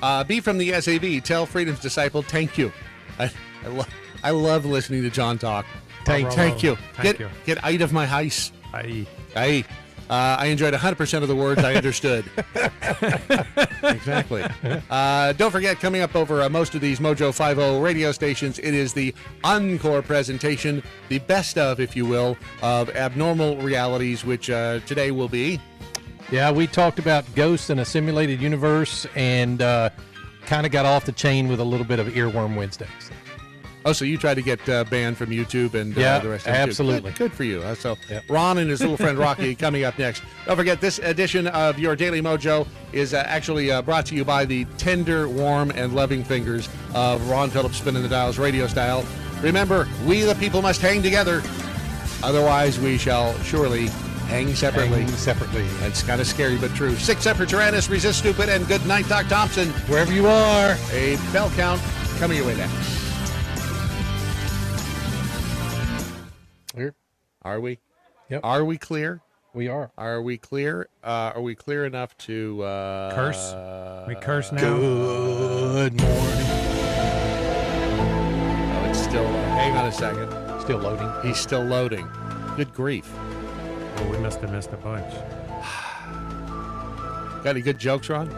huh? B from the SAV, tell Freedom's Disciple, thank you. I love listening to John talk. Thank you. Get out of my house. Aye. I enjoyed 100% of the words I understood. Exactly. Don't forget, coming up over most of these Mojo 50 radio stations, it is the encore presentation, the best of, if you will, of Abnormal Realities, which today will be... Yeah, we talked about ghosts in a simulated universe and kind of got off the chain with a little bit of Earworm Wednesdays. Oh, so you tried to get banned from YouTube and the rest of it. Absolutely. Good for you. Ron and his little friend Rocky coming up next. Don't forget, this edition of your Daily Mojo is actually brought to you by the tender, warm, and loving fingers of Ron Phillips spinning the dials radio style. Remember, we the people must hang together. Otherwise, we shall surely hang separately. That's kind of scary, but true. 6 up for Tyrannus, Resist Stupid, and Good Night, Doc Thompson. Wherever you are. A bell count coming your way next. Clear? Are we? Yep. Are we clear? We are. Are we clear? Are we clear enough to curse? We curse now. Good morning. Oh, it's still. Hang on a second. Still loading. He's still loading. Good grief. Well, we must have missed a bunch. Got any good jokes, Ron?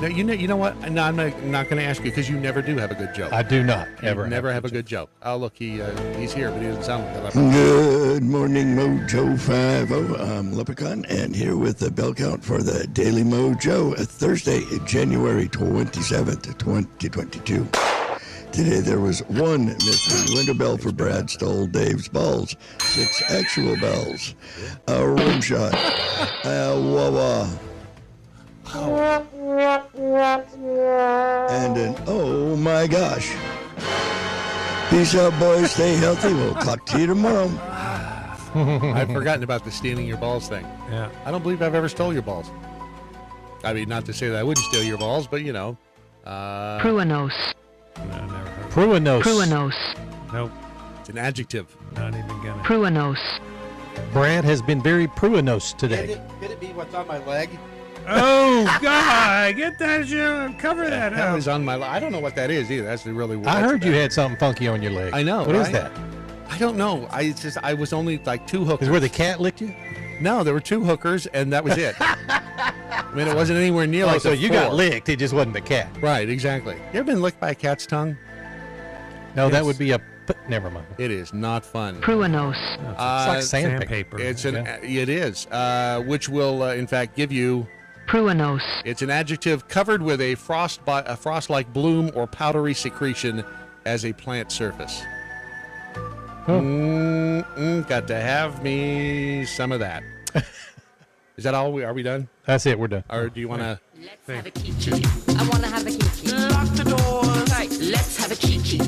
No, you know what? No, I'm not going to ask you because you never do have a good joke. I do not ever. Never have a good joke. Oh, look, he's here, but he doesn't sound like that. Good morning, Mojo 50. I'm Leprechaun, and here with the bell count for the Daily Mojo, Thursday, January 27th, 2022. Today there was one missing window bell for Brad stole Dave's balls, 6 actual bells, a rim shot, a wah-wah, and an oh my gosh. Peace out, boys. Stay healthy. We'll talk to you tomorrow. I've forgotten about the stealing your balls thing. Yeah. I don't believe I've ever stole your balls. I mean, not to say that I wouldn't steal your balls, but you know. Pruinos. No, never heard. Pruinos. Pruinos. Nope. It's an adjective. Not even gonna. Pruinos. Brad has been very pruinos today. Could it be what's on my leg? Oh God! Get that shit. Cover that That up. was on my leg. I don't know what that is either. That's really weird. I heard you had something funky on your leg. I know. What is right? that? I don't know. I was only like 2 hookers. Is where the cat licked you? No, there were 2 hookers, and that was it. I mean, it wasn't anywhere near like so the you 4. got licked. It just wasn't the cat. Right, exactly. You ever been licked by a cat's tongue? No, that Yes. would be a. Never mind. It is not fun. Pruinos. It's like sandpaper. It is, which will in fact give you. Pruinos. It's an adjective covered with a frost-like bloom or powdery secretion as a plant surface. Got to have me some of that. Is that all? Are we done? That's it. We're done. Or do you want to? Let's have a kiki. I want to have a kiki. Lock the doors. Hey, let's have a kiki.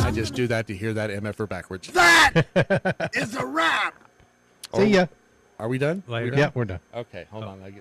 I just do that to hear that MFer backwards. That is a wrap. See ya. Are we done? Later. Yeah, we're done. Okay, hold on. What